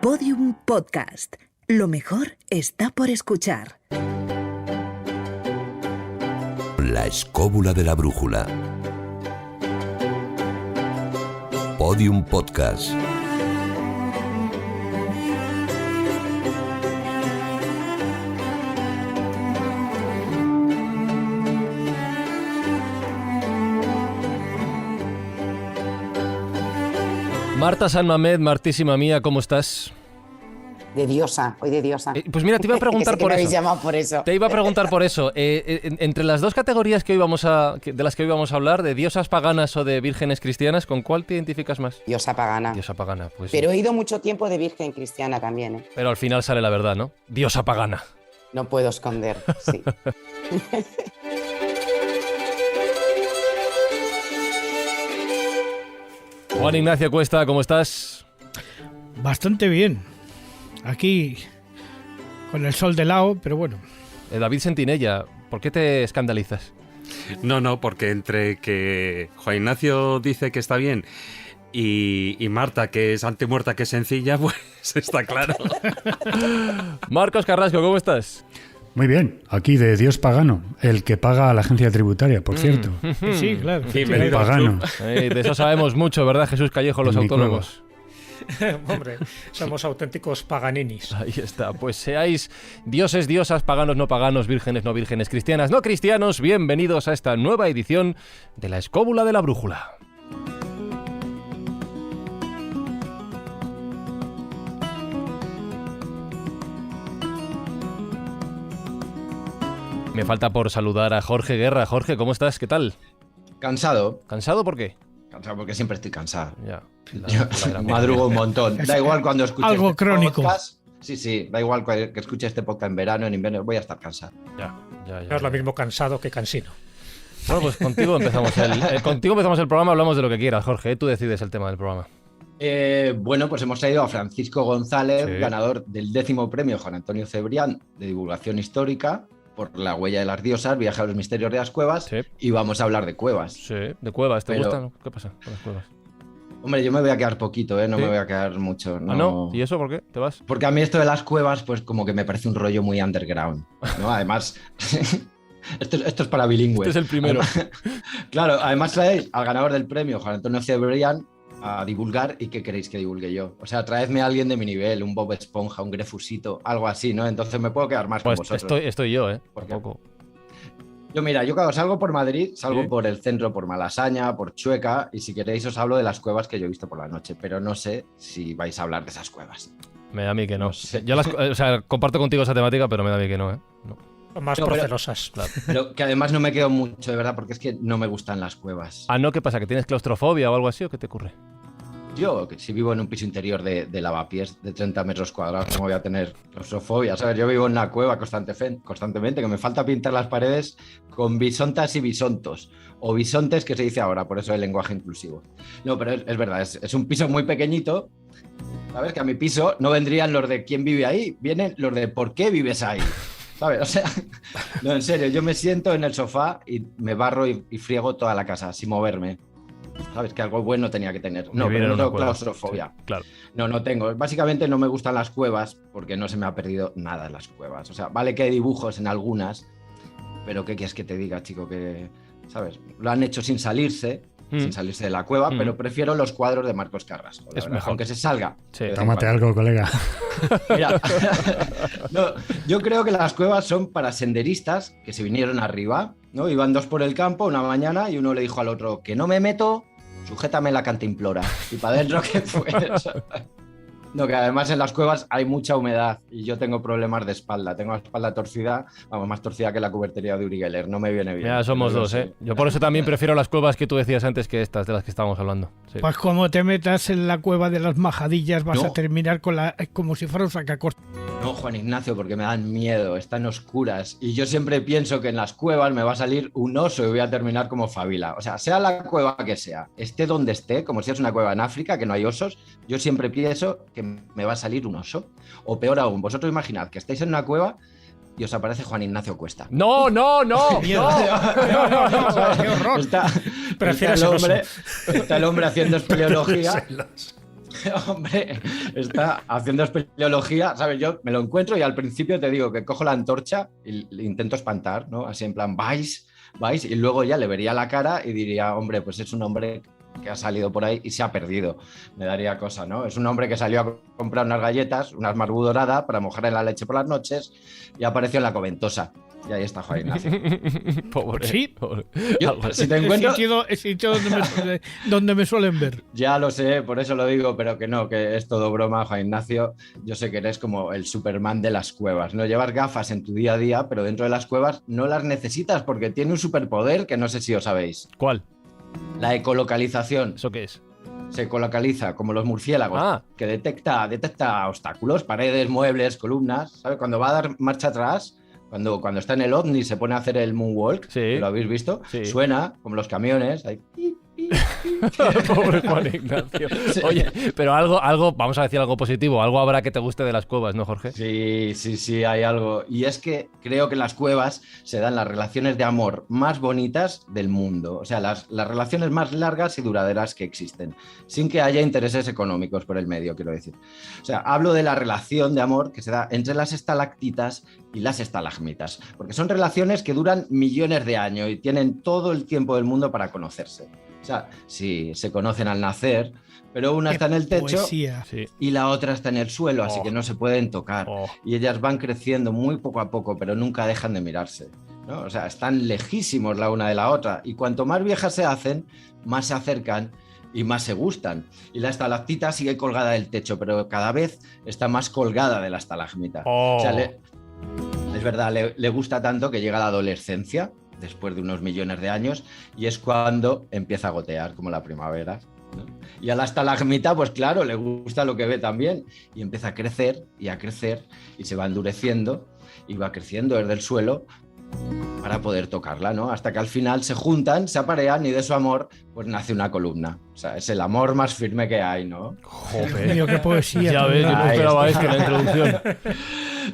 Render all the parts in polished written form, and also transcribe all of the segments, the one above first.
Podium Podcast. Lo mejor está por escuchar. La escóbula de la brújula. Podium Podcast. Marta San Mamed, Martísima mía, ¿cómo estás? De diosa, hoy de diosa. Pues mira, te iba a preguntar por que me eso. habéis llamado por eso. Te iba a preguntar por eso. Entre las dos categorías que hoy de las que hoy vamos a hablar, de diosas paganas o de vírgenes cristianas, ¿con cuál te identificas más? Diosa pagana. Diosa pagana, pues. Pero he ido mucho tiempo de virgen cristiana también, ¿eh? Pero al final sale la verdad, ¿no? Diosa pagana. No puedo esconder, sí. Juan Ignacio Cuesta, ¿cómo estás? Bastante bien. Aquí con el sol de lado, pero bueno. David Sentinella, ¿por qué te escandalizas? No, porque entre que Juan Ignacio dice que está bien y Marta, que es antemuerta, que es sencilla, pues está claro. Marcos Carrasco, ¿cómo estás? Muy bien, aquí de Dios pagano, el que paga a la agencia tributaria, por cierto. Sí, claro. El pagano. De eso sabemos mucho, ¿verdad, Jesús Callejo, los En mi autónomos? Hombre, somos auténticos paganinis. Ahí está, pues seáis dioses, diosas, paganos, no paganos, vírgenes, no vírgenes, cristianas, no cristianos, bienvenidos a esta nueva edición de La Escóbula de la Brújula. Me falta por saludar a Jorge Guerra. Jorge, ¿cómo estás? ¿Qué tal? Cansado. ¿Cansado por qué? Cansado porque siempre estoy cansado. Ya. Yo madrugo un montón. Da igual cuando escuche algo este crónico. podcast. Sí, da igual que escuche este podcast en verano, en invierno, voy a estar cansado. Ya. No es lo mismo cansado que cansino. Bueno, pues contigo empezamos el programa, hablamos de lo que quieras, Jorge. Tú decides el tema del programa. Bueno, pues hemos traído a Francisco González, Sí. ganador del 10º premio Juan Antonio Cebrián de divulgación histórica por La huella de las diosas, viaje a los misterios de las cuevas, Sí. y vamos a hablar de cuevas. Sí, de cuevas, ¿te Pero- gustan? ¿Qué pasa con las cuevas? Hombre, yo me voy a quedar poquito, no ¿Sí? me voy a quedar mucho. ¿Ah, no? ¿Y eso por qué? ¿Te vas? Porque a mí esto de las cuevas, pues como que me parece un rollo muy underground, ¿no? Además, esto es para bilingües. Este es el primero. Claro, además traéis al ganador del premio, Juan Antonio Cebrián, a divulgar. ¿Y qué queréis que divulgue yo? O sea, traedme a alguien de mi nivel, un Bob Esponja, un Grefusito, algo así, ¿no? Entonces me puedo quedar más Pues con vosotros. estoy yo, ¿Por qué? Tampoco. Yo cuando salgo por Madrid, salgo Sí. por el centro, por Malasaña, por Chueca, y si queréis os hablo de las cuevas que yo he visto por la noche, pero no sé si vais a hablar de esas cuevas. Me da a mí que no. No sé. Yo comparto contigo esa temática, pero me da a mí que no, ¿eh? No. Son más No, pero- procelosas. Pero que además no me quedo mucho, de verdad, porque es que no me gustan las cuevas. Ah, ¿no? ¿Qué pasa? ¿Que tienes claustrofobia o algo así o qué te ocurre? Yo, que si vivo en un piso interior de lavapiés de 30 metros cuadrados, ¿cómo voy a tener claustrofobia? ¿Sabes? Yo vivo en una cueva constantemente, que me falta pintar las paredes con bisontas y bisontos. O bisontes, que se dice ahora, por eso el lenguaje inclusivo. No, pero es verdad, es un piso muy pequeñito. ¿Sabes? Que a mi piso no vendrían los de quién vive ahí, vienen los de por qué vives ahí. ¿Sabes? O sea, no, en serio, yo me siento en el sofá y me barro y friego toda la casa sin moverme. ¿Sabes? Que algo bueno tenía que tener. No, Vivir pero en no una tengo cueva. claustrofobia. Sí, claro. No tengo. Básicamente no me gustan las cuevas porque no se me ha perdido nada en las cuevas. O sea, vale que hay dibujos en algunas, pero ¿qué quieres que te diga, chico? Que, ¿sabes? Lo han hecho sin salirse de la cueva, pero prefiero los cuadros de Marcos Carrasco. la Es verdad, mejor. Aunque se salga. Sí. de vez en Tómate cuando. algo, colega. Mira, no, yo creo que las cuevas son para senderistas que se vinieron arriba, ¿no? Iban dos por el campo una mañana y uno le dijo al otro que no me meto, sujétame la cantimplora. Y para adentro que fue. No, que además en las cuevas hay mucha humedad y yo tengo problemas de espalda. Tengo la espalda torcida, vamos, más torcida que la cubertería de Uri Geller. No me viene bien. Ya somos Pero dos, sí. ¿eh? Yo por eso también prefiero las cuevas que tú decías antes que estas de las que estábamos hablando. Sí. Pues como te metas en la cueva de las majadillas vas No. a terminar como si fuera un sacacorte. No, Juan Ignacio, porque me dan miedo, están oscuras. Y yo siempre pienso que en las cuevas me va a salir un oso y voy a terminar como Fabila. O sea, sea la cueva que sea, esté donde esté, como si es una cueva en África, que no hay osos, yo siempre pienso que me va a salir un oso. O peor aún, vosotros imaginad que estáis en una cueva y os aparece Juan Ignacio Cuesta. ¡No, no, no! Miedo. ¡Qué horror! Está Prefieres el el hombre, está el hombre haciendo espeleología. Hombre, está haciendo espeleología, ¿sabes? Yo me lo encuentro y al principio te digo que cojo la antorcha y le intento espantar, ¿no? Así en plan, vais, y luego ya le vería la cara y diría, hombre, pues es un hombre que ha salido por ahí y se ha perdido. Me daría cosa, ¿no? Es un hombre que salió a comprar unas galletas, unas Marbu dorada para mojar en la leche por las noches y apareció en la Coventosa. Y ahí está Juan Ignacio. Pobre. Sí. Pobre. Si te encuentro... El sitio donde me suelen ver. Ya lo sé, por eso lo digo, pero que no, que es todo broma, Juan Ignacio. Yo sé que eres como el Superman de las cuevas, ¿no? Llevas gafas en tu día a día, pero dentro de las cuevas no las necesitas porque tiene un superpoder que no sé si os sabéis. ¿Cuál? La ecolocalización. ¿Eso qué es? Se ecolocaliza como los murciélagos, que detecta obstáculos, paredes, muebles, columnas, ¿sabes? Cuando va a dar marcha atrás, cuando está en el ovni se pone a hacer el moonwalk, Sí. ¿lo habéis visto? Sí. Suena como los camiones, ahí, Pobre Juan Ignacio. Oye, pero algo, vamos a decir algo positivo, algo habrá que te guste de las cuevas, ¿no, Jorge? Sí, hay algo. Y es que creo que en las cuevas se dan las relaciones de amor más bonitas del mundo. O sea, las relaciones más largas y duraderas que existen, sin que haya intereses económicos por el medio, quiero decir. O sea, hablo de la relación de amor que se da entre las estalactitas y las estalagmitas, porque son relaciones que duran millones de años y tienen todo el tiempo del mundo para conocerse. O sea, sí, se conocen al nacer, pero una está en el techo Poesía. Sí. y la otra está en el suelo, así que no se pueden tocar. Y ellas van creciendo muy poco a poco, pero nunca dejan de mirarse, ¿no? O sea, están lejísimos la una de la otra. Y cuanto más viejas se hacen, más se acercan y más se gustan. Y la estalactita sigue colgada del techo, pero cada vez está más colgada de la estalagmita. O sea, es verdad, le gusta tanto que llega la adolescencia, después de unos millones de años, y es cuando empieza a gotear, como la primavera, ¿no? Y a la estalagmita, pues claro, le gusta lo que ve también, y empieza a crecer, y se va endureciendo, y va creciendo desde el suelo para poder tocarla, ¿no? Hasta que al final se juntan, se aparean, y de su amor, pues nace una columna. O sea, es el amor más firme que hay, ¿no? Joder. Mío, qué poesía. Ya ves, yo no esperaba esto en la introducción.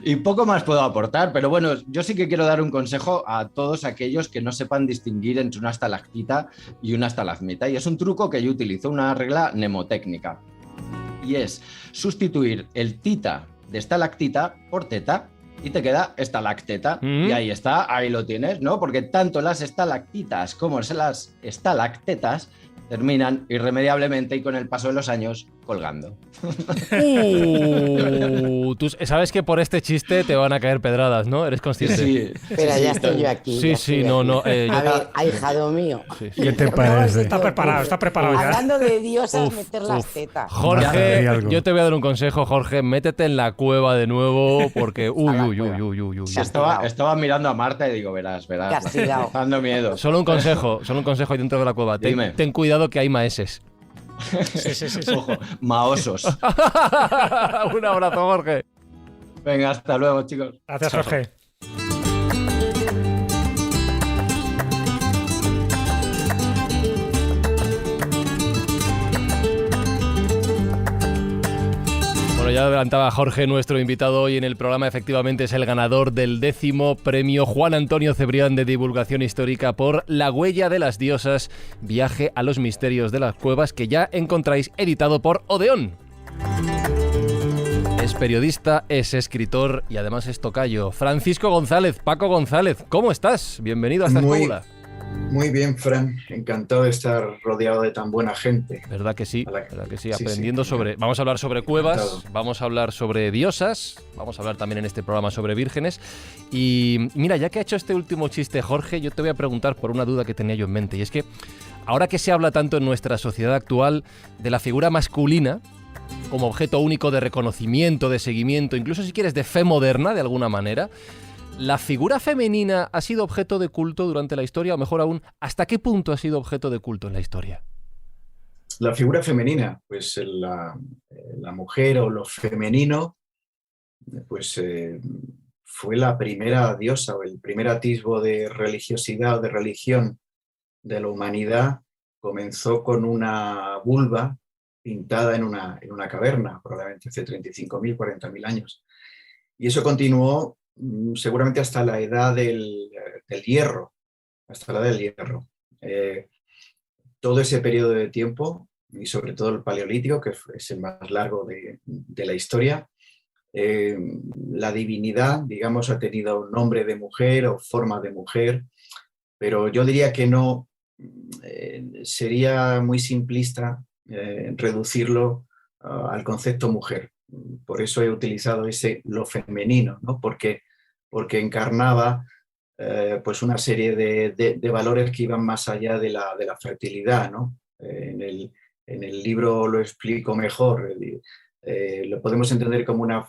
Y poco más puedo aportar, pero bueno, yo sí que quiero dar un consejo a todos aquellos que no sepan distinguir entre una estalactita y una estalagmita. Y es un truco que yo utilizo, una regla mnemotécnica. Y es sustituir el tita de estalactita por teta y te queda estalacteta. Y ahí está, ahí lo tienes, ¿no? Porque tanto las estalactitas como las estalactetas terminan irremediablemente y con el paso de los años colgando. Tú sabes que por este chiste te van a caer pedradas, ¿no? ¿Eres consciente? Sí, Pero ya estoy yo aquí. Sí, no. A ver, ahijado mío. ¿Qué te parece? Está preparado ya. Hablando de diosas, meter las tetas. Jorge, Ya, algo. yo te voy a dar un consejo, Jorge. Métete en la cueva de nuevo porque... Uy. Estaba mirando a Marta y digo, verás. Castigado. Dando miedo. Solo un consejo ahí dentro de la cueva. Dime. Ten cuidado que hay maeses. Sí. Ojo, maosos. Un abrazo, Jorge. Venga, hasta luego, chicos. Gracias, Jorge. Bueno, ya adelantaba Jorge, nuestro invitado hoy en el programa, efectivamente es el ganador del 10º premio Juan Antonio Cebrián de Divulgación Histórica por La huella de las diosas, viaje a los misterios de las cuevas, que ya encontráis editado por Odeón. Es periodista, es escritor y además es tocayo. Francisco González, Paco González, ¿cómo estás? Bienvenido a esta escóbula. Muy bien, Fran. Encantado de estar rodeado de tan buena gente. ¿Verdad que sí? Sí, Aprendiendo sí, sobre... Vamos a hablar sobre cuevas, Encantado. vamos a hablar sobre diosas, vamos a hablar también en este programa sobre vírgenes. Y mira, ya que ha hecho este último chiste Jorge, yo te voy a preguntar por una duda que tenía yo en mente. Y es que ahora que se habla tanto en nuestra sociedad actual de la figura masculina como objeto único de reconocimiento, de seguimiento, incluso si quieres de fe moderna de alguna manera, ¿la figura femenina ha sido objeto de culto durante la historia? O mejor aún, ¿hasta qué punto ha sido objeto de culto en la historia? La figura femenina, pues la mujer o lo femenino, pues fue la primera diosa o el primer atisbo de religiosidad o de religión de la humanidad. Comenzó con una vulva pintada en una caverna, probablemente hace 35.000, 40.000 años. Y eso continuó seguramente hasta la edad del hierro, todo ese periodo de tiempo y sobre todo el Paleolítico, que es el más largo de la historia. La divinidad, digamos, ha tenido nombre de mujer o forma de mujer, pero yo diría que no sería muy simplista reducirlo al concepto mujer. Por eso he utilizado lo femenino, ¿no? Porque encarnaba pues una serie de valores que iban más allá de la fertilidad, ¿no? En el libro lo explico mejor. Lo podemos entender como una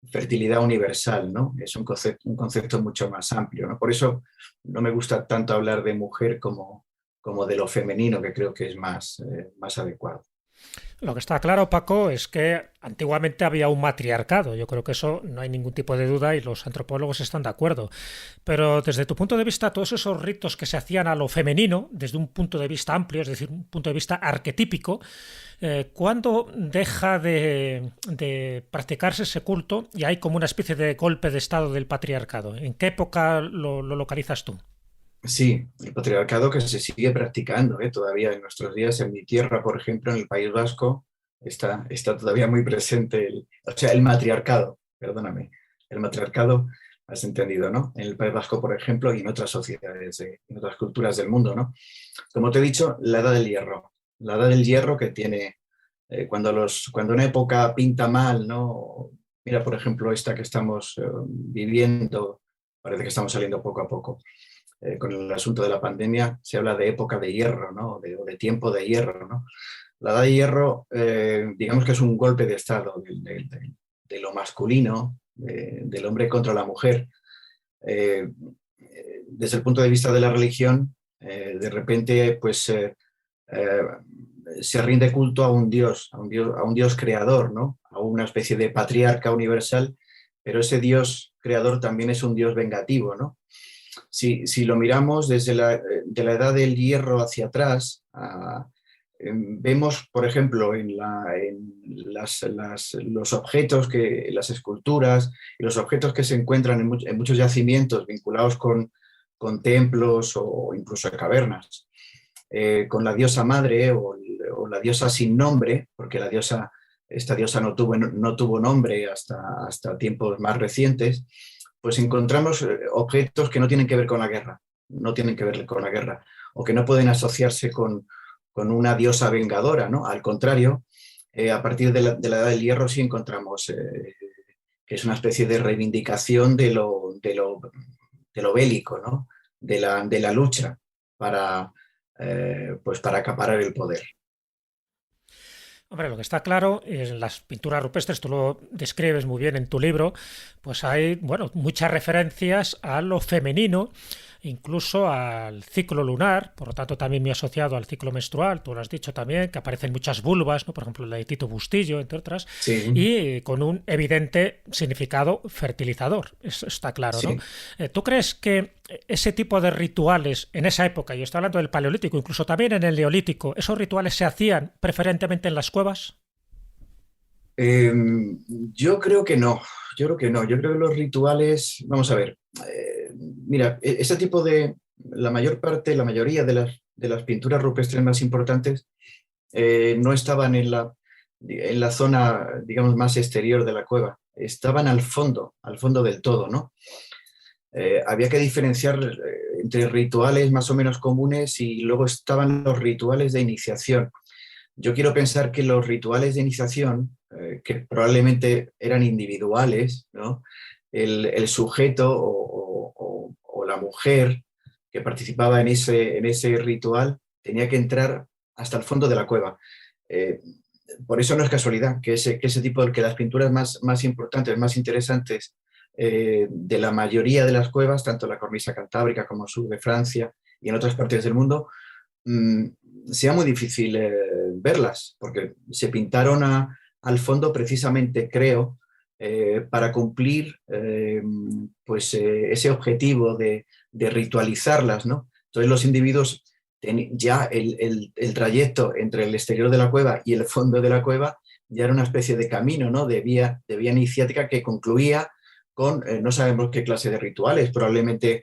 fertilidad universal, ¿no? Es un concepto mucho más amplio, ¿no? Por eso no me gusta tanto hablar de mujer como de lo femenino, que creo que es más adecuado. Lo que está claro, Paco, es que antiguamente había un matriarcado. Yo creo que eso no hay ningún tipo de duda y los antropólogos están de acuerdo. Pero desde tu punto de vista, todos esos ritos que se hacían a lo femenino, desde un punto de vista amplio, es decir, un punto de vista arquetípico, ¿cuándo deja de practicarse ese culto y hay como una especie de golpe de estado del patriarcado? ¿En qué época lo localizas tú? Sí, el patriarcado que se sigue practicando todavía en nuestros días. En mi tierra, por ejemplo, en el País Vasco, está todavía muy presente el matriarcado, perdóname, el matriarcado, has entendido, ¿no? En el País Vasco, por ejemplo, y en otras sociedades, en otras culturas del mundo, ¿no? Como te he dicho, la edad del hierro. La edad del hierro que tiene, cuando una época pinta mal, ¿no? Mira, por ejemplo, esta que estamos viviendo, parece que estamos saliendo poco a poco. Con el asunto de la pandemia se habla de época de hierro, ¿no? O de tiempo de hierro, ¿no? La edad de hierro, digamos que es un golpe de estado de lo masculino, del hombre contra la mujer. Desde el punto de vista de la religión, de repente, pues, se rinde culto a un dios creador, ¿no? A una especie de patriarca universal, pero ese dios creador también es un dios vengativo, ¿no? Si lo miramos desde de la edad del hierro hacia atrás, vemos, por ejemplo, en los objetos, las esculturas y los objetos que se encuentran en muchos yacimientos vinculados con templos o incluso cavernas, con la diosa madre o la diosa sin nombre, porque esta diosa no tuvo nombre hasta tiempos más recientes, pues encontramos objetos que no tienen que ver con la guerra, o que no pueden asociarse con una diosa vengadora, ¿no? Al contrario, a partir de la edad del hierro sí encontramos que es una especie de reivindicación de lo bélico, ¿no? De la lucha para acaparar el poder. Hombre, lo que está claro, en las pinturas rupestres, tú lo describes muy bien en tu libro, pues hay, bueno, muchas referencias a lo femenino, incluso al ciclo lunar, por lo tanto también me he asociado al ciclo menstrual, tú lo has dicho también, que aparecen muchas vulvas, ¿no? Por ejemplo la de Tito Bustillo, entre otras, sí. Y con un evidente significado fertilizador, eso está claro, ¿no? Sí. ¿Tú crees que ese tipo de rituales en esa época, y estoy hablando del Paleolítico, incluso también en el Neolítico, esos rituales se hacían preferentemente en las cuevas? Yo creo que no. Yo creo que los rituales, vamos a ver, mira, ese tipo la mayoría de las pinturas rupestres más importantes no estaban en la zona, digamos, más exterior de la cueva, estaban al fondo del todo, ¿no? Había que diferenciar entre rituales más o menos comunes y luego estaban los rituales de iniciación. Yo quiero pensar que los rituales de iniciación, que probablemente eran individuales, ¿no? El sujeto o la mujer que participaba en ese ritual tenía que entrar hasta el fondo de la cueva. Por eso no es casualidad que ese tipo que las pinturas más importantes, más interesantes de la mayoría de las cuevas, tanto la cornisa cantábrica como el sur de Francia y en otras partes del mundo, sea muy difícil verlas, porque se pintaron al fondo precisamente, creo, para cumplir ese objetivo de ritualizarlas, ¿no? Entonces los individuos, ya el trayecto entre el exterior de la cueva y el fondo de la cueva ya era una especie de camino, ¿no? De vía iniciática que concluía con no sabemos qué clase de rituales, probablemente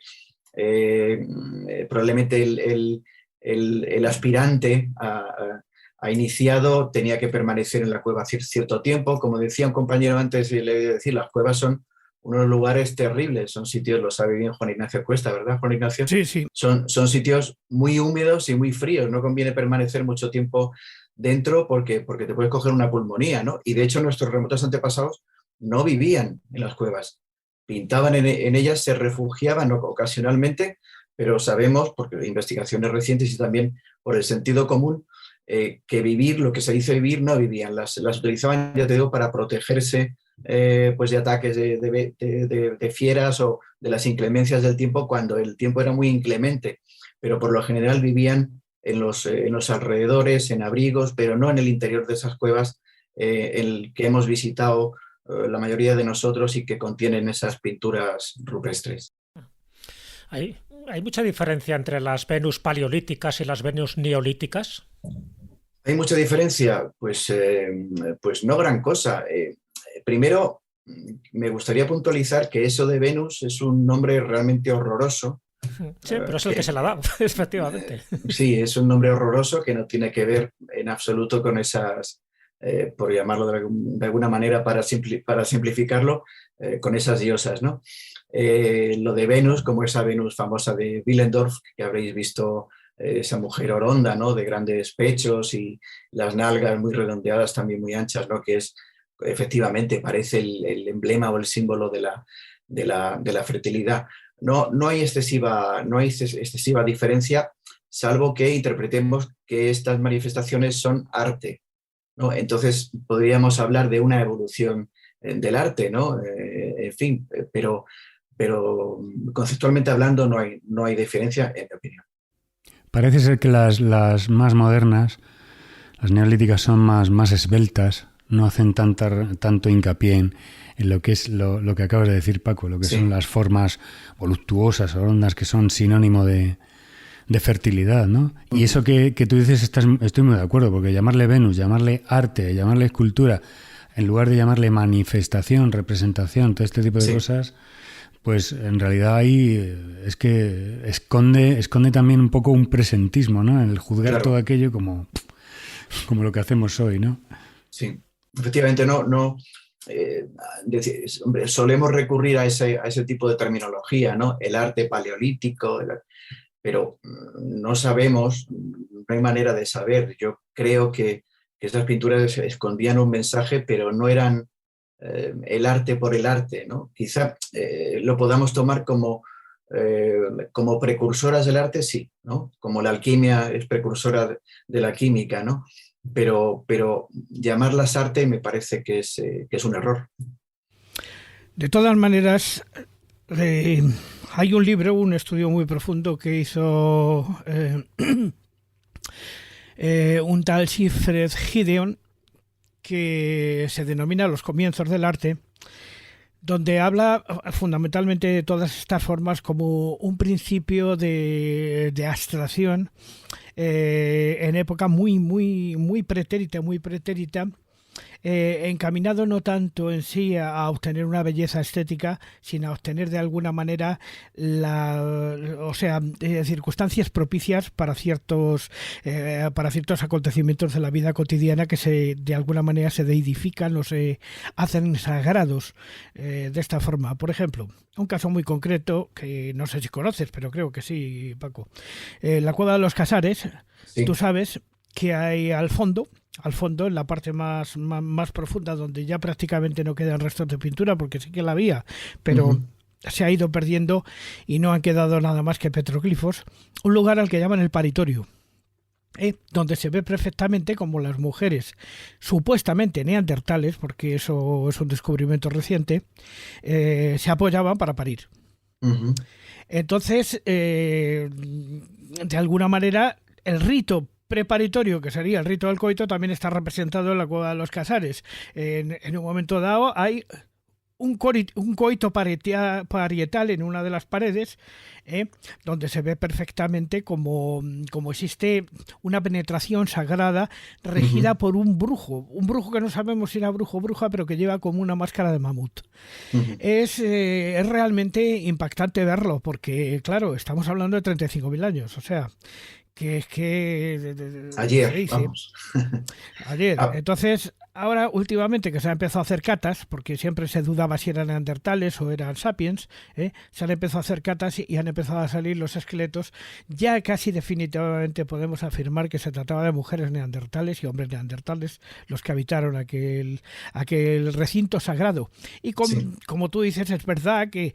el aspirante a ha iniciado, tenía que permanecer en la cueva cierto tiempo. Como decía un compañero antes, y le he de decir, las cuevas son unos lugares terribles, son sitios, lo sabe bien Juan Ignacio Cuesta, ¿verdad, Juan Ignacio? Sí, sí. Son sitios muy húmedos y muy fríos, no conviene permanecer mucho tiempo dentro porque te puedes coger una pulmonía, ¿no? Y de hecho nuestros remotos antepasados no vivían en las cuevas, pintaban en ellas, se refugiaban ocasionalmente, pero sabemos, porque investigaciones recientes y también por el sentido común, que vivir, lo que se dice vivir, no vivían, las utilizaban, ya te digo, para protegerse pues de ataques de fieras o de las inclemencias del tiempo cuando el tiempo era muy inclemente, pero por lo general vivían en los alrededores, en abrigos, pero no en el interior de esas cuevas el que hemos visitado la mayoría de nosotros y que contienen esas pinturas rupestres. ¿Hay mucha diferencia entre las Venus paleolíticas y las Venus neolíticas? ¿Hay mucha diferencia? Pues no gran cosa. Primero, me gustaría puntualizar que eso de Venus es un nombre realmente horroroso. Sí, pero es el que se la da, efectivamente. Sí, es un nombre horroroso que no tiene que ver en absoluto con esas, por llamarlo de alguna manera para simplificarlo, con esas diosas, ¿no? Lo de Venus, como esa Venus famosa de Willendorf, que habréis visto, esa mujer oronda, ¿no? De grandes pechos y las nalgas muy redondeadas, también muy anchas, ¿no? Que es, efectivamente, parece el emblema o el símbolo de la fertilidad. No hay excesiva diferencia, salvo que interpretemos que estas manifestaciones son arte, ¿no? Entonces podríamos hablar de una evolución del arte, ¿no? En fin, pero conceptualmente hablando no hay diferencia, en mi opinión. Parece ser que las más modernas, las neolíticas, son más esbeltas, no hacen tanto hincapié en lo que es lo que acabas de decir, Paco, lo que son las formas voluptuosas o rondas que son sinónimo de fertilidad, ¿no? Y eso que tú dices, estoy muy de acuerdo, porque llamarle Venus, llamarle arte, llamarle escultura, en lugar de llamarle manifestación, representación, todo este tipo de cosas, pues en realidad ahí es que esconde también un poco un presentismo, ¿no? En el juzgar todo aquello como lo que hacemos hoy, ¿no? Sí, efectivamente hombre, solemos recurrir a ese tipo de terminología, ¿no? El arte paleolítico, pero no sabemos, no hay manera de saber. Yo creo que esas pinturas escondían un mensaje, pero no eran el arte por el arte, ¿no? Quizá lo podamos tomar como precursoras del arte, sí, ¿no? Como la alquimia es precursora de la química, ¿no? Pero llamarlas arte me parece que es un error. De todas maneras, hay un libro, un estudio muy profundo que hizo un tal Siegfried Gideon, que se denomina Los comienzos del arte, donde habla fundamentalmente de todas estas formas como un principio de abstracción en época muy pretérita, encaminado no tanto en sí a obtener una belleza estética, sino a obtener de alguna manera circunstancias propicias para ciertos acontecimientos de la vida cotidiana que de alguna manera se deidifican o se hacen sagrados de esta forma. Por ejemplo, un caso muy concreto que no sé si conoces, pero creo que sí, Paco. La Cueva de los Casares, sí. Tú sabes que hay al fondo, en la parte más profunda, donde ya prácticamente no quedan restos de pintura, porque sí que la había, pero se ha ido perdiendo y no han quedado nada más que petroglifos, un lugar al que llaman el paritorio, donde se ve perfectamente como las mujeres supuestamente neandertales, porque eso es un descubrimiento reciente, se apoyaban para parir. Entonces, de alguna manera, el rito preparitorio, que sería el rito del coito, también está representado en la Cueva de los Casares. En un momento dado hay un coito parietal en una de las paredes, donde se ve perfectamente como existe una penetración sagrada regida por un brujo que no sabemos si era brujo o bruja, pero que lleva como una máscara de mamut. Es realmente impactante verlo, porque claro, estamos hablando de 35.000 años, o sea, que es que... Ayer, vamos. Ayer. Entonces, ahora últimamente que se ha empezado a hacer catas, porque siempre se dudaba si eran neandertales o eran sapiens, se han empezado a hacer catas y han empezado a salir los esqueletos. Ya casi definitivamente podemos afirmar que se trataba de mujeres neandertales y hombres neandertales los que habitaron aquel recinto sagrado. Y como tú dices, es verdad que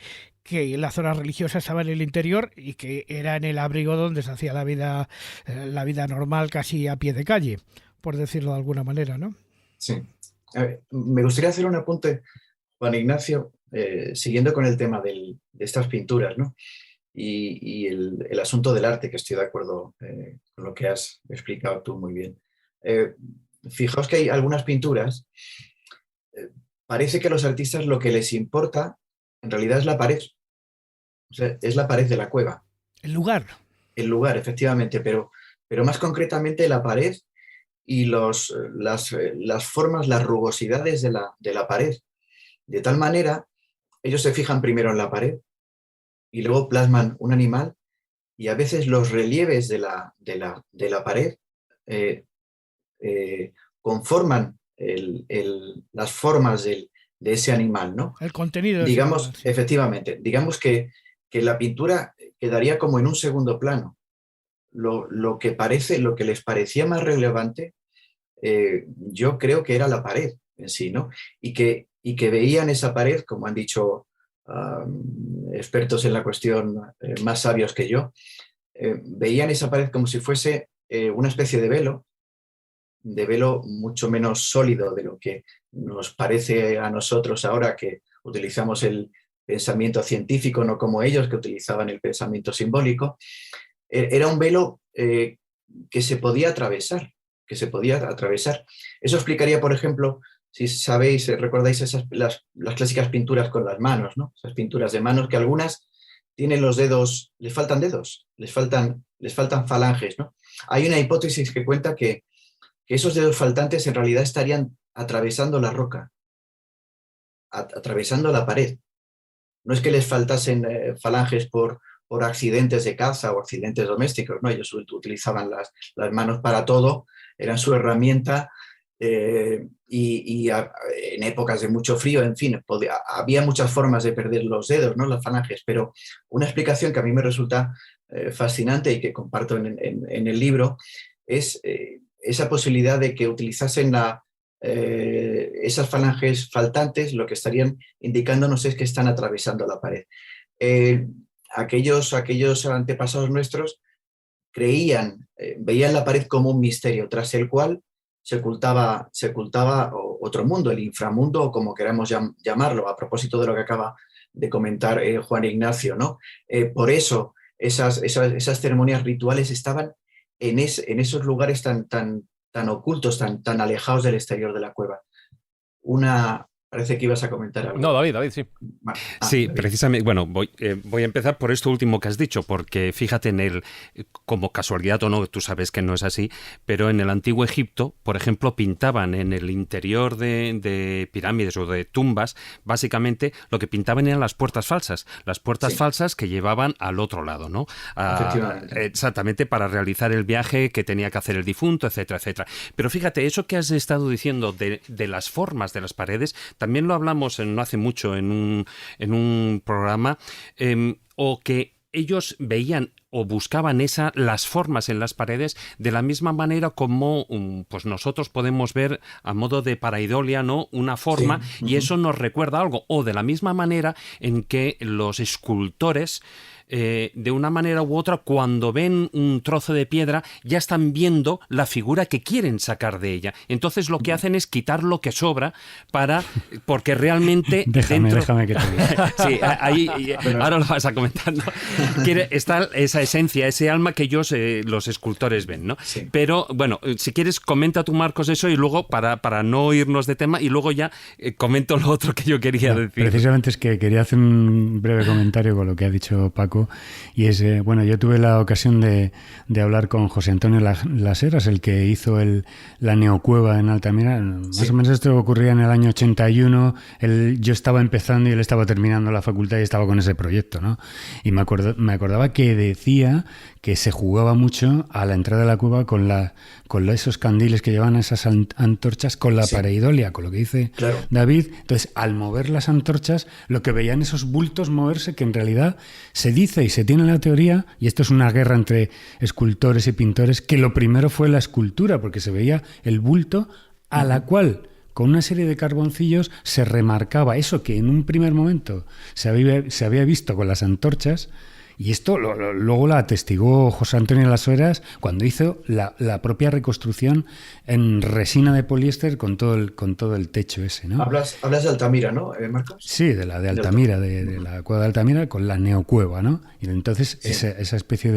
la zona religiosa estaba en el interior y que era en el abrigo donde se hacía la vida normal, casi a pie de calle, por decirlo de alguna manera, ¿no? Sí. A ver, me gustaría hacer un apunte, Juan Ignacio, siguiendo con el tema de estas pinturas, ¿no? Y el asunto del arte, que estoy de acuerdo con lo que has explicado tú muy bien. Fijaos que hay algunas pinturas, parece que a los artistas lo que les importa en realidad es la pared. O sea, es la pared de la cueva. El lugar. El lugar, efectivamente, pero más concretamente la pared y las formas, las rugosidades de la pared. De tal manera, ellos se fijan primero en la pared y luego plasman un animal, y a veces los relieves de la pared conforman las formas de ese animal, ¿no? El contenido. Digamos, animal, sí. efectivamente, digamos que la pintura quedaría como en un segundo plano. Lo que les parecía más relevante, yo creo que era la pared en sí, ¿no? Y que veían esa pared, como han dicho expertos en la cuestión más sabios que yo, veían esa pared como si fuese una especie de velo mucho menos sólido de lo que nos parece a nosotros ahora, que utilizamos el pensamiento científico, no como ellos que utilizaban el pensamiento simbólico. Era un velo que se podía atravesar. Eso explicaría, por ejemplo, si sabéis, recordáis las clásicas pinturas con las manos, ¿no? Esas pinturas de manos que algunas tienen los dedos, les faltan dedos, les faltan falanges, ¿no? Hay una hipótesis que cuenta que esos dedos faltantes en realidad estarían atravesando la roca, atravesando la pared. No es que les faltasen falanges por accidentes de caza o accidentes domésticos, ¿no? Ellos utilizaban las manos para todo, eran su herramienta, y en épocas de mucho frío, en fin, había muchas formas de perder los dedos, ¿no? Las falanges, pero una explicación que a mí me resulta fascinante y que comparto en el libro es esa posibilidad de que utilizasen esas falanges faltantes. Lo que estarían indicándonos es que están atravesando la pared. Aquellos antepasados nuestros veían la pared como un misterio, tras el cual se ocultaba otro mundo, el inframundo, o como queramos llamarlo, a propósito de lo que acaba de comentar Juan Ignacio, ¿no? Por eso esas ceremonias rituales estaban en esos lugares tan ocultos, tan alejados del exterior de la cueva. Parece que ibas a comentar algo. No, David, sí. Bueno, sí, David. Precisamente, bueno, voy a empezar por esto último que has dicho, porque fíjate como casualidad o no, tú sabes que no es así, pero en el antiguo Egipto, por ejemplo, pintaban en el interior de pirámides o de tumbas, básicamente lo que pintaban eran las puertas falsas falsas que llevaban al otro lado, ¿no? Exactamente, para realizar el viaje que tenía que hacer el difunto, etcétera, etcétera. Pero fíjate, eso que has estado diciendo de las formas de las paredes, también lo hablamos no hace mucho en un programa, o que ellos veían o buscaban las formas en las paredes de la misma manera como pues nosotros podemos ver a modo de pareidolia, ¿no? Una forma, sí. Y eso nos recuerda algo, o de la misma manera en que los escultores de una manera u otra, cuando ven un trozo de piedra, ya están viendo la figura que quieren sacar de ella. Entonces lo que hacen es quitar lo que sobra porque realmente déjame que te diga. Sí, ahí ahora lo vas a comentar, ¿no? Está esa esencia, ese alma que ellos, los escultores, ven, ¿no? Sí. Pero bueno, si quieres comenta tú, Marcos, eso, y luego para no irnos de tema, y luego ya comento lo otro que yo quería decir. Precisamente es que quería hacer un breve comentario con lo que ha dicho Paco, Paco, y es, bueno, yo tuve la ocasión de hablar con José Antonio Las Heras, el que hizo la neocueva en Altamira. Más o menos esto ocurría en el año 81, yo estaba empezando y él estaba terminando la facultad y estaba con ese proyecto, ¿no? Y me acordaba que decía que se jugaba mucho a la entrada de la cueva con esos candiles que llevaban esas antorchas, con la pareidolia, con lo que dice David. Entonces, al mover las antorchas, lo que veían esos bultos moverse, que en realidad se dice y se tiene la teoría, y esto es una guerra entre escultores y pintores, que lo primero fue la escultura, porque se veía el bulto a la cual, con una serie de carboncillos, se remarcaba eso que en un primer momento se había visto con las antorchas. Y esto luego la atestiguó José Antonio Las Heras cuando hizo la propia reconstrucción en resina de poliéster con todo el techo ese, ¿no? Hablas de Altamira, ¿no, Marcos? Sí, de la de Altamira, de la cueva de Altamira con la neocueva, ¿no? Y entonces esa especie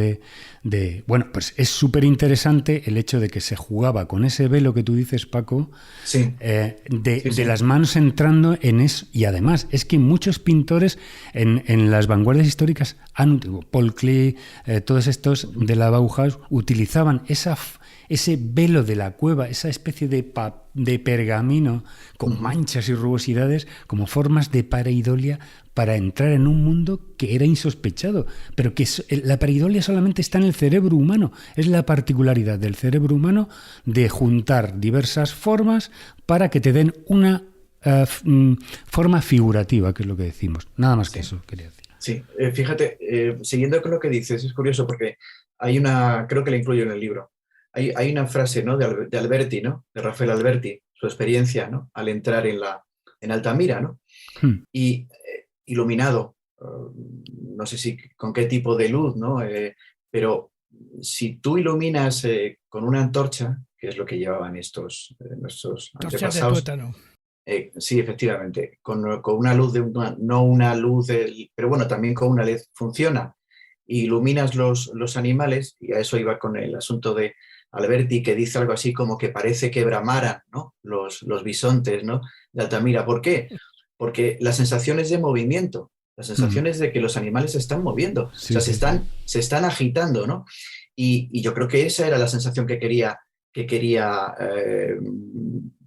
de... Bueno, pues es súper interesante el hecho de que se jugaba con ese velo que tú dices, Paco, de las manos entrando en eso. Y además es que muchos pintores en las vanguardias históricas Paul Klee, todos estos de la Bauhaus utilizaban ese velo de la cueva, esa especie de pergamino con manchas y rugosidades como formas de pareidolia para entrar en un mundo que era insospechado, pero que la pareidolia solamente está en el cerebro humano. Es la particularidad del cerebro humano de juntar diversas formas para que te den una forma figurativa, que es lo que decimos. Nada más que eso quería decir. Sí, fíjate, siguiendo con lo que dices, es curioso porque hay creo que la incluyo en el libro, hay una frase, ¿no?, de Alberti, ¿no?, de Rafael Alberti, su experiencia, ¿no?, al entrar en Altamira, ¿no? Y iluminado, no sé si con qué tipo de luz, ¿no? Pero si tú iluminas con una antorcha, que es lo que llevaban nuestros antepasados. De tuétano. Sí, efectivamente, con una luz, no una luz, pero bueno, también con una LED funciona. Iluminas los animales, y a eso iba con el asunto de Alberti, que dice algo así como que parece que bramaran, ¿no?, los bisontes, ¿no?, de Altamira. ¿Por qué? Porque la sensación es de movimiento, la sensación es de que los animales se están moviendo, se están agitando, ¿no? Y yo creo que esa era la sensación que quería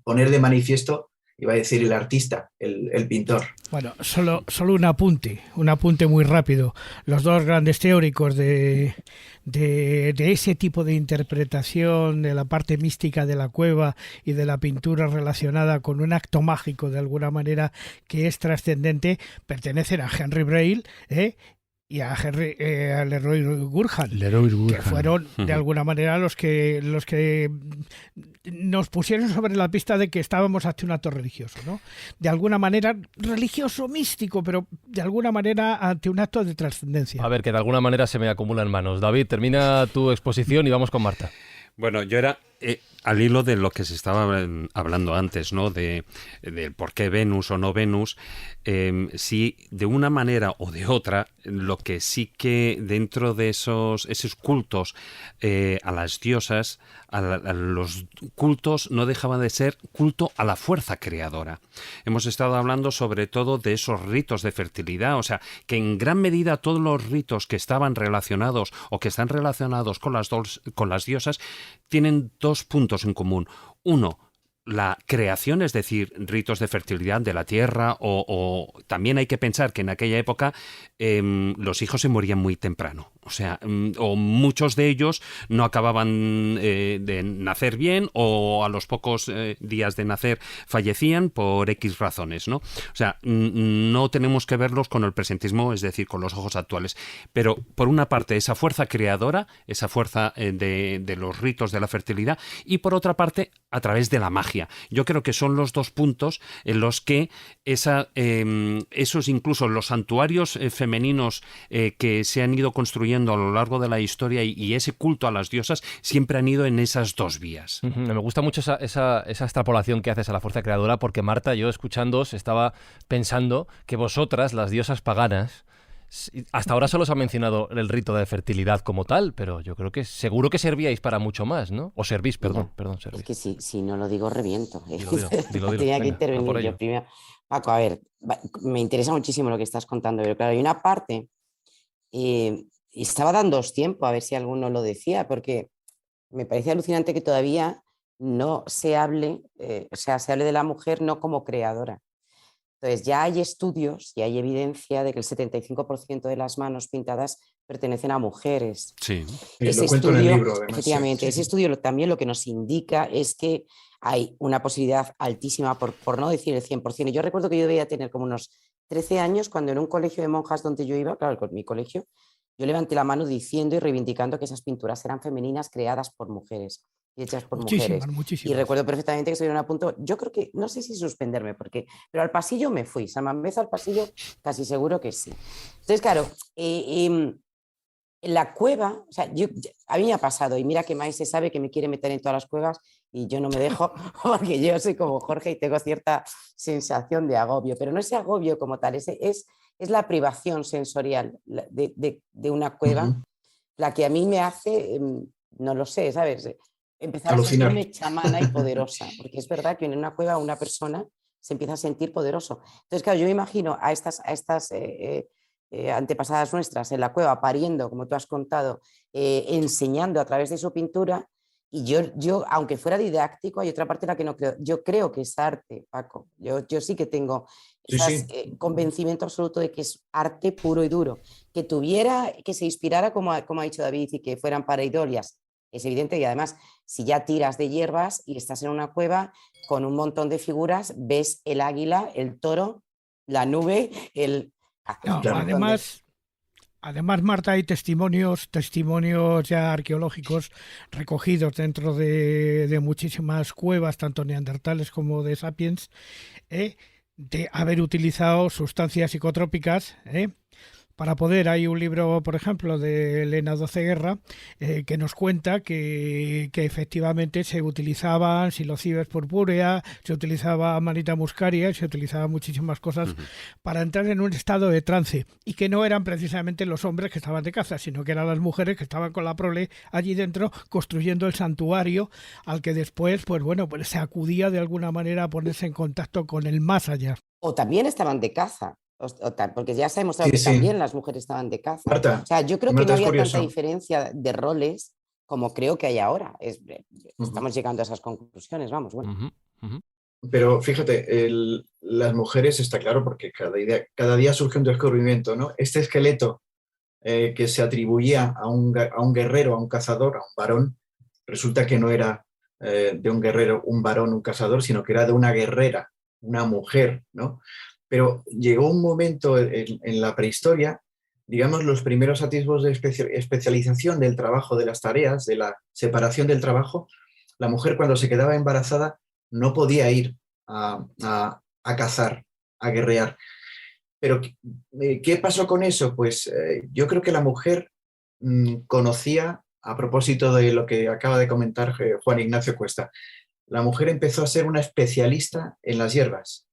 poner de manifiesto. Iba a decir el artista, el pintor. Bueno, solo un apunte muy rápido. Los dos grandes teóricos de ese tipo de interpretación de la parte mística de la cueva y de la pintura relacionada con un acto mágico de alguna manera que es trascendente, pertenecen a Henry Braille, y a Leroy Gurhan, que fueron de alguna manera los que nos pusieron sobre la pista de que estábamos ante un acto religioso, ¿no? De alguna manera religioso, místico, pero de alguna manera ante un acto de trascendencia. A ver, que de alguna manera se me acumulan manos. David, termina tu exposición y vamos con Marta. Bueno, yo era al hilo de lo que se estaba hablando antes, ¿no? De por qué Venus o no Venus, si de una manera o de otra, lo que sí que dentro de esos cultos a las diosas, a los cultos no dejaban de ser culto a la fuerza creadora. Hemos estado hablando sobre todo de esos ritos de fertilidad, o sea, que en gran medida todos los ritos que estaban relacionados o que están relacionados con las diosas tienen dos puntos en común. Uno, la creación, es decir, ritos de fertilidad de la tierra, o también hay que pensar que en aquella época los hijos se morían muy temprano. O sea, o muchos de ellos no acababan de nacer bien, o a los pocos días de nacer fallecían por X razones, ¿no? O sea, no tenemos que verlos con el presentismo, es decir, con los ojos actuales. Pero, por una parte, esa fuerza creadora, esa fuerza de los ritos de la fertilidad, y por otra parte, a través de la magia. Yo creo que son los dos puntos en los que esos incluso los santuarios femeninos que se han ido construyendo a lo largo de la historia y ese culto a las diosas siempre han ido en esas dos vías. Me gusta mucho esa extrapolación que haces a la fuerza creadora, porque Marta, yo escuchándoos estaba pensando que vosotras, las diosas paganas, hasta ahora solo os ha mencionado el rito de fertilidad como tal, pero yo creo que seguro que servíais para mucho más, ¿no? O servís, perdón, servís. Es que si no lo digo reviento. Dilo. Tenía que intervenir yo primero. Paco, a ver, me interesa muchísimo lo que estás contando, pero claro, hay una parte y estaba dándoos tiempo a ver si alguno lo decía, porque me parece alucinante que todavía no se hable, se hable de la mujer no como creadora. Entonces ya hay estudios y hay evidencia de que el 75% de las manos pintadas pertenecen a mujeres. Sí, lo cuento en el libro, además. Efectivamente, sí. ese estudio también lo que nos indica es que hay una posibilidad altísima, por no decir el 100%. Y yo recuerdo que yo debía tener como unos 13 años cuando en un colegio de monjas donde yo iba, claro, con mi colegio, yo levanté la mano diciendo y reivindicando que esas pinturas eran femeninas creadas por mujeres y hechas por mujeres. Muchísimas. Y recuerdo perfectamente que estuvieron a punto, yo creo que, no sé si suspenderme, pero al pasillo me fui, San Mamés al pasillo casi seguro que sí. Entonces, claro, en la cueva, o sea, a mí me ha pasado, y mira que Maese sabe que me quiere meter en todas las cuevas y yo no me dejo porque yo soy como Jorge y tengo cierta sensación de agobio, pero no es agobio como tal, es la privación sensorial de una cueva, la que a mí me hace, no lo sé, ¿sabes? Empezar alucinar. A sentirme chamana y poderosa, porque es verdad que en una cueva una persona se empieza a sentir poderoso. Entonces, claro, yo me imagino a estas antepasadas nuestras en la cueva pariendo, como tú has contado, enseñando a través de su pintura. Y yo, aunque fuera didáctico, hay otra parte en la que no creo. Yo creo que es arte, Paco. Yo sí que tengo convencimiento absoluto de que es arte puro y duro. Que se inspirara, como ha dicho David, y que fueran pareidolias, es evidente. Y además, si ya tiras de hierbas y estás en una cueva con un montón de figuras, ves el águila, el toro, la nube, No, además, Marta, hay testimonios ya arqueológicos recogidos dentro de muchísimas cuevas, tanto neandertales como de sapiens, de haber utilizado sustancias psicotrópicas, para poder. Hay un libro, por ejemplo, de Elena Doce Guerra, que nos cuenta que efectivamente se utilizaban Psilocybes purpúrea, se utilizaba Amanita muscaria, se utilizaban muchísimas cosas para entrar en un estado de trance, y que no eran precisamente los hombres que estaban de caza, sino que eran las mujeres que estaban con la prole allí dentro construyendo el santuario al que después, pues se acudía de alguna manera a ponerse en contacto con el más allá. O también estaban de caza. Porque ya se ha demostrado que también las mujeres estaban de caza. Marta, o sea, yo creo que Marta, no había curioso. tanta diferencia de roles como creo que hay ahora. Estamos llegando a esas conclusiones, vamos. Bueno. Pero fíjate, las mujeres, está claro, porque cada día surge un descubrimiento, ¿no? Este esqueleto que se atribuía a un guerrero, a un cazador, a un varón, resulta que no era de un guerrero, un varón, un cazador, sino que era de una guerrera, una mujer, ¿no? Pero llegó un momento en la prehistoria, digamos, los primeros atisbos de especialización del trabajo, de las tareas, de la separación del trabajo. La mujer, cuando se quedaba embarazada, no podía ir a cazar, a guerrear. Pero, ¿qué pasó con eso? Pues yo creo que la mujer conocía, a propósito de lo que acaba de comentar Juan Ignacio Cuesta, la mujer empezó a ser una especialista en las hierbas,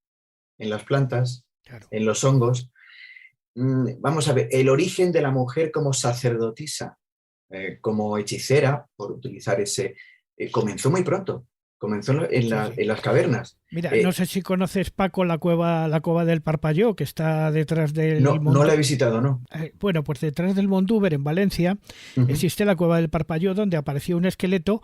en las plantas, claro, en los hongos. Vamos a ver, el origen de la mujer como sacerdotisa, como hechicera, por utilizar ese, comenzó muy pronto, comenzó en las cavernas. Mira, no sé si conoces, Paco, la cueva del Parpalló, que está detrás del No la he visitado, ¿no? Bueno, pues detrás del Mondúber, en Valencia, existe la cueva del Parpalló, donde apareció un esqueleto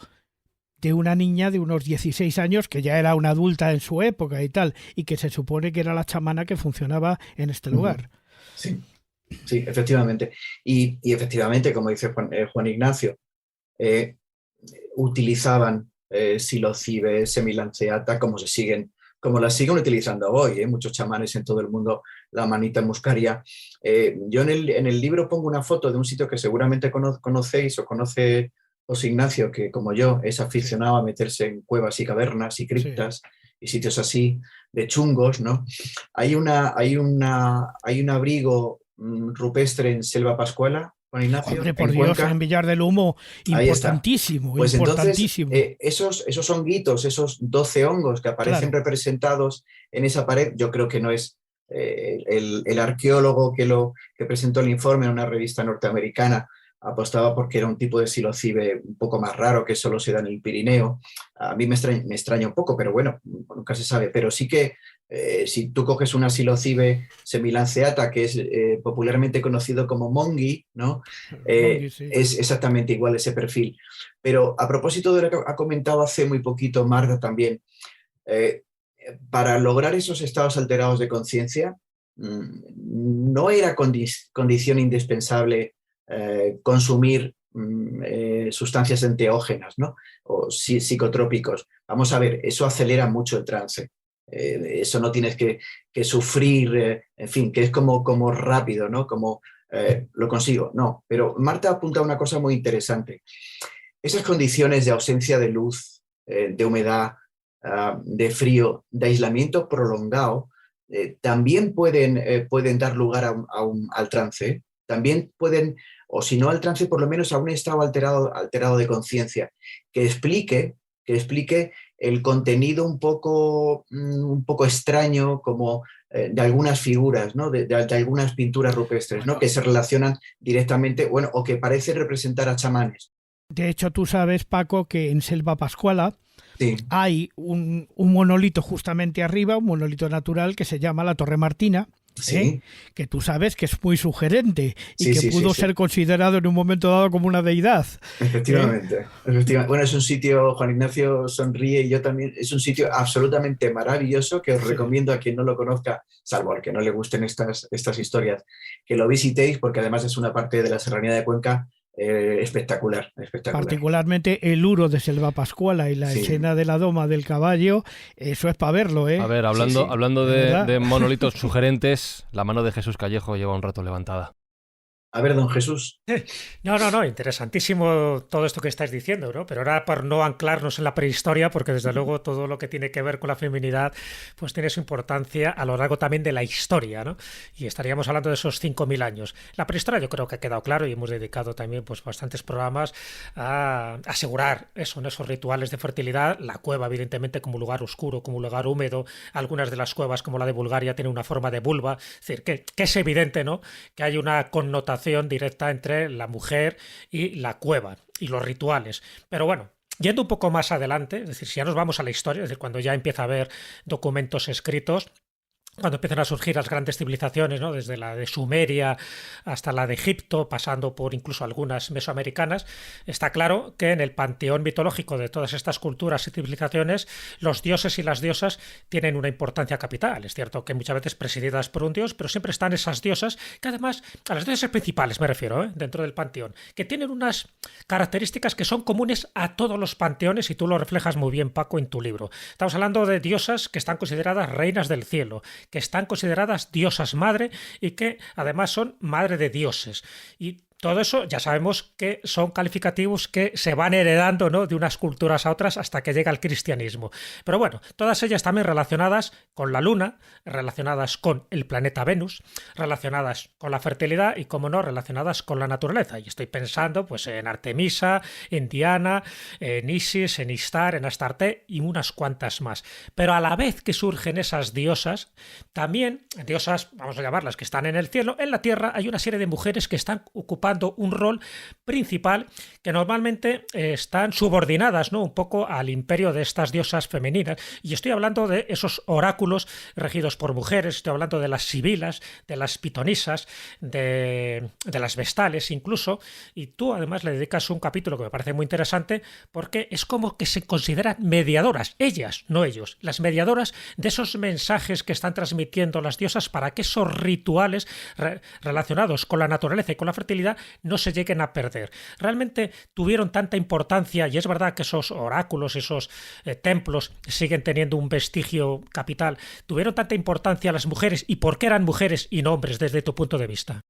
de una niña de unos 16 años, que ya era una adulta en su época y tal, y que se supone que era la chamana que funcionaba en este lugar. Sí, efectivamente. Y efectivamente, como dice Juan Ignacio, utilizaban psilocibes, semilanceata, como las siguen utilizando hoy, muchos chamanes en todo el mundo, la Amanita muscaria. Yo en el libro pongo una foto de un sitio que seguramente conocéis o conoce José Ignacio, que como yo es aficionado a meterse en cuevas y cavernas y criptas y sitios así de chungos, ¿no? Hay un abrigo rupestre en Selva Pascuala, Juan Ignacio. Hombre, por Dios, Cuenca, en Villar del Humo, importantísimo. Pues importantísimo. Entonces, esos honguitos, esos 12 hongos que aparecen representados en esa pared, yo creo que no es el arqueólogo que presentó el informe en una revista norteamericana, apostaba porque era un tipo de psilocibe un poco más raro, que solo se da en el Pirineo. A mí me extraña un poco, pero bueno, nunca se sabe. Pero sí que Si tú coges una psilocibe semilanceata, que es popularmente conocido como mongi, ¿no? Mongi, sí. Es exactamente igual ese perfil. Pero a propósito de lo que ha comentado hace muy poquito Marta también, para lograr esos estados alterados de conciencia, no era condición indispensable consumir sustancias enteógenas, ¿no? O psicotrópicos. Vamos a ver, eso acelera mucho el trance. Eso no tienes que sufrir, en fin, que es como rápido, ¿no? Como lo consigo. No, pero Marta apunta a una cosa muy interesante. Esas condiciones de ausencia de luz, de humedad, de frío, de aislamiento prolongado, también pueden dar lugar al trance. También pueden, o si no al trance, por lo menos a un estado alterado de conciencia, que explique el contenido un poco extraño, como de algunas figuras, ¿no? de algunas pinturas rupestres, ¿no? Que se relacionan directamente, bueno, o que parecen representar a chamanes. De hecho, tú sabes, Paco, que en Selva Pascuala Sí. hay un monolito justamente arriba, un monolito natural que se llama la Torre Martina, Sí. que tú sabes que es muy sugerente y Sí, que sí, pudo sí. ser considerado en un momento dado como una deidad. Efectivamente. Bueno, es un sitio, Juan Ignacio sonríe y yo también, es un sitio absolutamente maravilloso que os recomiendo a quien no lo conozca, salvo al que no le gusten estas historias, que lo visitéis, porque además es una parte de la Serranía de Cuenca espectacular. Particularmente el Uro de Selva Pascuala y la escena de la doma del caballo, eso es para verlo, ¿eh? A ver, hablando ¿verdad? de monolitos sugerentes, la mano de Jesús Callejo lleva un rato levantada. A ver, don Jesús. No, interesantísimo todo esto que estáis diciendo, ¿no? Pero ahora por no anclarnos en la prehistoria, porque desde luego todo lo que tiene que ver con la feminidad, pues tiene su importancia a lo largo también de la historia, ¿no? Y estaríamos hablando de esos 5.000 años. La prehistoria yo creo que ha quedado claro y hemos dedicado también pues bastantes programas a asegurar eso, en esos rituales de fertilidad. La cueva, evidentemente, como lugar oscuro, como lugar húmedo. Algunas de las cuevas, como la de Bulgaria, tienen una forma de vulva. Es decir, que es evidente, ¿no? Que hay una connotación directa entre la mujer y la cueva y los rituales. Pero bueno, yendo un poco más adelante, es decir, si ya nos vamos a la historia, es decir, cuando ya empieza a haber documentos escritos, cuando empiezan a surgir las grandes civilizaciones, ¿no? Desde la de Sumeria hasta la de Egipto, pasando por incluso algunas mesoamericanas, está claro que en el panteón mitológico de todas estas culturas y civilizaciones, los dioses y las diosas tienen una importancia capital. Es cierto que muchas veces presididas por un dios, pero siempre están esas diosas, que además, a las diosas principales me refiero, dentro del panteón, que tienen unas características que son comunes a todos los panteones, y tú lo reflejas muy bien, Paco, en tu libro. Estamos hablando de diosas que están consideradas reinas del cielo, que están consideradas diosas madre y que además son madre de dioses. Y todo eso ya sabemos que son calificativos que se van heredando, ¿no? De unas culturas a otras hasta que llega el cristianismo. Pero bueno, todas ellas también relacionadas con la luna, relacionadas con el planeta Venus, relacionadas con la fertilidad y, como no, relacionadas con la naturaleza. Y estoy pensando pues en Artemisa, en Diana, en Isis, en Istar, en Astarte y unas cuantas más. Pero a la vez que surgen esas diosas, también diosas, vamos a llamarlas, que están en el cielo, en la tierra hay una serie de mujeres que están ocupando un rol principal, que normalmente están subordinadas, ¿no? Un poco al imperio de estas diosas femeninas. Y estoy hablando de esos oráculos regidos por mujeres, estoy hablando de las sibilas, de las pitonisas, de las vestales incluso, y tú además le dedicas un capítulo que me parece muy interesante porque es como que se consideran mediadoras, ellas, no ellos, las mediadoras de esos mensajes que están transmitiendo las diosas para que esos rituales relacionados con la naturaleza y con la fertilidad no se lleguen a perder. Realmente tuvieron tanta importancia, y es verdad que esos oráculos, esos templos siguen teniendo un vestigio capital, tuvieron tanta importancia las mujeres, y por qué eran mujeres y no hombres desde tu punto de vista.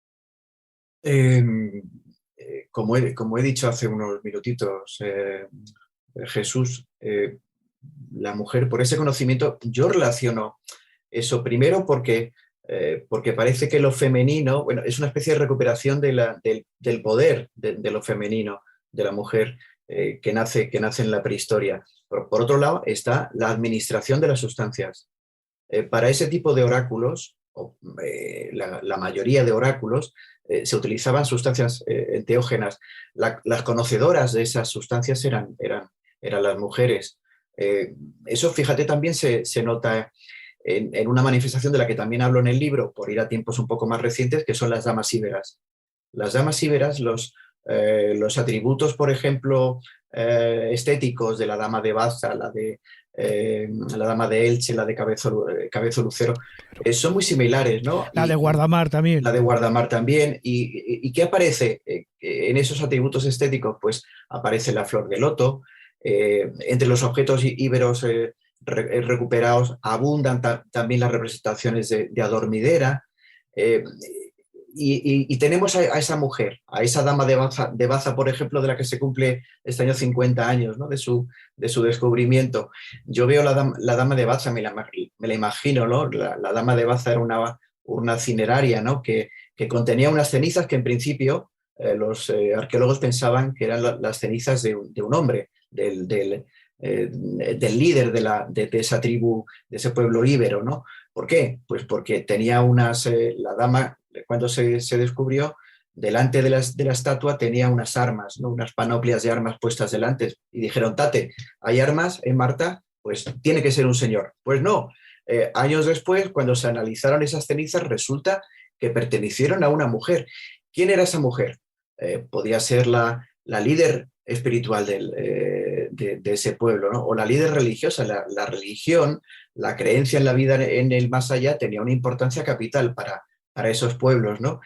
Como he dicho hace unos minutitos, Jesús, la mujer, por ese conocimiento, yo relaciono eso primero porque parece que lo femenino, bueno, es una especie de recuperación del poder de lo femenino, de la mujer, que nace en la prehistoria. Por otro lado está la administración de las sustancias. Para ese tipo de oráculos, la mayoría de oráculos, se utilizaban sustancias enteógenas. Las conocedoras de esas sustancias eran las mujeres. Eso, fíjate, también se nota en una manifestación de la que también hablo en el libro, por ir a tiempos un poco más recientes, que son las damas íberas. Las damas íberas, los atributos, por ejemplo, estéticos de la dama de Baza, la dama de Elche, la de Cabezo Lucero, son muy similares, ¿no? La de Guardamar también. La de Guardamar también. ¿Y qué aparece en esos atributos estéticos? Pues aparece la flor de loto. Entre los objetos íberos recuperados abundan también las representaciones de adormidera. Y tenemos a esa mujer, a esa dama de Baza, por ejemplo, de la que se cumple este año 50 años, ¿no? de su descubrimiento. Yo veo la dama de Baza, me la imagino, ¿no? La dama de Baza era una cineraria, ¿no? que contenía unas cenizas que en principio los arqueólogos pensaban que eran las cenizas de un hombre, del líder de esa tribu, de ese pueblo íbero, ¿no? ¿Por qué? Pues porque tenía la dama, cuando se descubrió, delante de la estatua tenía unas armas, ¿no? Unas panoplias de armas puestas delante. Y dijeron, Tate, ¿hay armas en Marta? Pues tiene que ser un señor. Pues no. Años después, cuando se analizaron esas cenizas, resulta que pertenecieron a una mujer. ¿Quién era esa mujer? Podía ser la líder espiritual de ese pueblo, ¿no? O la líder religiosa. La religión, la creencia en la vida en el más allá tenía una importancia capital para esos pueblos, ¿no?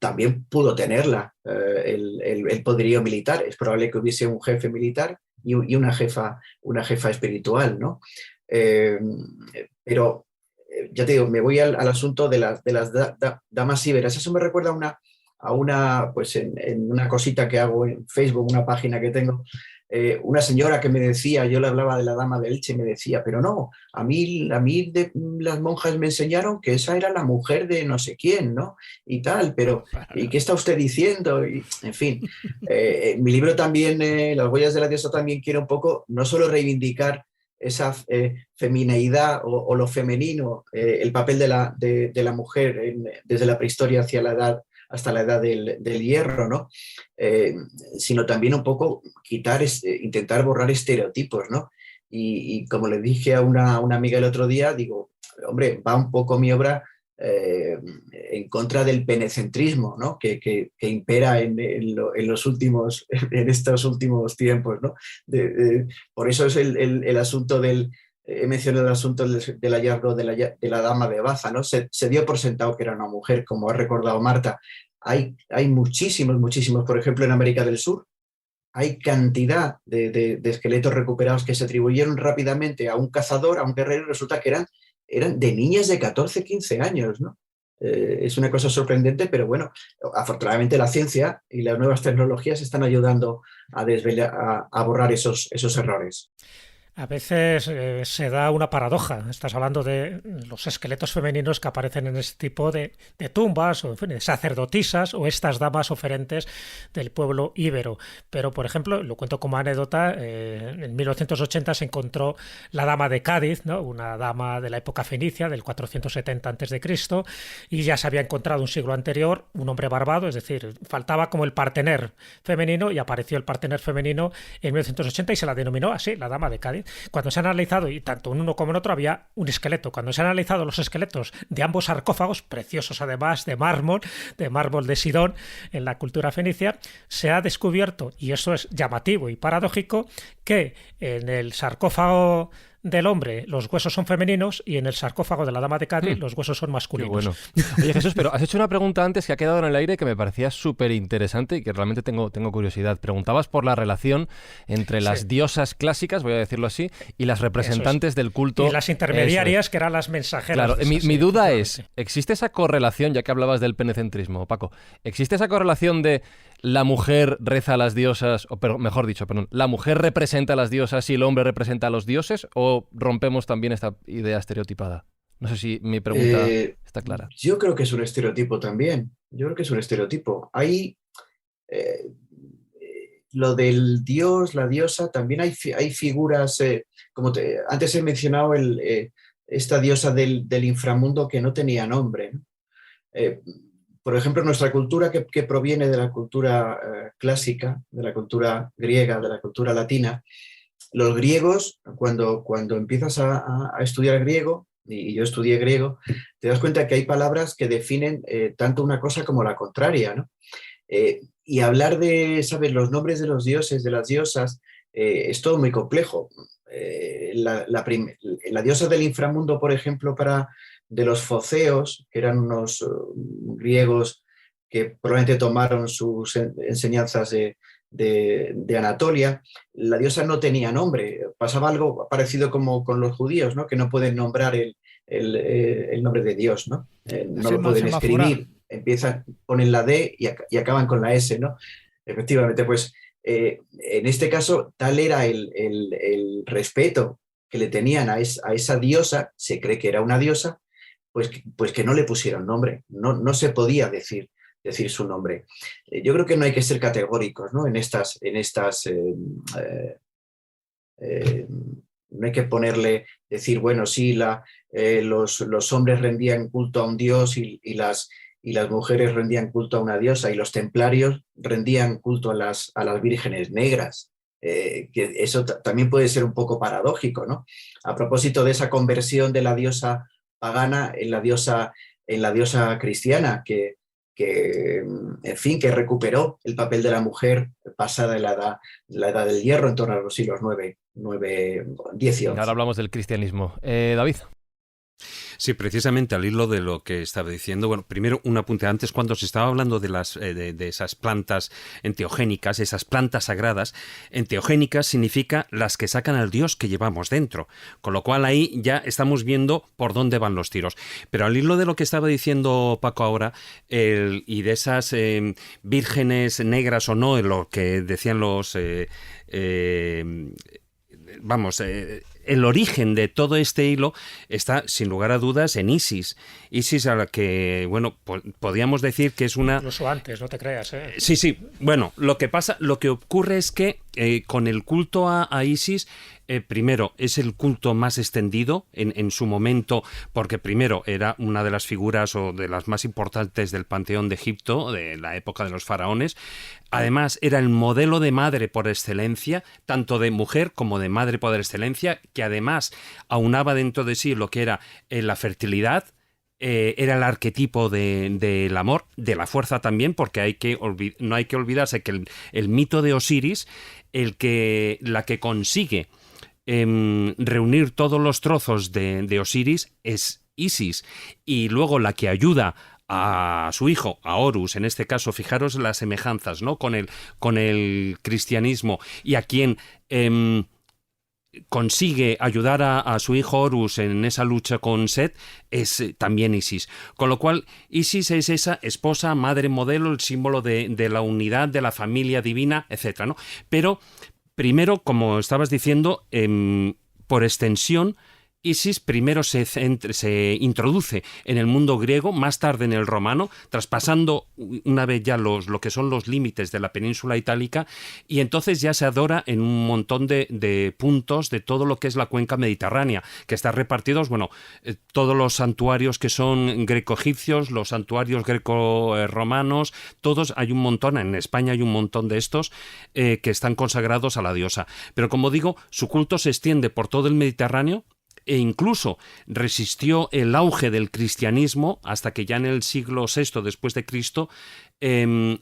También pudo tenerla el poderío militar. Es probable que hubiese un jefe militar y una jefa espiritual, ¿no? Pero ya te digo, me voy al asunto de las damas íberas. Eso me recuerda pues en una cosita que hago en Facebook, una página que tengo. Una señora que me decía, yo le hablaba de la dama de Elche, me decía, pero no, a mí las monjas me enseñaron que esa era la mujer de no sé quién, ¿no? Y tal, pero ¿y qué está usted diciendo? Y, en fin, mi libro también, Las huellas de la diosa, también quiere un poco, no solo reivindicar esa femineidad o lo femenino, el papel de la mujer desde la prehistoria hasta la edad del hierro, ¿no? Sino también un poco intentar borrar estereotipos, ¿no? Y como le dije a una amiga el otro día, digo, hombre, va un poco mi obra en contra del penecentrismo, ¿no? que impera en estos últimos tiempos, ¿no? Por eso es el asunto he mencionado el asunto del hallazgo de la dama de Baza, ¿no? Se dio por sentado que era una mujer, como ha recordado Marta. Hay muchísimos, por ejemplo, en América del Sur, hay cantidad de esqueletos recuperados que se atribuyeron rápidamente a un cazador, a un guerrero, y resulta que eran de niñas de 14, 15 años, ¿no? Es una cosa sorprendente, pero bueno, afortunadamente la ciencia y las nuevas tecnologías están ayudando a borrar esos errores. A veces se da una paradoja. Estás hablando de los esqueletos femeninos que aparecen en este tipo de tumbas, o en fin, de sacerdotisas, o estas damas oferentes del pueblo íbero. Pero, por ejemplo, lo cuento como anécdota, en 1980 se encontró la dama de Cádiz, ¿no? Una dama de la época fenicia, del 470 a.C., y ya se había encontrado un siglo anterior un hombre barbado, es decir, faltaba como el partener femenino, y apareció el partener femenino en 1980 y se la denominó así, la dama de Cádiz. Cuando se han analizado, y tanto en uno como en otro había un esqueleto, cuando se han analizado los esqueletos de ambos sarcófagos, preciosos además, de mármol de Sidón, en la cultura fenicia, se ha descubierto, y eso es llamativo y paradójico, que en el sarcófago del hombre los huesos son femeninos y en el sarcófago de la dama de Cádiz los huesos son masculinos. Qué bueno. Oye, Jesús, pero has hecho una pregunta antes que ha quedado en el aire que me parecía súper interesante y que realmente tengo curiosidad. Preguntabas por la relación entre las diosas clásicas, voy a decirlo así, y las representantes del culto. Y las intermediarias, que eran las mensajeras. Claro, mi duda es, ¿existe esa correlación, ya que hablabas del penecentrismo, Paco? ¿Existe esa correlación de la mujer reza a las diosas, la mujer representa a las diosas y el hombre representa a los dioses, o rompemos también esta idea estereotipada? No sé si mi pregunta está clara. Yo creo que es un estereotipo también. Yo creo que es un estereotipo. Hay lo del dios, la diosa, también hay figuras, antes he mencionado esta diosa del inframundo que no tenía nombre, ¿no? Por ejemplo, nuestra cultura que proviene de la cultura clásica, de la cultura griega, de la cultura latina, los griegos, cuando empiezas a estudiar griego, y yo estudié griego, te das cuenta que hay palabras que definen tanto una cosa como la contraria, ¿no? Y hablar de, ¿sabes?, los nombres de los dioses, de las diosas, es todo muy complejo. La diosa del inframundo, por ejemplo, de los foceos, que eran unos griegos que probablemente tomaron sus enseñanzas de Anatolia, la diosa no tenía nombre. Pasaba algo parecido como con los judíos, ¿no?, que no pueden nombrar el nombre de Dios, ¿no? No lo pueden escribir. Ponen la D y acaban con la S, ¿no? Efectivamente, pues en este caso, tal era el respeto que le tenían a esa diosa, se cree que era una diosa, pues que no le pusieron nombre, no se podía decir su nombre. Yo creo que no hay que ser categóricos, ¿no? No hay que decir, bueno, sí, los hombres rendían culto a un dios y las mujeres rendían culto a una diosa, y los templarios rendían culto a las vírgenes negras. Que eso también puede ser un poco paradójico, ¿no? A propósito de esa conversión de la diosa pagana en la diosa cristiana, que recuperó el papel de la mujer pasada la edad del hierro, en torno a los siglos 9, 10 y 11. Ahora hablamos del cristianismo. David. Sí, precisamente al hilo de lo que estaba diciendo. Bueno, primero un apunte antes, cuando se estaba hablando de esas plantas enteogénicas, esas plantas sagradas. Enteogénicas significa las que sacan al Dios que llevamos dentro, con lo cual ahí ya estamos viendo por dónde van los tiros. Pero al hilo de lo que estaba diciendo Paco ahora, y de esas vírgenes negras o no, lo que decían los el origen de todo este hilo está, sin lugar a dudas, en Isis. Isis, a la que, bueno, podríamos decir que es una... Incluso antes, no te creas, ¿eh? Sí. Bueno, lo que ocurre es que con el culto a Isis, primero, es el culto más extendido en su momento, porque primero era una de las figuras o de las más importantes del panteón de Egipto, de la época de los faraones. Además, era el modelo de madre por excelencia, tanto de mujer como de madre por excelencia, que además aunaba dentro de sí lo que era la fertilidad, era el arquetipo del amor, de la fuerza también, porque no hay que olvidarse que el mito de Osiris, la que consigue reunir todos los trozos de Osiris es Isis, y luego la que ayuda a su hijo, a Horus, en este caso, fijaros las semejanzas, ¿no?, con el cristianismo, y a quien consigue ayudar a su hijo Horus en esa lucha con Set es también Isis. Con lo cual, Isis es esa esposa, madre, modelo, el símbolo de la unidad, de la familia divina, etcétera, ¿no? Pero primero, como estabas diciendo, por extensión, Isis primero se introduce en el mundo griego, más tarde en el romano, traspasando una vez ya lo que son los límites de la península itálica, y entonces ya se adora en un montón de puntos de todo lo que es la cuenca mediterránea, que están repartidos, bueno, todos los santuarios que son greco-egipcios, los santuarios greco-romanos, todos, hay un montón, en España hay un montón de estos que están consagrados a la diosa. Pero como digo, su culto se extiende por todo el Mediterráneo, e incluso resistió el auge del cristianismo hasta que ya en el siglo VI después de Cristo,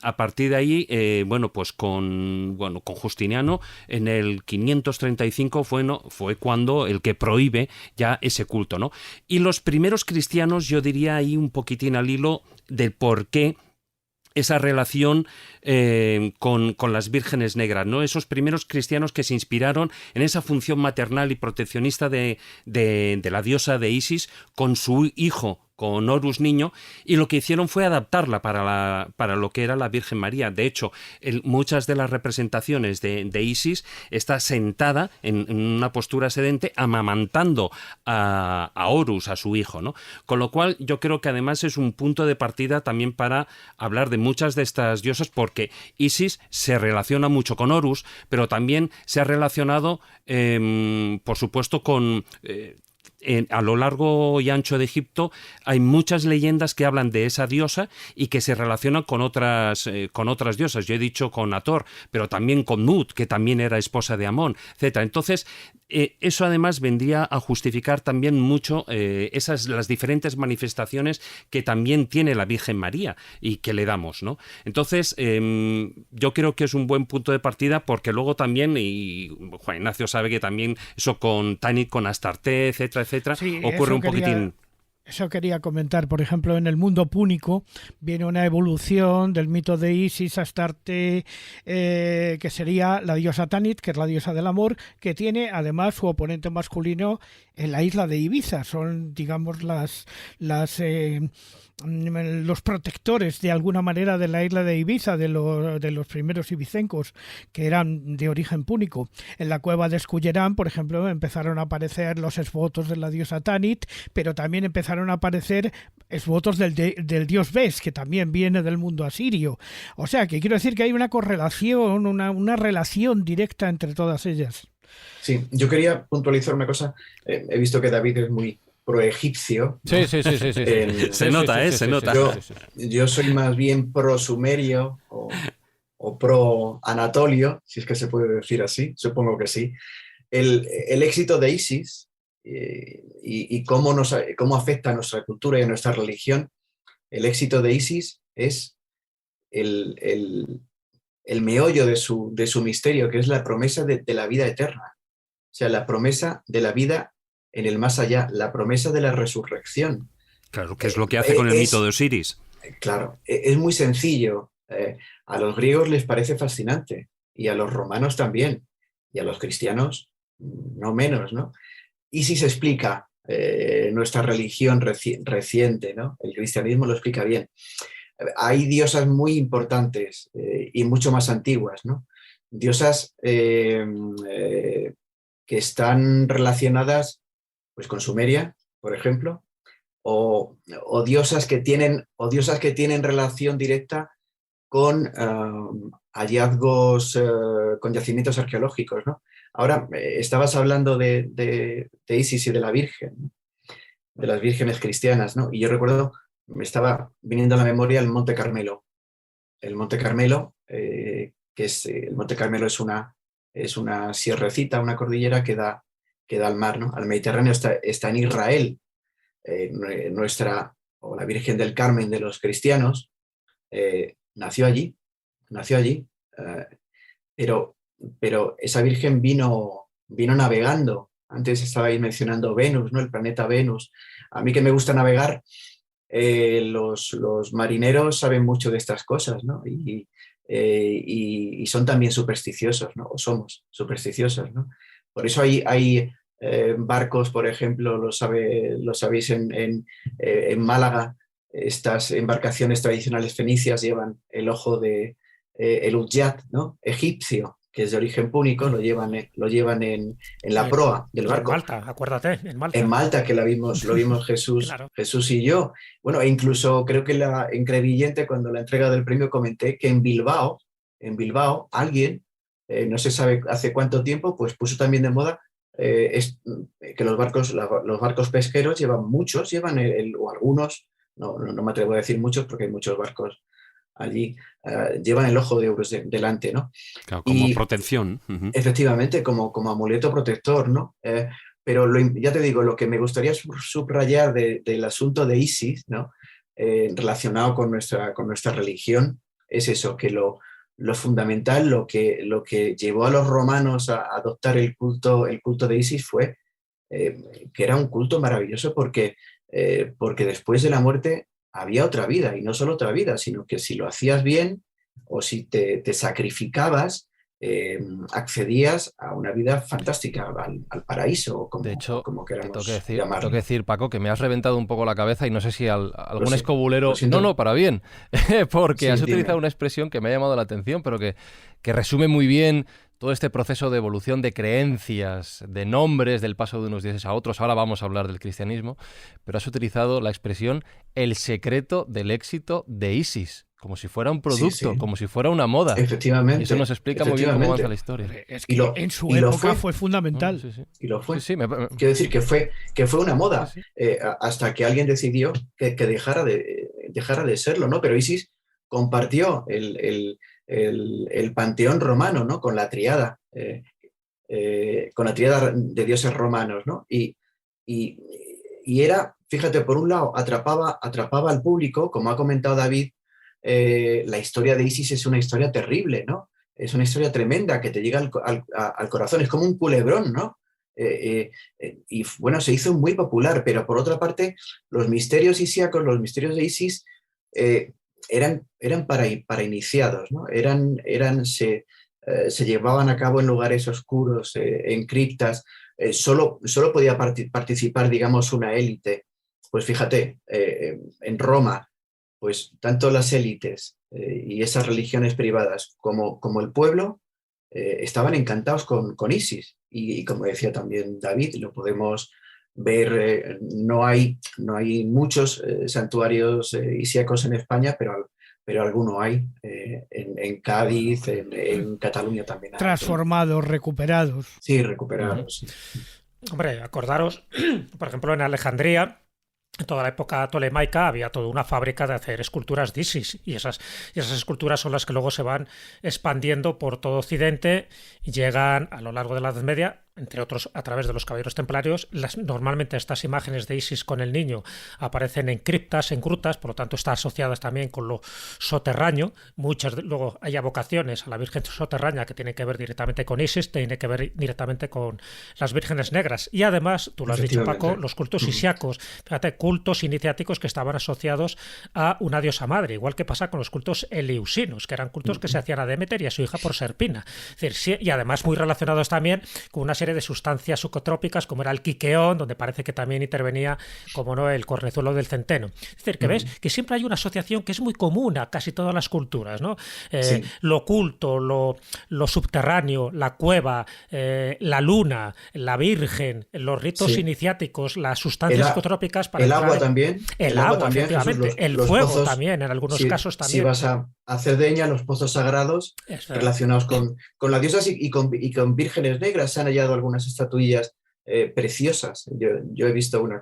a partir de ahí, pues con Justiniano, en el 535 fue cuando el que prohíbe ya ese culto, ¿no? Y los primeros cristianos, yo diría ahí un poquitín al hilo del por qué esa relación con las vírgenes negras, ¿no? Esos primeros cristianos que se inspiraron en esa función maternal y proteccionista de la diosa de Isis con su hijo, con Horus niño, y lo que hicieron fue adaptarla para lo que era la Virgen María. De hecho, muchas de las representaciones de Isis está sentada en una postura sedente, amamantando a Horus, a su hijo, ¿no? Con lo cual, yo creo que además es un punto de partida también para hablar de muchas de estas diosas, porque Isis se relaciona mucho con Horus, pero también se ha relacionado, por supuesto, con... a lo largo y ancho de Egipto hay muchas leyendas que hablan de esa diosa y que se relacionan con otras diosas. Yo he dicho con Hathor, pero también con Nut, que también era esposa de Amón, etc. Entonces, eso además vendría a justificar también mucho las diferentes manifestaciones que también tiene la Virgen María y que le damos, ¿no? Entonces, yo creo que es un buen punto de partida, porque luego también, y Juan Ignacio sabe que también eso con Tanit, con Astarte, etcétera, Sí, ocurre un poquitín. Eso quería comentar. Por ejemplo, en el mundo púnico viene una evolución del mito de Isis, Astarte, que sería la diosa Tanit, que es la diosa del amor, que tiene además su oponente masculino en la isla de Ibiza. Son, digamos, los protectores de alguna manera de la isla de Ibiza, de los primeros ibicencos, que eran de origen púnico. En la cueva de Escullerán, por ejemplo, empezaron a aparecer los esvotos de la diosa Tanit, pero también empezaron a aparecer esvotos del dios Bes, que también viene del mundo asirio. O sea, que quiero decir que hay una correlación, una relación directa entre todas ellas. Sí, yo quería puntualizar una cosa. He visto que David es muy pro-egipcio, ¿no? Sí. Se nota, se nota. Yo soy más bien pro-sumerio o pro-anatolio, si es que se puede decir así, supongo que sí. El éxito de Isis y cómo afecta a nuestra cultura y a nuestra religión, el éxito de Isis es el meollo de su misterio, que es la promesa de la vida eterna. O sea, la promesa de la vida en el más allá, la promesa de la resurrección. Claro, que es lo que hace con el mito de Osiris. Claro, es muy sencillo. A los griegos les parece fascinante, y a los romanos también, y a los cristianos no menos, ¿no? Isis explica nuestra religión reciente, ¿no? El cristianismo lo explica bien. Hay diosas muy importantes y mucho más antiguas, ¿no? Diosas que están relacionadas pues con Sumeria, por ejemplo, o diosas que tienen relación directa con hallazgos, con yacimientos arqueológicos, ¿no? Ahora, estabas hablando de Isis y de la Virgen, ¿no? De las vírgenes cristianas, ¿no? Y yo recuerdo, me estaba viniendo a la memoria el Monte Carmelo. El Monte Carmelo, el Monte Carmelo es una sierrecita, una cordillera que da al mar, ¿no? Al Mediterráneo. Está en Israel. O la Virgen del Carmen de los cristianos, nació allí, pero esa Virgen vino navegando. Antes estabais mencionando Venus, ¿no? El planeta Venus. A mí, que me gusta navegar, los marineros saben mucho de estas cosas, ¿no? Y son también supersticiosos, ¿no? O somos supersticiosos, ¿no? Por eso hay barcos, por ejemplo, lo sabéis, en Málaga, estas embarcaciones tradicionales fenicias llevan el ojo de el Udyat, ¿no? Egipcio, que es de origen púnico, lo llevan en la proa del barco. En Malta, acuérdate, en Malta. En Malta, que lo vimos Jesús, claro. Jesús y yo. Bueno, e incluso creo que en Crevillente, cuando la entrega del premio, comenté que en Bilbao, alguien, no se sabe hace cuánto tiempo, pues puso también de moda que los barcos pesqueros llevan o algunos, no me atrevo a decir muchos porque hay muchos barcos allí, llevan el ojo de Horus delante, ¿no? Claro, como protección. Uh-huh. Efectivamente, como amuleto protector, ¿no? Pero ya te digo, lo que me gustaría subrayar del asunto de Isis, ¿no? Relacionado con nuestra religión, es eso, que lo fundamental, lo que llevó a los romanos a adoptar el culto de Isis fue que era un culto maravilloso porque después de la muerte había otra vida, y no solo otra vida, sino que si lo hacías bien o si te sacrificabas, accedías a una vida fantástica, al paraíso, como, de hecho, como queramos llamarlo. Tengo que decir, Paco, que me has reventado un poco la cabeza y no sé si algún escobulero... No, para bien, porque sí, has utilizado una expresión que me ha llamado la atención, pero que resume muy bien todo este proceso de evolución de creencias, de nombres, del paso de unos dioses a otros. Ahora vamos a hablar del cristianismo, pero has utilizado la expresión el secreto del éxito de Isis. como si fuera un producto, sí. como si fuera una moda. Efectivamente. Y eso nos explica muy bien cómo avanza la historia. Es que en su época fue fundamental. Y lo fue. Sí, Quiero decir que fue una moda, hasta que alguien decidió que dejara de serlo, ¿no? Pero Isis compartió el panteón romano, ¿no? Con la tríada de dioses romanos, ¿no? Y era, fíjate, por un lado atrapaba al público, como ha comentado David. La historia de Isis es una historia terrible, ¿no? Es una historia tremenda que te llega al corazón, es como un culebrón, ¿no? Y bueno, se hizo muy popular, pero por otra parte, los misterios isíacos, los misterios de Isis, eran para iniciados, ¿no? Se llevaban a cabo en lugares oscuros, en criptas, solo podía participar, digamos, una élite. Pues fíjate, en Roma, pues tanto las élites y esas religiones privadas como el pueblo estaban encantados con Isis. Y como decía también David, lo podemos ver, no hay muchos santuarios isíacos en España, pero alguno hay, en Cádiz, en Cataluña también hay. Transformados, recuperados. Sí, recuperados. Hombre, acordaros, por ejemplo, en Alejandría, en toda la época tolemaica había toda una fábrica de hacer esculturas de Isis, y esas esculturas son las que luego se van expandiendo por todo Occidente y llegan a lo largo de la Edad Media, entre otros a través de los caballeros templarios. Normalmente estas imágenes de Isis con el niño aparecen en criptas, en grutas, por lo tanto están asociadas también con lo soterraño. Luego hay vocaciones a la Virgen soterraña que tienen que ver directamente con Isis, tienen que ver directamente con las vírgenes negras. Y además, tú lo has dicho, Paco, los cultos isíacos, fíjate, cultos iniciáticos que estaban asociados a una diosa madre, igual que pasa con los cultos eleusinos, que eran cultos que se hacían a Demeter y a su hija Proserpina. Es decir, sí, y además muy relacionados también con una serie de sustancias psicotrópicas, como era el quiqueón, donde parece que también intervenía, como no, el cornezuelo del centeno. Es decir, que ves que siempre hay una asociación que es muy común a casi todas las culturas, ¿no? Sí. Lo oculto, lo subterráneo, la cueva, la luna, la virgen, los ritos iniciáticos, las sustancias psicotrópicas para el agua también. El agua también, efectivamente. El fuego pozos, también, en algunos casos también. Si vas a hacer Cerdeña, los pozos sagrados relacionados con las diosas y con vírgenes negras. Se han hallado algunas estatuillas preciosas. Yo he visto una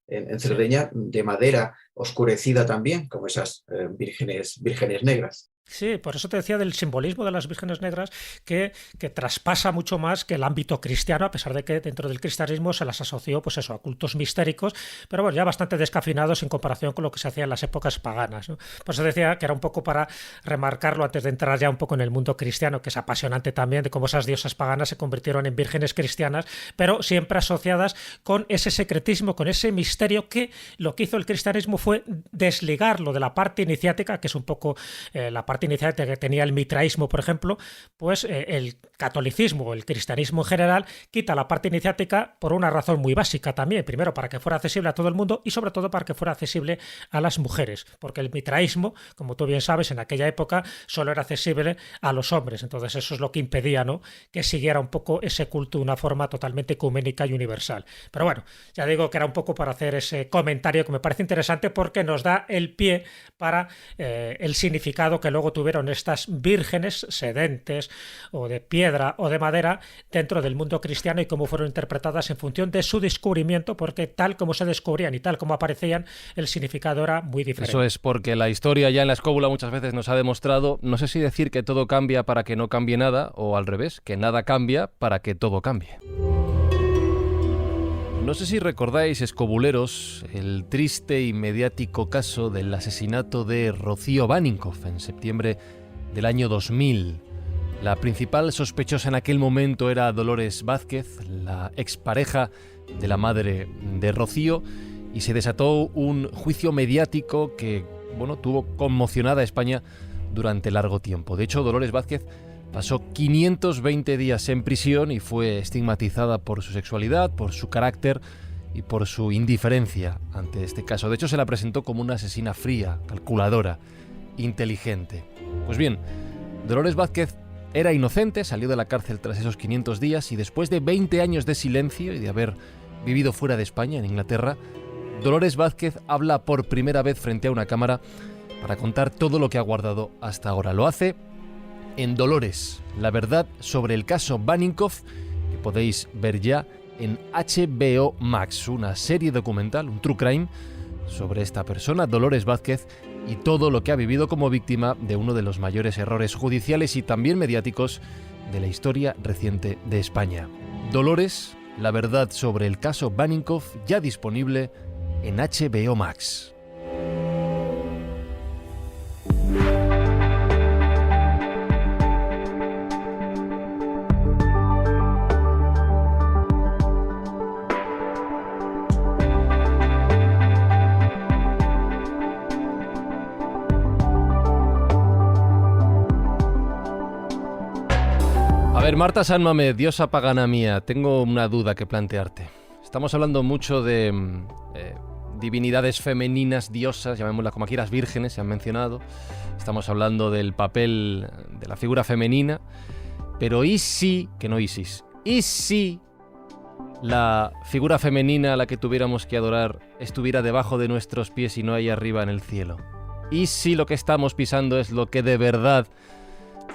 en Cerdeña de madera oscurecida también, como esas vírgenes negras. Sí, por eso te decía del simbolismo de las vírgenes negras que traspasa mucho más que el ámbito cristiano, a pesar de que dentro del cristianismo se las asoció, pues eso, a cultos mistéricos, pero bueno, ya bastante descafinados en comparación con lo que se hacía en las épocas paganas, ¿no? Por eso decía que era un poco para remarcarlo antes de entrar ya un poco en el mundo cristiano, que es apasionante también, de cómo esas diosas paganas se convirtieron en vírgenes cristianas, pero siempre asociadas con ese secretismo, con ese misterio, que lo que hizo el cristianismo fue desligarlo de la parte iniciática, que es un poco la parte iniciática que tenía el mitraísmo, por ejemplo. Pues el catolicismo, el cristianismo en general, quita la parte iniciática por una razón muy básica también. Primero, para que fuera accesible a todo el mundo, y sobre todo para que fuera accesible a las mujeres, porque el mitraísmo, como tú bien sabes, en aquella época solo era accesible a los hombres. Entonces eso es lo que impedía, ¿no?, que siguiera un poco ese culto de una forma totalmente ecuménica y universal. Pero bueno, ya digo que era un poco para hacer ese comentario que me parece interesante, porque nos da el pie para el significado que luego tuvieron estas vírgenes sedentes o de piedra o de madera dentro del mundo cristiano, y cómo fueron interpretadas en función de su descubrimiento, porque tal como se descubrían y tal como aparecían, el significado era muy diferente. Eso es porque la historia ya en la escóbula muchas veces nos ha demostrado, no sé si decir que todo cambia para que no cambie nada, o al revés, que nada cambia para que todo cambie. No sé si recordáis, escobuleros, el triste y mediático caso del asesinato de Rocío Baninkoff en septiembre del año 2000. La principal sospechosa en aquel momento era Dolores Vázquez, la expareja de la madre de Rocío, y se desató un juicio mediático que, bueno, tuvo conmocionada a España durante largo tiempo. De hecho, Dolores Vázquez pasó 520 días en prisión y fue estigmatizada por su sexualidad, por su carácter y por su indiferencia ante este caso. De hecho, se la presentó como una asesina fría, calculadora, inteligente. Pues bien, Dolores Vázquez era inocente, salió de la cárcel tras esos 500 días y después de 20 años de silencio y de haber vivido fuera de España, en Inglaterra, Dolores Vázquez habla por primera vez frente a una cámara para contar todo lo que ha guardado hasta ahora. Lo hace en Dolores, la verdad sobre el caso Baninkoff, que podéis ver ya en HBO Max, una serie documental, un true crime, sobre esta persona, Dolores Vázquez, y todo lo que ha vivido como víctima de uno de los mayores errores judiciales y también mediáticos de la historia reciente de España. Dolores, la verdad sobre el caso Baninkoff, ya disponible en HBO Max. A ver, Marta San Mamés, diosa pagana mía, tengo una duda que plantearte. Estamos hablando mucho de divinidades femeninas, diosas, llamémoslas como quieras, vírgenes, se han mencionado. Estamos hablando del papel de la figura femenina, pero ¿y si, que no Isis, y si la figura femenina a la que tuviéramos que adorar estuviera debajo de nuestros pies y no ahí arriba en el cielo? ¿Y si lo que estamos pisando es lo que de verdad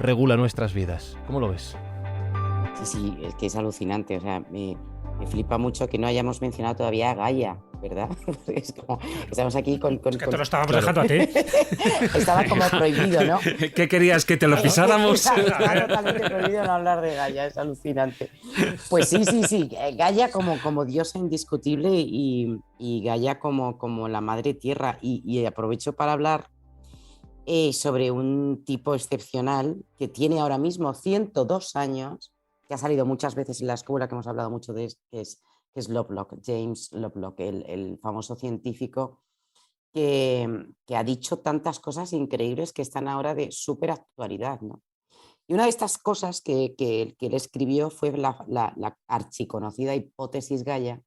regula nuestras vidas? ¿Cómo lo ves? Sí, es que es alucinante, o sea, me flipa mucho que no hayamos mencionado todavía a Gaia, ¿verdad? Es como, estamos aquí con es que te lo estábamos dejando a ti. Estaba como prohibido, ¿no? ¿Qué querías, que te lo pisáramos? Está totalmente prohibido no hablar de Gaia, es alucinante. Pues sí, Gaia como diosa indiscutible y Gaia como la madre tierra, y aprovecho para hablar sobre un tipo excepcional que tiene ahora mismo 102 años, que ha salido muchas veces en la escuela, que hemos hablado mucho de él, que es Lovelock, James Lovelock, el famoso científico que ha dicho tantas cosas increíbles que están ahora de súper actualidad, ¿no? Y una de estas cosas que él escribió fue la archiconocida hipótesis Gaia,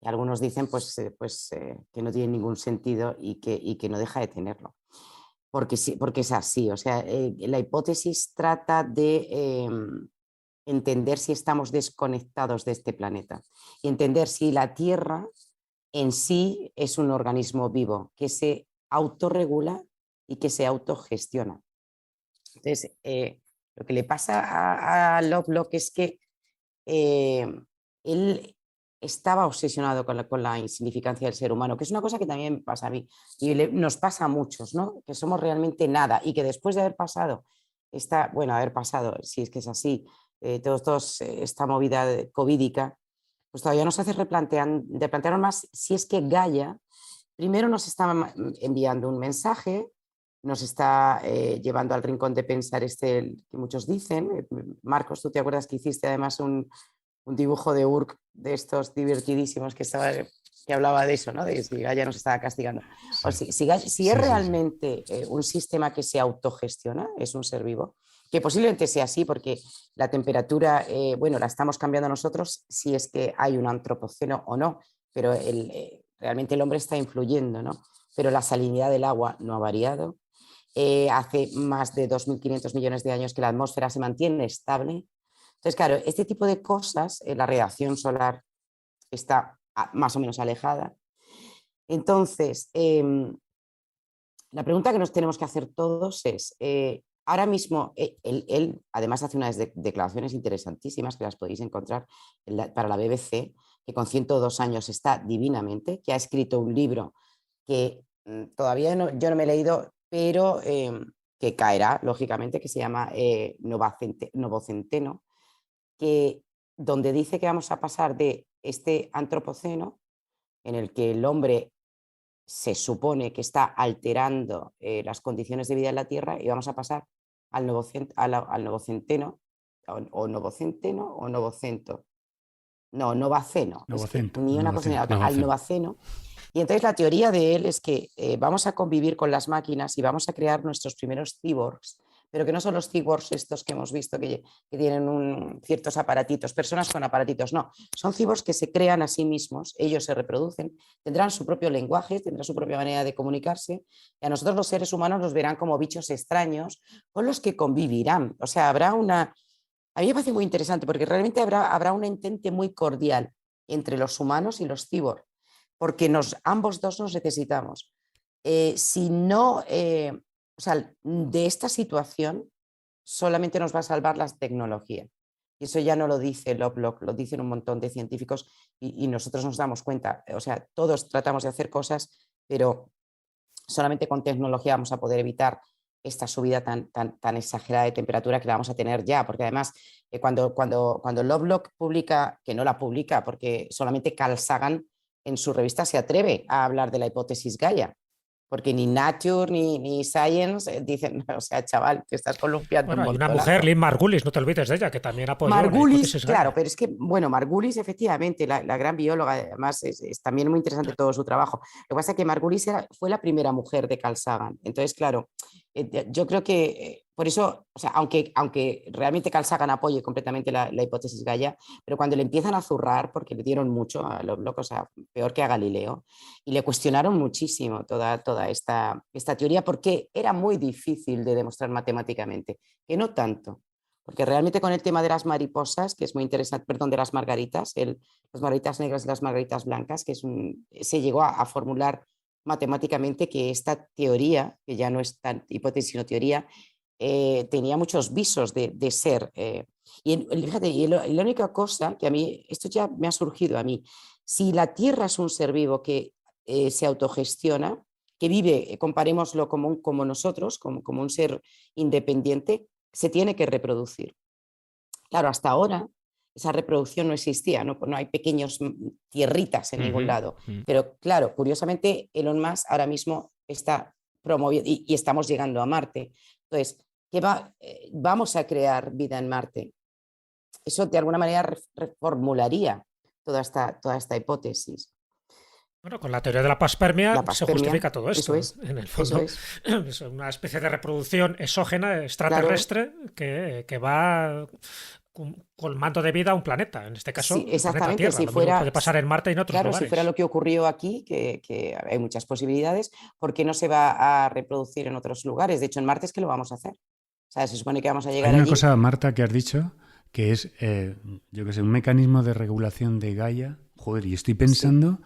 y algunos dicen que no tiene ningún sentido y que no deja de tenerlo. Porque es así, o sea, la hipótesis trata de entender si estamos desconectados de este planeta y entender si la Tierra en sí es un organismo vivo que se autorregula y que se autogestiona. Entonces, lo que le pasa a Lovelock es que él estaba obsesionado con la insignificancia del ser humano, que es una cosa que también pasa a mí y nos pasa a muchos, ¿no? Que somos realmente nada y que después de haber pasado, si es que es así, esta movida covídica, pues todavía nos hace replantear más si es que Gaia primero nos está enviando un mensaje, nos está llevando al rincón de pensar que muchos dicen. Marcos, tú te acuerdas que hiciste además un dibujo de Urk de estos divertidísimos que hablaba de eso, ¿no? De si Gaia nos estaba castigando. O si es realmente un sistema que se autogestiona, es un ser vivo, que posiblemente sea así porque la temperatura, la estamos cambiando nosotros si es que hay un antropoceno o no, pero realmente el hombre está influyendo, ¿no? Pero la salinidad del agua no ha variado. Hace más de 2.500 millones de años que la atmósfera se mantiene estable. Entonces, claro, este tipo de cosas, la radiación solar está más o menos alejada. Entonces, la pregunta que nos tenemos que hacer todos es, ahora mismo, él además hace unas declaraciones interesantísimas que las podéis encontrar para la BBC, que con 102 años está divinamente, que ha escrito un libro que todavía yo no me he leído, pero que caerá, lógicamente, que se llama Novocenteno, donde dice que vamos a pasar de este antropoceno, en el que el hombre se supone que está alterando las condiciones de vida en la Tierra, y vamos a pasar al Novocenteno, o Novocenteno o Novocento. No, Novaceno. Novocento, Ni una cosa ni la otra, al Novaceno. Y entonces la teoría de él es que vamos a convivir con las máquinas y vamos a crear nuestros primeros cyborgs, pero que no son los cyborgs estos que hemos visto que tienen ciertos aparatitos, personas con aparatitos, no, son cyborgs que se crean a sí mismos, ellos se reproducen, tendrán su propio lenguaje, tendrán su propia manera de comunicarse, y a nosotros los seres humanos nos verán como bichos extraños con los que convivirán. O sea, a mí me parece muy interesante porque realmente habrá un entente muy cordial entre los humanos y los cyborgs, porque ambos dos nos necesitamos. si no, o sea, de esta situación solamente nos va a salvar la tecnología. Y eso ya no lo dice Lovelock, lo dicen un montón de científicos y nosotros nos damos cuenta. O sea, todos tratamos de hacer cosas, pero solamente con tecnología vamos a poder evitar esta subida tan exagerada de temperatura que la vamos a tener ya, porque además cuando Lovelock publica, que no la publica porque solamente Carl Sagan en su revista se atreve a hablar de la hipótesis Gaia, porque ni Nature ni Science dicen, o sea, chaval, te estás columpiando. Bueno, hay una mujer, Lynn Margulis, no te olvides de ella, que también apoyó Margulis, la claro, pero es que, bueno, Margulis, efectivamente, la gran bióloga, además es también muy interesante todo su trabajo. Lo que pasa es que Margulis fue la primera mujer de Carl Sagan. Entonces, claro, yo creo que por eso, o sea, aunque realmente Carl Sagan apoye completamente la hipótesis Gaia, pero cuando le empiezan a zurrar, porque le dieron mucho a Lovelock, o sea, peor que a Galileo, y le cuestionaron muchísimo toda esta teoría, porque era muy difícil de demostrar matemáticamente, que no tanto. Porque realmente con el tema de las mariposas, que es muy interesante, perdón, de las margaritas, las margaritas negras y las margaritas blancas, que se llegó a formular matemáticamente que esta teoría, que ya no es tan hipótesis sino teoría, tenía muchos visos de ser. Fíjate, y la única cosa que a mí, esto ya me ha surgido a mí, si la Tierra es un ser vivo que se autogestiona, que vive, comparémoslo como nosotros, como un ser independiente, se tiene que reproducir. Claro, hasta ahora esa reproducción no existía, no hay pequeños tierritas en ningún lado. Pero claro, curiosamente Elon Musk ahora mismo está promoviendo y estamos llegando a Marte. Entonces, vamos a crear vida en Marte. Eso de alguna manera reformularía toda esta hipótesis. Bueno, con la teoría de la paspermia se justifica todo esto. Eso es, en el fondo, es una especie de reproducción exógena, extraterrestre, claro, que va colmando de vida a un planeta. En este caso, sí, exactamente, el planeta Tierra. Si fuera, puede pasar en Marte y en otros claro, lugares. Si fuera lo que ocurrió aquí, que hay muchas posibilidades, ¿por qué no se va a reproducir en otros lugares? De hecho, en Marte es que lo vamos a hacer. O sea, se supone que vamos a llegar allí. Hay allí. una cosa, Marta, que has dicho, que es, yo que sé, un mecanismo de regulación de Gaia. Joder, y estoy pensando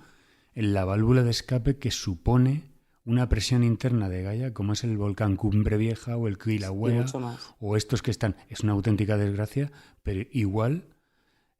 en la válvula de escape que supone una presión interna de Gaia, como es el volcán Cumbre Vieja o el Kilauea, o estos que están. Es una auténtica desgracia, pero igual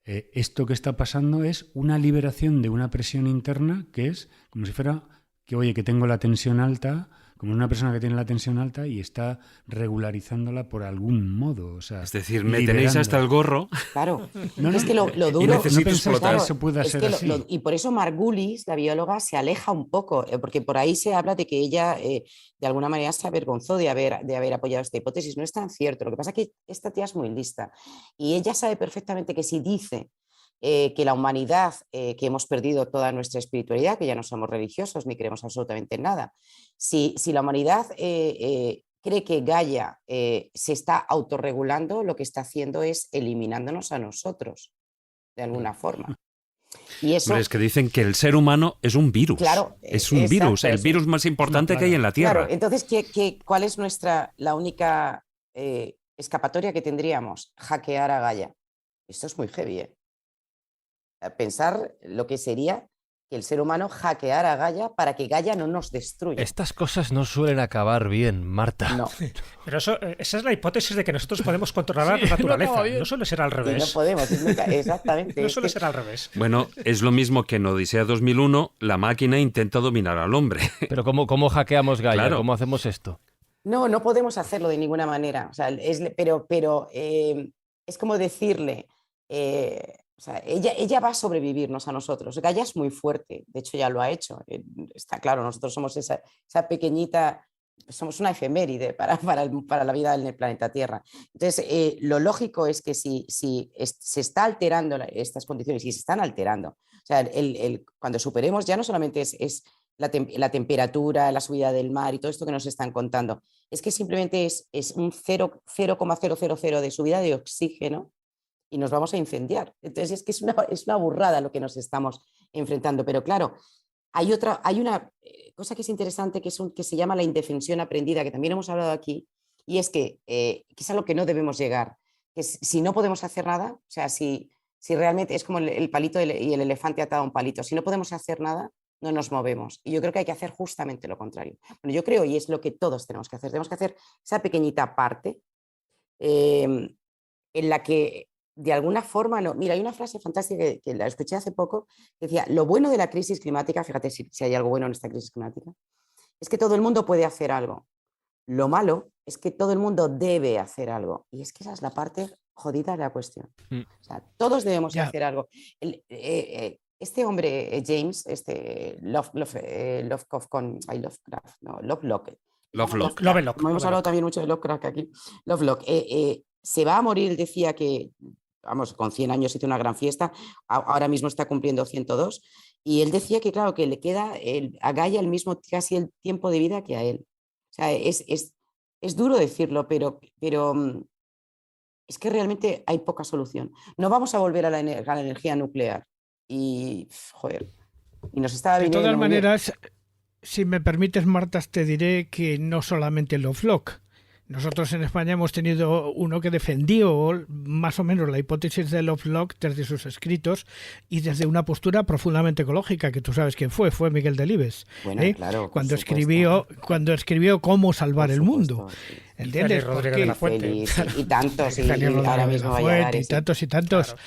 esto que está pasando es una liberación de una presión interna que es como si fuera que, oye, que tengo la tensión alta, como una persona que tiene la tensión alta y está regularizándola por algún modo. O sea, es decir, me tenéis hasta el gorro. Claro, es que lo duro... Y necesito explotar. Claro, Eso pueda ser así. Y por eso Margulis, la bióloga, se aleja un poco, porque por ahí se habla de que ella de alguna manera se avergonzó de haber apoyado esta hipótesis. No es tan cierto. Lo que pasa es que esta tía es muy lista y ella sabe perfectamente que si dice que la humanidad, que hemos perdido toda nuestra espiritualidad, que ya no somos religiosos ni creemos absolutamente en nada, si la humanidad cree que Gaia se está autorregulando, lo que está haciendo es eliminándonos a nosotros, de alguna forma. Y eso, es que dicen que el ser humano es un virus. Claro, es un virus, el virus más importante que hay en la Tierra. Claro, entonces, ¿cuál es la única escapatoria que tendríamos? Hackear a Gaia. Esto es muy heavy, Pensar lo que sería que el ser humano hackeara a Gaia para que Gaia no nos destruya. Estas cosas no suelen acabar bien, Marta. No. Pero esa es la hipótesis de que nosotros podemos controlar la naturaleza. No suele ser al revés. No podemos, exactamente. No suele ser al revés. Bueno, es lo mismo que en Odisea 2001, la máquina intenta dominar al hombre. Pero ¿cómo hackeamos Gaia? Claro. ¿Cómo hacemos esto? No podemos hacerlo de ninguna manera. O sea, pero es como decirle... O sea, ella va a sobrevivirnos a nosotros. Gaia es muy fuerte, de hecho ya lo ha hecho. Está claro, nosotros somos esa pequeñita, somos una efeméride para la vida en el planeta Tierra. Entonces, lo lógico es que si se está alterando estas condiciones, y se están alterando, o sea, cuando superemos ya no solamente es la temperatura, la subida del mar y todo esto que nos están contando, es que simplemente es un 0,000 de subida de oxígeno y nos vamos a incendiar. Entonces es que es una burrada lo que nos estamos enfrentando. Pero claro, hay una cosa que es interesante que se llama la indefensión aprendida, que también hemos hablado aquí, y es que es a lo que no debemos llegar. Que si no podemos hacer nada, o sea, si realmente es como el palito y el elefante atado a un palito, si no podemos hacer nada, no nos movemos. Y yo creo que hay que hacer justamente lo contrario. Bueno, yo creo, y es lo que todos tenemos que hacer esa pequeñita parte en la que de alguna forma, no. Mira, hay una frase fantástica que la escuché hace poco, que decía, lo bueno de la crisis climática, fíjate si hay algo bueno en esta crisis climática, es que todo el mundo puede hacer algo. Lo malo es que todo el mundo debe hacer algo. Y es que esa es la parte jodida de la cuestión. O sea, todos debemos hacer algo. Este hombre, James, Lovelock, como hemos hablado también mucho de Lovecraft aquí, Lovelock, se va a morir, decía que, vamos, con 100 años hizo una gran fiesta, ahora mismo está cumpliendo 102, y él decía que, claro, que le queda a Gaia el mismo, casi el tiempo de vida que a él. O sea, es duro decirlo, pero es que realmente hay poca solución. No vamos a volver a la energía nuclear. Y, joder, y nos estaba viniendo. De todas maneras, si me permites, Marta, te diré que no solamente Lovelock. Nosotros en España hemos tenido uno que defendió más o menos la hipótesis de Lovelock desde sus escritos y desde una postura profundamente ecológica, que tú sabes quién fue Miguel Delibes. Bueno, claro, cuando escribió Cómo salvar el mundo. ¿Entiendes? Rodríguez de la Fuente. Y tantos, y ahora mismo y tantos. Claro.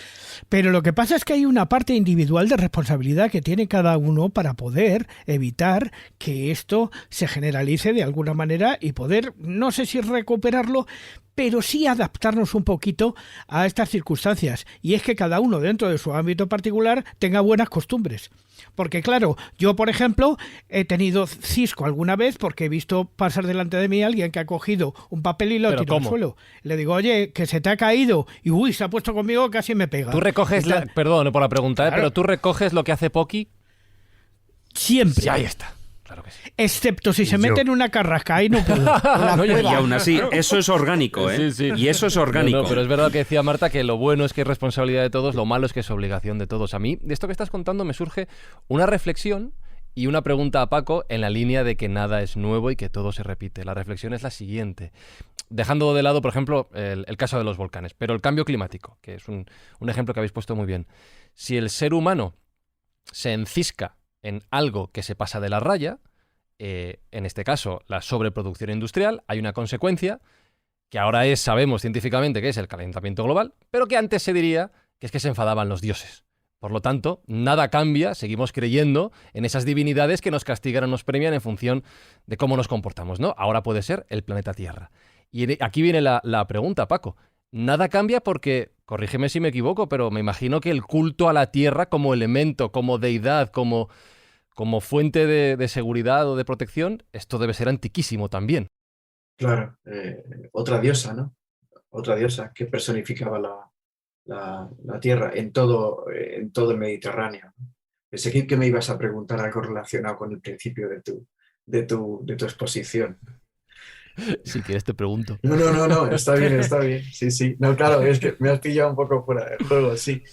Pero lo que pasa es que hay una parte individual de responsabilidad que tiene cada uno para poder evitar que esto se generalice de alguna manera y poder, no sé si recuperarlo, pero sí adaptarnos un poquito a estas circunstancias. Y es que cada uno dentro de su ámbito particular tenga buenas costumbres. Porque claro, yo por ejemplo he tenido cisco alguna vez porque he visto pasar delante de mí a alguien que ha cogido un papel y lo tiró al suelo. Le digo, oye, que se te ha caído y uy, se ha puesto conmigo, casi me pega. Tú recoges, perdón por la pregunta, pero tú recoges lo que hace Poki. Siempre. Sí, ahí está. Claro que sí. Excepto si se mete en una carrasca, ahí no puedo. Y aún así, eso es orgánico, ¿eh? Sí. Y eso es orgánico. No, pero es verdad que decía Marta que lo bueno es que es responsabilidad de todos, lo malo es que es obligación de todos. A mí, de esto que estás contando, me surge una reflexión y una pregunta a Paco en la línea de que nada es nuevo y que todo se repite. La reflexión es la siguiente. Dejando de lado, por ejemplo, el caso de los volcanes, pero el cambio climático, que es un ejemplo que habéis puesto muy bien. Si el ser humano se encisca en algo que se pasa de la raya, en este caso la sobreproducción industrial, hay una consecuencia que ahora sabemos científicamente que es el calentamiento global, pero que antes se diría que es que se enfadaban los dioses. Por lo tanto, nada cambia, seguimos creyendo en esas divinidades que nos castigan o nos premian en función de cómo nos comportamos, ¿no? Ahora puede ser el planeta Tierra. Y aquí viene la pregunta, Paco. Nada cambia porque, corrígeme si me equivoco, pero me imagino que el culto a la Tierra como elemento, como deidad, como fuente de seguridad o de protección, esto debe ser antiquísimo también. Claro, otra diosa, ¿no? Otra diosa que personificaba la tierra en todo el Mediterráneo. Pensé que me ibas a preguntar algo relacionado con el principio de tu exposición. Si quieres te pregunto. No, está bien. Sí. No, claro, es que me has pillado un poco fuera del juego, sí.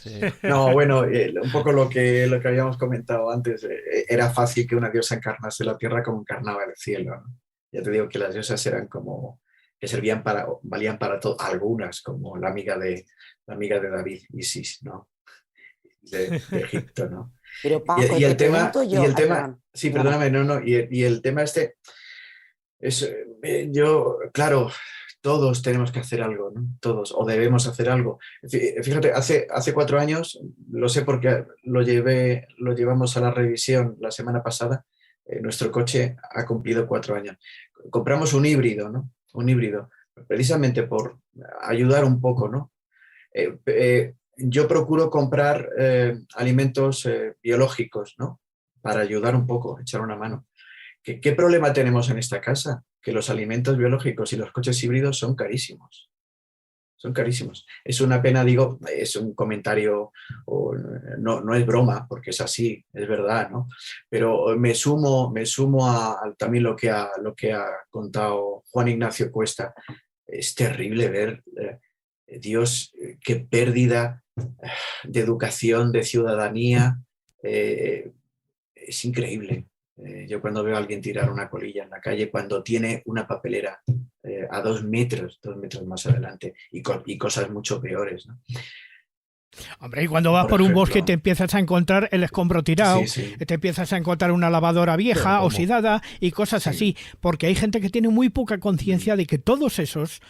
No, bueno, un poco lo que habíamos comentado antes, era fácil que una diosa encarnase la tierra como encarnaba el cielo, ¿no? Ya te digo que las diosas eran como que valían para todo, algunas, como la amiga de David, Isis, ¿no? De Egipto, ¿no? Pero Paco, y el tema, sí, perdóname, y el tema claro, todos tenemos que hacer algo, ¿no? Todos, o debemos hacer algo. Fíjate, hace 4 años, lo sé porque lo llevamos a la revisión la semana pasada, nuestro coche ha cumplido 4 años. Compramos un híbrido, ¿no? Un híbrido, precisamente por ayudar un poco, ¿no? Yo procuro comprar alimentos biológicos, ¿no? Para ayudar un poco, echar una mano. ¿Qué problema tenemos en esta casa? Que los alimentos biológicos y los coches híbridos son carísimos. Son carísimos. Es una pena, digo, es un comentario, no es broma, porque es así, es verdad, ¿no? Pero me sumo a también lo que ha contado Juan Ignacio Cuesta. Es terrible ver, Dios, qué pérdida de educación, de ciudadanía. Es increíble. Yo cuando veo a alguien tirar una colilla en la calle, cuando tiene una papelera a 2 metros más adelante y cosas mucho peores, ¿no? Hombre, y cuando vas por un bosque te empiezas a encontrar el escombro tirado, Sí. te empiezas a encontrar una lavadora vieja, oxidada y cosas así, porque hay gente que tiene muy poca conciencia de que todos esos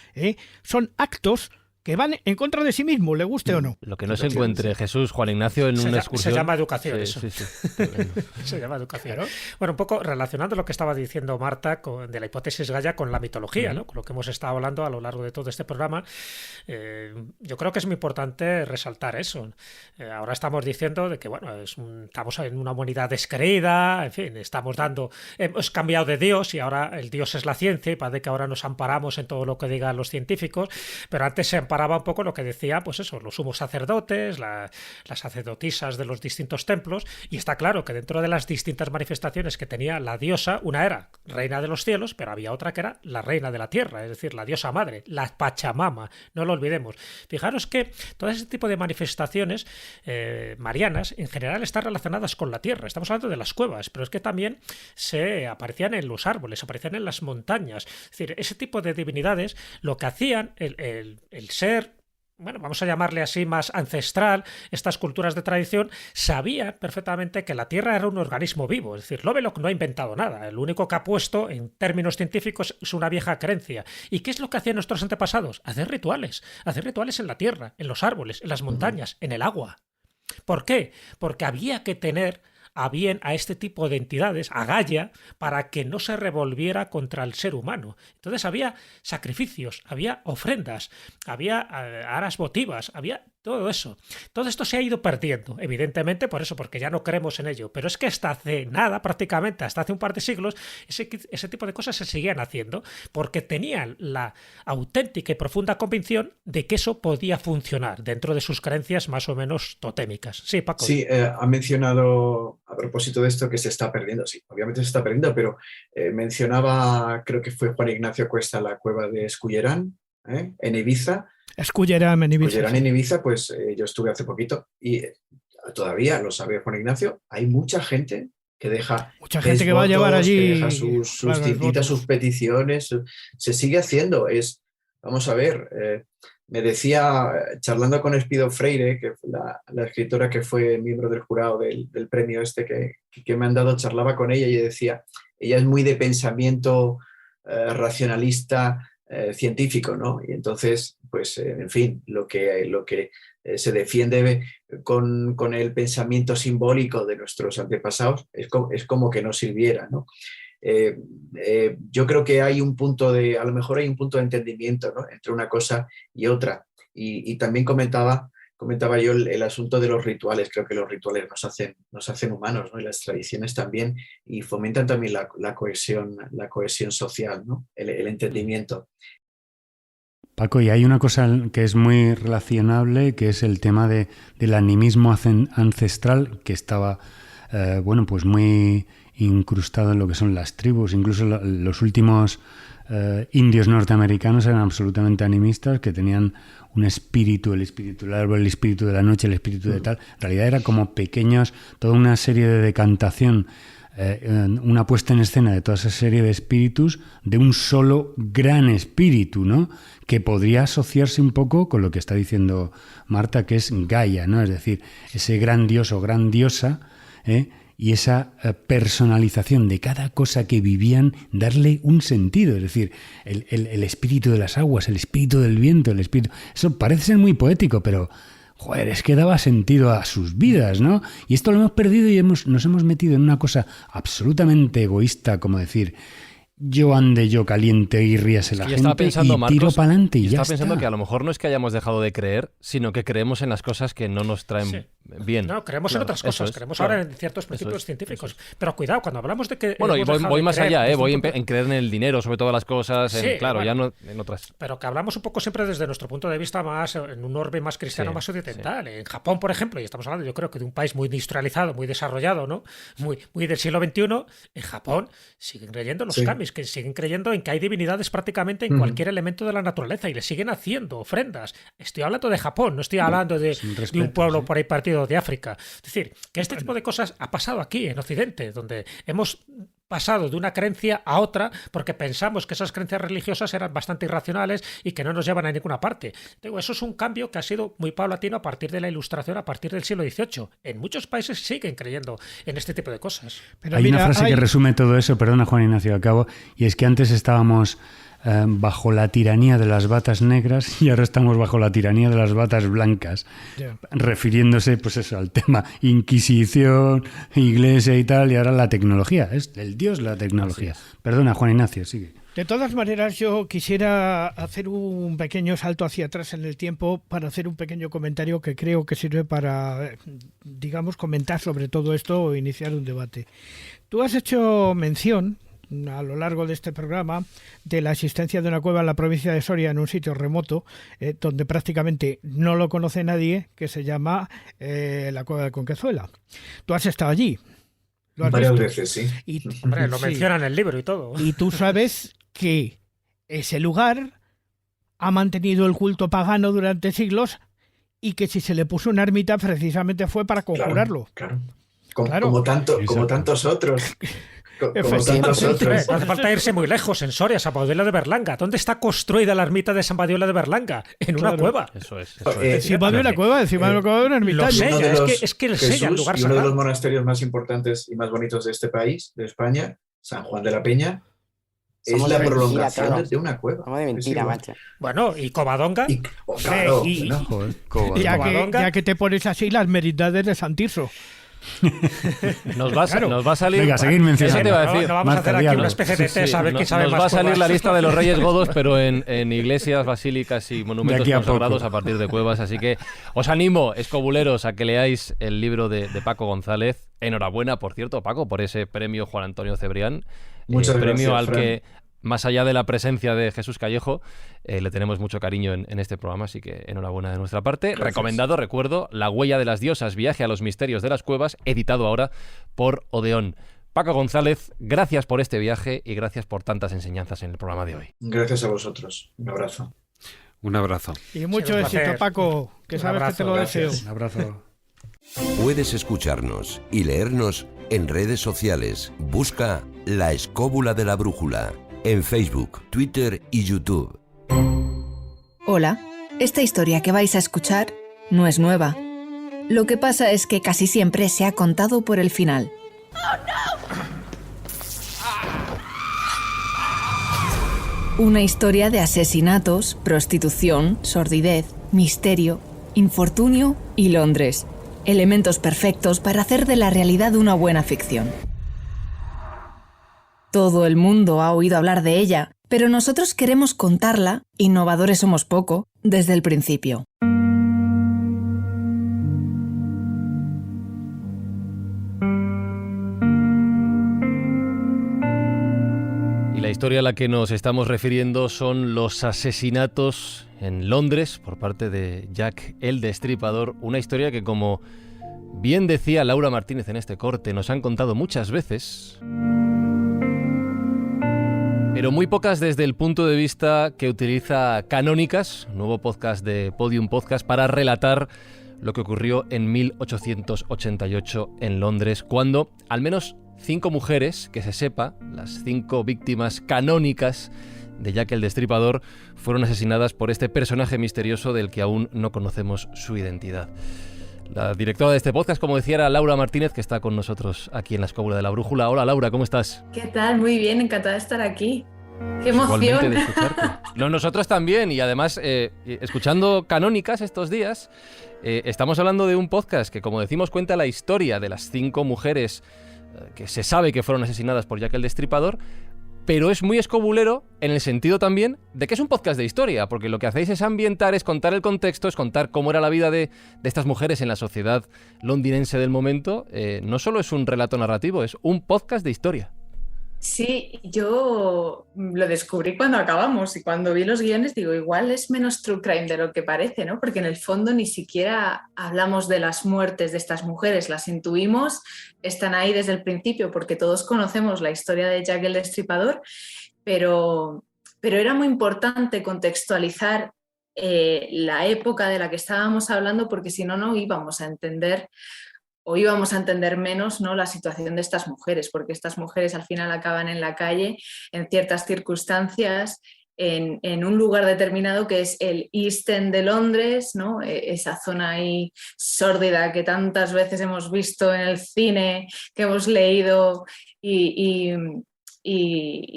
son actos que van en contra de sí mismo, le guste o no. Lo que no se encuentre Jesús, Juan Ignacio, en una excursión. Se llama educación eso. Sí. Se llama educación. Bueno, un poco relacionando lo que estaba diciendo Marta de la hipótesis Gaia con la mitología, ¿no? Con lo que hemos estado hablando a lo largo de todo este programa. Yo creo que es muy importante resaltar eso. Ahora estamos diciendo de que, bueno, estamos en una humanidad descreída, en fin, hemos cambiado de Dios y ahora el Dios es la ciencia y parece que ahora nos amparamos en todo lo que digan los científicos, pero antes se amparaba un poco lo que decía, pues eso, los sumos sacerdotes, las sacerdotisas de los distintos templos, y está claro que dentro de las distintas manifestaciones que tenía la diosa, una era reina de los cielos, pero había otra que era la reina de la tierra, es decir, la diosa madre, la Pachamama, no lo olvidemos. Fijaros que todo ese tipo de manifestaciones marianas en general están relacionadas con la tierra. Estamos hablando de las cuevas, pero es que también se aparecían en los árboles, aparecían en las montañas. Es decir, ese tipo de divinidades lo que hacían, el ser, bueno, vamos a llamarle así, más ancestral, estas culturas de tradición, sabían perfectamente que la Tierra era un organismo vivo. Es decir, Lovelock no ha inventado nada. El único que ha puesto, en términos científicos, es una vieja creencia. ¿Y qué es lo que hacían nuestros antepasados? Hacer rituales en la tierra, en los árboles, en las montañas, en el agua. ¿Por qué? Porque había que tener a bien a este tipo de entidades, a Gaia, para que no se revolviera contra el ser humano. Entonces había sacrificios, había ofrendas, había aras votivas, había todo eso. Todo esto se ha ido perdiendo, evidentemente, por eso, porque ya no creemos en ello. Pero es que hasta hace nada, prácticamente, hasta hace un par de siglos, ese tipo de cosas se seguían haciendo, porque tenían la auténtica y profunda convicción de que eso podía funcionar dentro de sus creencias más o menos totémicas. Sí, Paco. Sí, ha mencionado, a propósito de esto, que se está perdiendo. Sí, obviamente se está perdiendo, pero mencionaba, creo que fue Juan Ignacio Cuesta, la cueva de Escullerán, en Ibiza. Escullerán en Ibiza. Escullerán en Ibiza, pues yo estuve hace poquito y todavía, lo sabe Juan Ignacio, hay mucha gente que deja... Mucha gente que va a llevar allí... Que deja sus cintitas, sus peticiones, se sigue haciendo. Vamos a ver, me decía, charlando con Espido Freire, que fue la escritora que fue miembro del jurado del premio que me han dado, charlaba con ella y decía, ella es muy de pensamiento racionalista, científico, ¿no? Y entonces, pues, en fin, lo que se defiende con el pensamiento simbólico de nuestros antepasados es como que no sirviera, ¿no? Yo creo que hay un punto a lo mejor hay un punto de entendimiento, ¿no?, entre una cosa y otra. Y también comentaba yo el asunto de los rituales. Creo que los rituales nos hacen humanos, ¿no?, y las tradiciones también, y fomentan también la cohesión social, ¿no?, el entendimiento. Paco, y hay una cosa que es muy relacionable, que es el tema del animismo ancestral, que estaba, pues muy incrustado en lo que son las tribus. Incluso los últimos indios norteamericanos eran absolutamente animistas, que tenían un espíritu, el espíritu del árbol, el espíritu de la noche, el espíritu de tal. En realidad era como pequeños, toda una serie de decantación, una puesta en escena de toda esa serie de espíritus, de un solo gran espíritu, ¿no?, que podría asociarse un poco con lo que está diciendo Marta, que es Gaia, ¿no? Es decir, ese gran dios o gran diosa, y esa personalización de cada cosa que vivían, darle un sentido. Es decir, el espíritu de las aguas, el espíritu del viento, el espíritu... Eso parece ser muy poético, pero... joder, es que daba sentido a sus vidas, ¿no? Y esto lo hemos perdido y nos hemos metido en una cosa absolutamente egoísta, como decir, yo ande, yo caliente y ríase la gente pensando, y tiro para adelante y ya está. Estaba pensando que a lo mejor no es que hayamos dejado de creer, sino que creemos en las cosas que no nos traen bien. No, creemos en otras cosas, creemos ahora en ciertos principios científicos. Pero cuidado, cuando hablamos de que... Bueno, y voy más allá, voy en creer en el dinero, sobre todas las cosas, ya no en otras. Pero que hablamos un poco siempre desde nuestro punto de vista más, en un orbe más cristiano, más occidental. En Japón, por ejemplo, y estamos hablando, yo creo que de un país muy industrializado, muy desarrollado, ¿no?, muy del siglo XXI, en Japón siguen creyendo los kamis, que siguen creyendo en que hay divinidades prácticamente en cualquier elemento de la naturaleza y le siguen haciendo ofrendas. Estoy hablando de Japón, no estoy hablando de un pueblo por ahí partido de África. Es decir, que este tipo de cosas ha pasado aquí en Occidente, donde hemos pasado de una creencia a otra porque pensamos que esas creencias religiosas eran bastante irracionales y que no nos llevan a ninguna parte. Digo, eso es un cambio que ha sido muy paulatino a partir de la Ilustración, a partir del siglo XVIII. En muchos países siguen creyendo en este tipo de cosas. Pero Hay mira, una frase que resume todo eso, perdona Juan Ignacio, acabo, y es que antes estábamos bajo la tiranía de las batas negras y ahora estamos bajo la tiranía de las batas blancas, refiriéndose pues eso al tema Inquisición, Iglesia y tal, y ahora la tecnología, es el dios de la tecnología. Perdona Juan Ignacio, sigue. De todas maneras, yo quisiera hacer un pequeño salto hacia atrás en el tiempo para hacer un pequeño comentario que creo que sirve para, digamos, comentar sobre todo esto o iniciar un debate. Tú has hecho mención a lo largo de este programa de la existencia de una cueva en la provincia de Soria, en un sitio remoto, donde prácticamente no lo conoce nadie, que se llama la Cueva de Conquezuela. Tú has estado allí. ¿Lo has Varias visto? veces, sí. Y, Hombre, lo sí. menciona en el libro y todo. Y tú sabes que ese lugar ha mantenido el culto pagano durante siglos y que si se le puso una ermita precisamente fue para conjurarlo. Claro. Claro. Como tantos otros. Como tantos otros. No hace falta irse muy lejos, en Soria, San Baudela de Berlanga. ¿Dónde está construida la ermita de San Baudela de Berlanga? En una cueva. Eso es. Encima de una cueva, encima de una cueva de una ermita. Lo sella, es que el sella el lugar y uno de sagrado. los monasterios más importantes y más bonitos de este país, de España, San Juan de la Peña, Somos es la de mentira prolongación todos. de una cueva. Vamos de mentira, Sí, macho. Bueno, y Covadonga. Claro, Y- ¿no? Ya que te pones así las merindades de San Tirso. Nos va, Claro. nos va a salir. Venga, seguid mencionando. Eso te iba a decir. No vamos a hacer aquí Marta, una especie de test a ver quién sabe nos más va a salir cuevas. la lista de los Reyes Godos, pero en iglesias, basílicas y monumentos De aquí a consagrados poco. a partir de cuevas. Así que os animo, escobuleros, a que leáis el libro de Paco González. Enhorabuena, por cierto, Paco, por ese premio Juan Antonio Cebrián. Muchas premio gracias, al Fran. que, más allá de la presencia de Jesús Callejo, le tenemos mucho cariño en este programa, así que enhorabuena de nuestra parte. Gracias. Recomendado, recuerdo, La huella de las diosas, viaje a los misterios de las cuevas, editado ahora por Odeón. Paco González, gracias por este viaje y gracias por tantas enseñanzas en el programa de hoy. Gracias a vosotros. Un abrazo. Un abrazo. Y mucho un éxito, placer. Paco, que Un sabes que abrazo, te lo gracias. deseo. Un abrazo. Puedes escucharnos y leernos en redes sociales. Busca La Escóbula de la Brújula en Facebook, Twitter y YouTube. Hola, esta historia que vais a escuchar no es nueva. Lo que pasa es que casi siempre se ha contado por el final. Una historia de asesinatos, prostitución, sordidez, misterio, infortunio y Londres. Elementos perfectos para hacer de la realidad una buena ficción. Todo el mundo ha oído hablar de ella, pero nosotros queremos contarla, innovadores somos poco, desde el principio. Y la historia a la que nos estamos refiriendo son los asesinatos en Londres por parte de Jack el Destripador. Una historia que, como bien decía Laura Martínez en este corte, nos han contado muchas veces, pero muy pocas desde el punto de vista que utiliza Canónicas, nuevo podcast de Podium Podcast, para relatar lo que ocurrió en 1888 en Londres, cuando al menos 5 mujeres, que se sepa, las 5 víctimas canónicas de Jack el Destripador, fueron asesinadas por este personaje misterioso del que aún no conocemos su identidad. La directora de este podcast, como decía, era Laura Martínez, que está con nosotros aquí en la Escóbula de la Brújula. Hola, Laura, ¿cómo estás? ¿Qué tal? Muy bien, encantada de estar aquí. ¡Qué Igualmente emoción! de escucharte. No, nosotros también, y además, escuchando Canónicas estos días, estamos hablando de un podcast que, como decimos, cuenta la historia de las 5 mujeres que se sabe que fueron asesinadas por Jack el Destripador, pero es muy escobulero en el sentido también de que es un podcast de historia, porque lo que hacéis es ambientar, es contar el contexto, es contar cómo era la vida de estas mujeres en la sociedad londinense del momento. No solo es un relato narrativo, es un podcast de historia. Sí, yo lo descubrí cuando acabamos y cuando vi los guiones digo, igual es menos true crime de lo que parece, ¿no? Porque en el fondo ni siquiera hablamos de las muertes de estas mujeres, las intuimos, están ahí desde el principio porque todos conocemos la historia de Jack el Destripador, pero era muy importante contextualizar la época de la que estábamos hablando porque si no, no íbamos a entender o íbamos a entender menos, ¿no?, la situación de estas mujeres, porque estas mujeres al final acaban en la calle en ciertas circunstancias, en un lugar determinado que es el East End de Londres, ¿no?, esa zona ahí sórdida que tantas veces hemos visto en el cine, que hemos leído y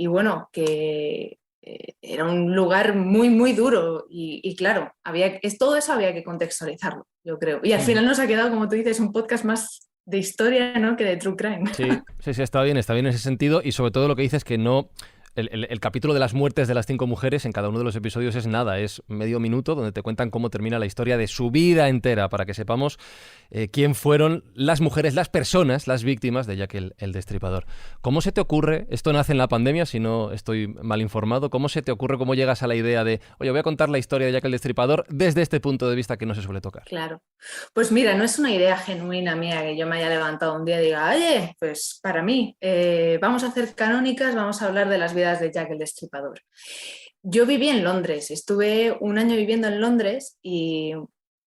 bueno, que era un lugar muy, muy duro y claro, todo eso había que contextualizarlo, yo creo. Y al final nos ha quedado, como tú dices, un podcast más de historia, ¿no?, que de True Crime. Sí, está bien en ese sentido, y sobre todo lo que dices que no... El capítulo de las muertes de las 5 mujeres en cada uno de los episodios es nada, es medio minuto donde te cuentan cómo termina la historia de su vida entera, para que sepamos quién fueron las mujeres, las personas, las víctimas de Jack el Destripador. ¿Cómo se te ocurre, esto nace en la pandemia, si no estoy mal informado, cómo se te ocurre, cómo llegas a la idea de, oye, voy a contar la historia de Jack el Destripador desde este punto de vista que no se suele tocar? Claro, pues mira, no es una idea genuina mía que yo me haya levantado un día y diga, oye, pues para mí, vamos a hacer canónicas, vamos a hablar de las vidas de Jack el Destripador. Yo viví en Londres, estuve un año viviendo en Londres y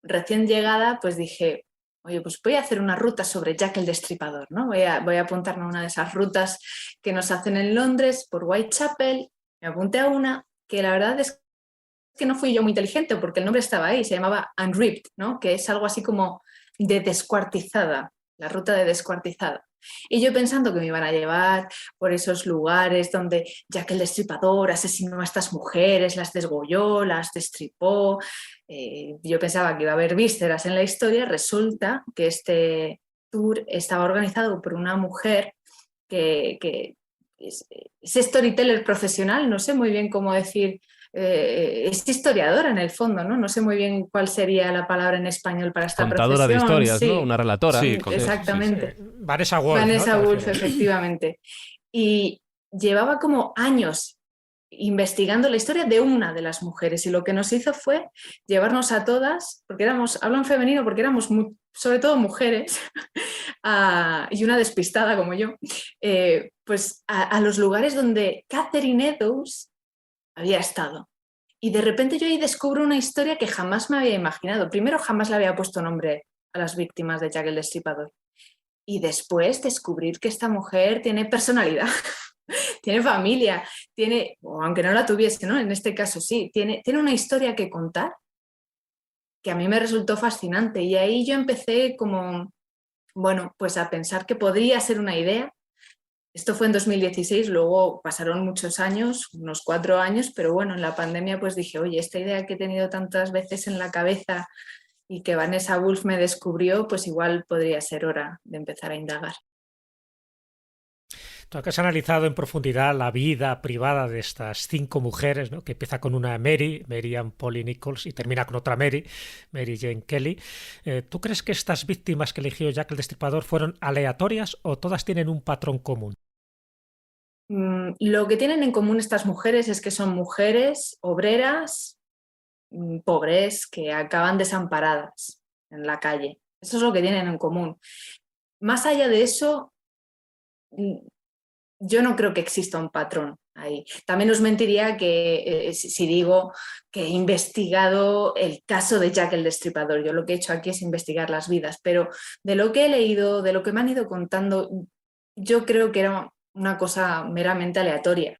recién llegada pues dije, oye, pues voy a hacer una ruta sobre Jack el Destripador, ¿no? Voy a apuntarme a una de esas rutas que nos hacen en Londres por Whitechapel. Me apunté a una que la verdad es que no fui yo muy inteligente porque el nombre estaba ahí, se llamaba Unripped, ¿no?, que es algo así como de descuartizada, la ruta de descuartizada. Y yo pensando que me iban a llevar por esos lugares donde Jack el Destripador asesinó a estas mujeres, las desgolló, las destripó, yo pensaba que iba a haber vísceras en la historia. Resulta que este tour estaba organizado por una mujer que es storyteller profesional, no sé muy bien cómo decir, es historiadora en el fondo, ¿no? No sé muy bien cuál sería la palabra en español para esta contadora profesión. de historias, sí. ¿no? Una relatora. Sí, exactamente. Sí. Vanessa Wolf. Vanessa ¿no? Wolf, efectivamente. Y llevaba como años investigando la historia de una de las mujeres, y lo que nos hizo fue llevarnos a todas, porque hablo en femenino porque éramos sobre todo mujeres, y una despistada como yo, pues a los lugares donde Catherine Eddowes había estado. Y de repente yo ahí descubro una historia que jamás me había imaginado. Primero, jamás le había puesto nombre a las víctimas de Jack el Destripador. Y después descubrir que esta mujer tiene personalidad, tiene familia, o aunque no la tuviese, ¿no?, en este caso sí, tiene una historia que contar que a mí me resultó fascinante. Y ahí yo empecé como, bueno, pues a pensar que podría ser una idea. Esto fue en 2016, luego pasaron muchos años, unos 4 años, pero bueno, en la pandemia pues dije, oye, esta idea que he tenido tantas veces en la cabeza y que Vanessa Wolf me descubrió, pues igual podría ser hora de empezar a indagar. Tú que has analizado en profundidad la vida privada de estas 5 mujeres, ¿no?, que empieza con una Mary Ann Polly Nichols, y termina con otra Mary Jane Kelly. ¿Tú crees que estas víctimas que eligió Jack el Destripador fueron aleatorias o todas tienen un patrón común? Lo que tienen en común estas mujeres es que son mujeres obreras, pobres, que acaban desamparadas en la calle. Eso es lo que tienen en común. Más allá de eso, yo no creo que exista un patrón ahí. También os mentiría que si digo que he investigado el caso de Jack el Destripador. Yo lo que he hecho aquí es investigar las vidas, pero de lo que he leído, de lo que me han ido contando, yo creo que era una cosa meramente aleatoria.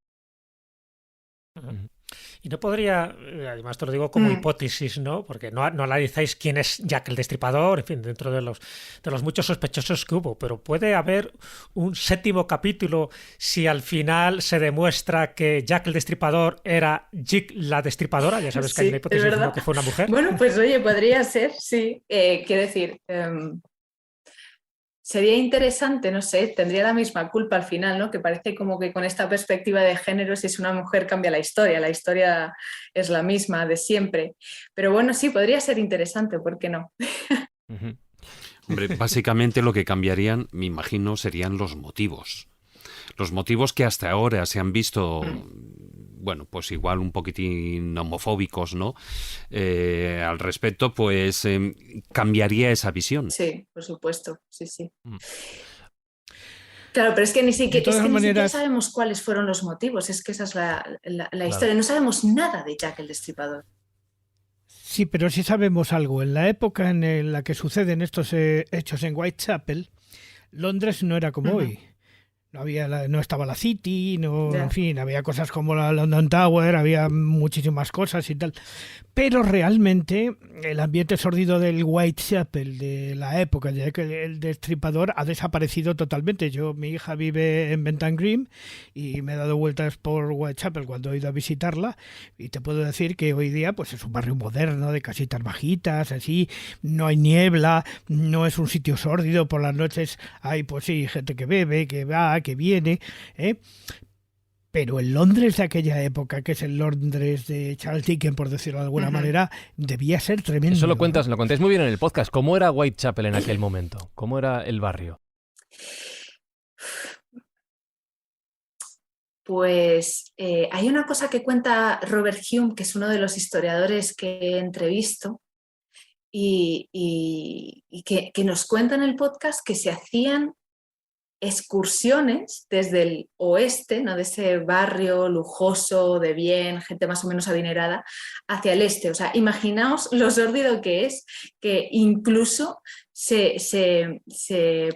Y no podría, además te lo digo como hipótesis, ¿no?, porque no analizáis quién es Jack el Destripador, en fin, dentro de los muchos sospechosos que hubo, pero puede haber un 7º capítulo si al final se demuestra que Jack el Destripador era Jick la Destripadora. Ya sabes que hay una hipótesis de que fue una mujer. Bueno, pues oye, podría ser, sí. Quiero decir, sería interesante, no sé, tendría la misma culpa al final, ¿no?, que parece como que con esta perspectiva de género, si es una mujer cambia la historia es la misma de siempre. Pero bueno, sí, podría ser interesante, ¿por qué no? Hombre, básicamente lo que cambiarían, me imagino, serían los motivos. Los motivos que hasta ahora se han visto, bueno, pues igual un poquitín homofóbicos, ¿no? Al respecto, pues cambiaría esa visión. Sí, por supuesto, sí. Claro, pero es que ni siquiera sabemos cuáles fueron los motivos, es que esa es la historia. No sabemos nada de Jack el Destripador. Sí, pero sí sabemos algo. En la época en la que suceden estos hechos en Whitechapel, Londres no era como hoy. No estaba la City, en fin, había cosas como la London Tower, había muchísimas cosas y tal. Pero realmente el ambiente sórdido del Whitechapel de la época, ya que el Destripador ha desaparecido totalmente. Mi hija vive en Bentham Green y me he dado vueltas por Whitechapel cuando he ido a visitarla y te puedo decir que hoy día pues es un barrio moderno de casitas bajitas, así, no hay niebla, no es un sitio sórdido. Por las noches hay, pues sí, gente que bebe, que va, que viene, pero el Londres de aquella época, que es el Londres de Charles Dickens, por decirlo de alguna manera, debía ser tremendo. Eso lo contáis muy bien en el podcast. ¿Cómo era Whitechapel en aquel momento? ¿Cómo era el barrio? Pues hay una cosa que cuenta Robert Hume, que es uno de los historiadores que he entrevisto, y que nos cuenta en el podcast que se hacían excursiones desde el oeste, ¿no?, de ese barrio lujoso, de bien, gente más o menos adinerada, hacia el este. O sea, imaginaos lo sórdido que es, que incluso se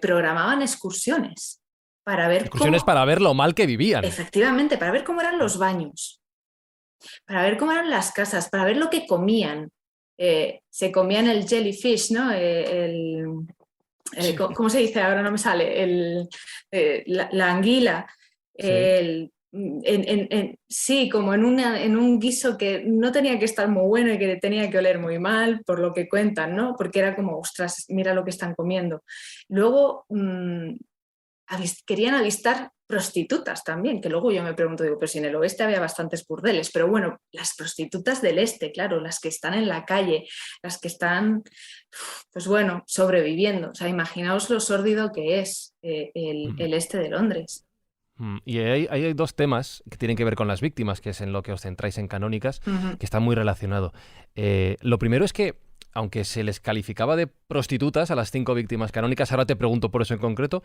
programaban excursiones para ver para ver lo mal que vivían. Efectivamente, para ver cómo eran los baños, para ver cómo eran las casas, para ver lo que comían. Se comían el jellyfish, ¿no? ¿Cómo se dice? Ahora no me sale. La anguila. Sí, como en un guiso que no tenía que estar muy bueno y que tenía que oler muy mal, por lo que cuentan, ¿no? Porque era como, ostras, mira lo que están comiendo. Luego querían avistar prostitutas también, que luego yo me pregunto, digo, pero si en el oeste había bastantes burdeles, pero bueno, las prostitutas del este, claro, las que están en la calle, las que están, pues bueno, sobreviviendo. O sea, imaginaos lo sórdido que es el este de Londres. Y hay dos temas que tienen que ver con las víctimas, que es en lo que os centráis en Canónicas, que está muy relacionado. Lo primero es que, aunque se les calificaba de prostitutas a las 5 víctimas canónicas, ahora te pregunto por eso en concreto,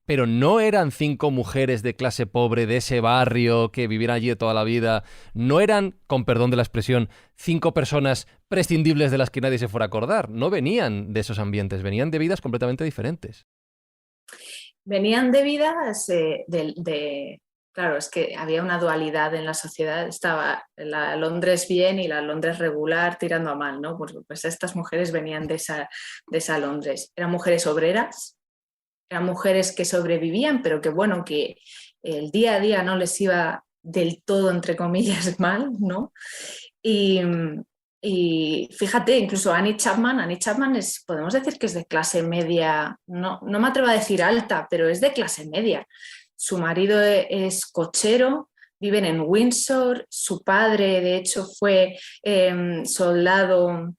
pero no eran 5 mujeres de clase pobre de ese barrio que vivieran allí de toda la vida, no eran, con perdón de la expresión, 5 personas prescindibles de las que nadie se fuera a acordar, no venían de esos ambientes, venían de vidas completamente diferentes. Venían de vidas claro, es que había una dualidad en la sociedad, estaba la Londres bien y la Londres regular tirando a mal, ¿no? Pues estas mujeres venían de esa Londres. Eran mujeres obreras, eran mujeres que sobrevivían, pero que bueno, que el día a día no les iba del todo, entre comillas, mal, ¿no? Y fíjate, incluso Annie Chapman podemos decir que es de clase media, no me atrevo a decir alta, pero es de clase media. Su marido es cochero, viven en Windsor, su padre de hecho fue soldado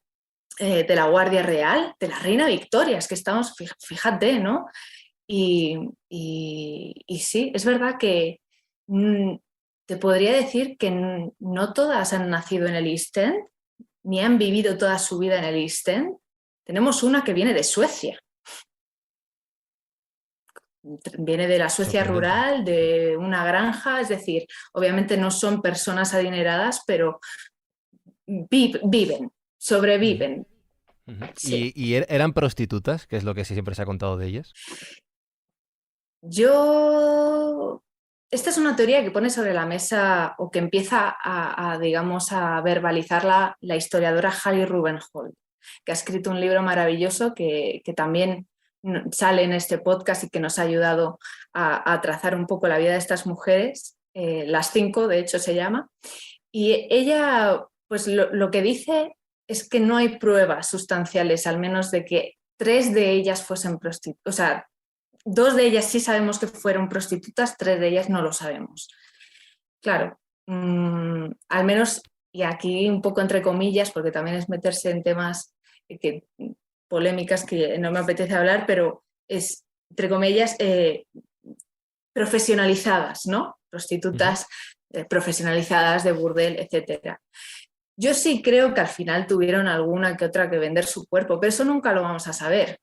de la Guardia Real, de la Reina Victoria, es que estamos, fíjate, ¿no? Y sí, es verdad que te podría decir que no todas han nacido en el East End, ni han vivido toda su vida en el East End. Tenemos una que viene de Suecia. Viene de la Suecia rural, de una granja, es decir, obviamente no son personas adineradas, pero viven, sobreviven. Sí. ¿Y eran prostitutas? Que es lo que siempre se ha contado de ellas. Esta es una teoría que pone sobre la mesa o que empieza digamos, a verbalizar la historiadora Harry Rubenhold, que ha escrito un libro maravilloso que también sale en este podcast y que nos ha ayudado a trazar un poco la vida de estas mujeres, las 5 de hecho se llama, y ella pues lo que dice es que no hay pruebas sustanciales, al menos de que 3 de ellas fuesen prostitutas, o sea, 2 de ellas sí sabemos que fueron prostitutas, 3 de ellas no lo sabemos. Claro, al menos, y aquí un poco entre comillas, porque también es meterse en temas polémicas que no me apetece hablar, pero es, entre comillas, profesionalizadas, ¿no? Prostitutas profesionalizadas de burdel, etcétera. Yo sí creo que al final tuvieron alguna que otra que vender su cuerpo, pero eso nunca lo vamos a saber.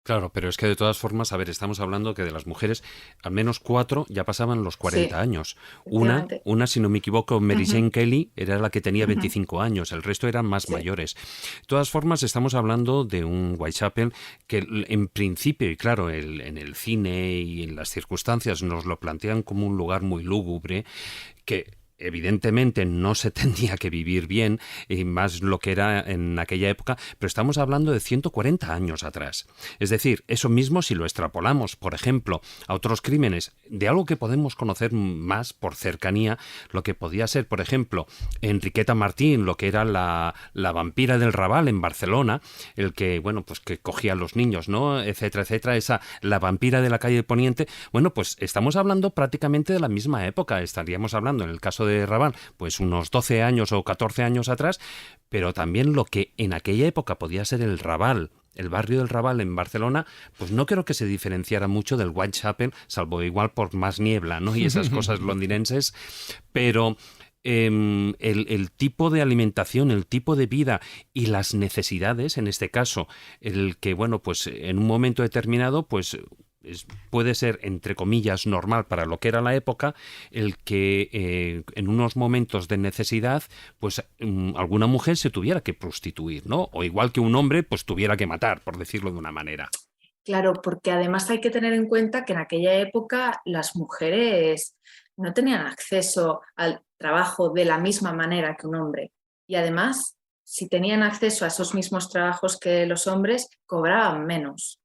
Claro, pero es que de todas formas, a ver, estamos hablando que de las mujeres, al menos 4 ya pasaban los 40 Sí, años. efectivamente. Una, si no me equivoco, Mary Ujú, Jane Kelly, era la que tenía ujú. 25 años, el resto eran más Sí. mayores. De todas formas, estamos hablando de un Whitechapel que en principio, y claro, en el cine y en las circunstancias nos lo plantean como un lugar muy lúgubre, que evidentemente no se tendría que vivir bien, y más lo que era en aquella época, pero estamos hablando de 140 años atrás. Es decir, eso mismo si lo extrapolamos, por ejemplo, a otros crímenes, de algo que podemos conocer más por cercanía, lo que podía ser, por ejemplo, Enriqueta Martín, lo que era la vampira del Raval en Barcelona, el que, bueno, pues que cogía a los niños, ¿no? Etcétera, etcétera, la vampira de la calle Poniente. Bueno, pues estamos hablando prácticamente de la misma época. Estaríamos hablando, en el caso de Raval, pues unos 12 años o 14 años atrás, pero también lo que en aquella época podía ser el Raval, el barrio del Raval en Barcelona, pues no creo que se diferenciara mucho del Whitechapel, salvo igual por más niebla, ¿no? Y esas cosas londinenses, pero el tipo de alimentación, el tipo de vida y las necesidades, en este caso, el que, bueno, pues en un momento determinado, pues puede ser, entre comillas, normal para lo que era la época, el que en unos momentos de necesidad, pues alguna mujer se tuviera que prostituir, ¿no? O igual que un hombre, pues tuviera que matar, por decirlo de una manera. Claro, porque además hay que tener en cuenta que en aquella época las mujeres no tenían acceso al trabajo de la misma manera que un hombre. Y además, si tenían acceso a esos mismos trabajos que los hombres, cobraban menos.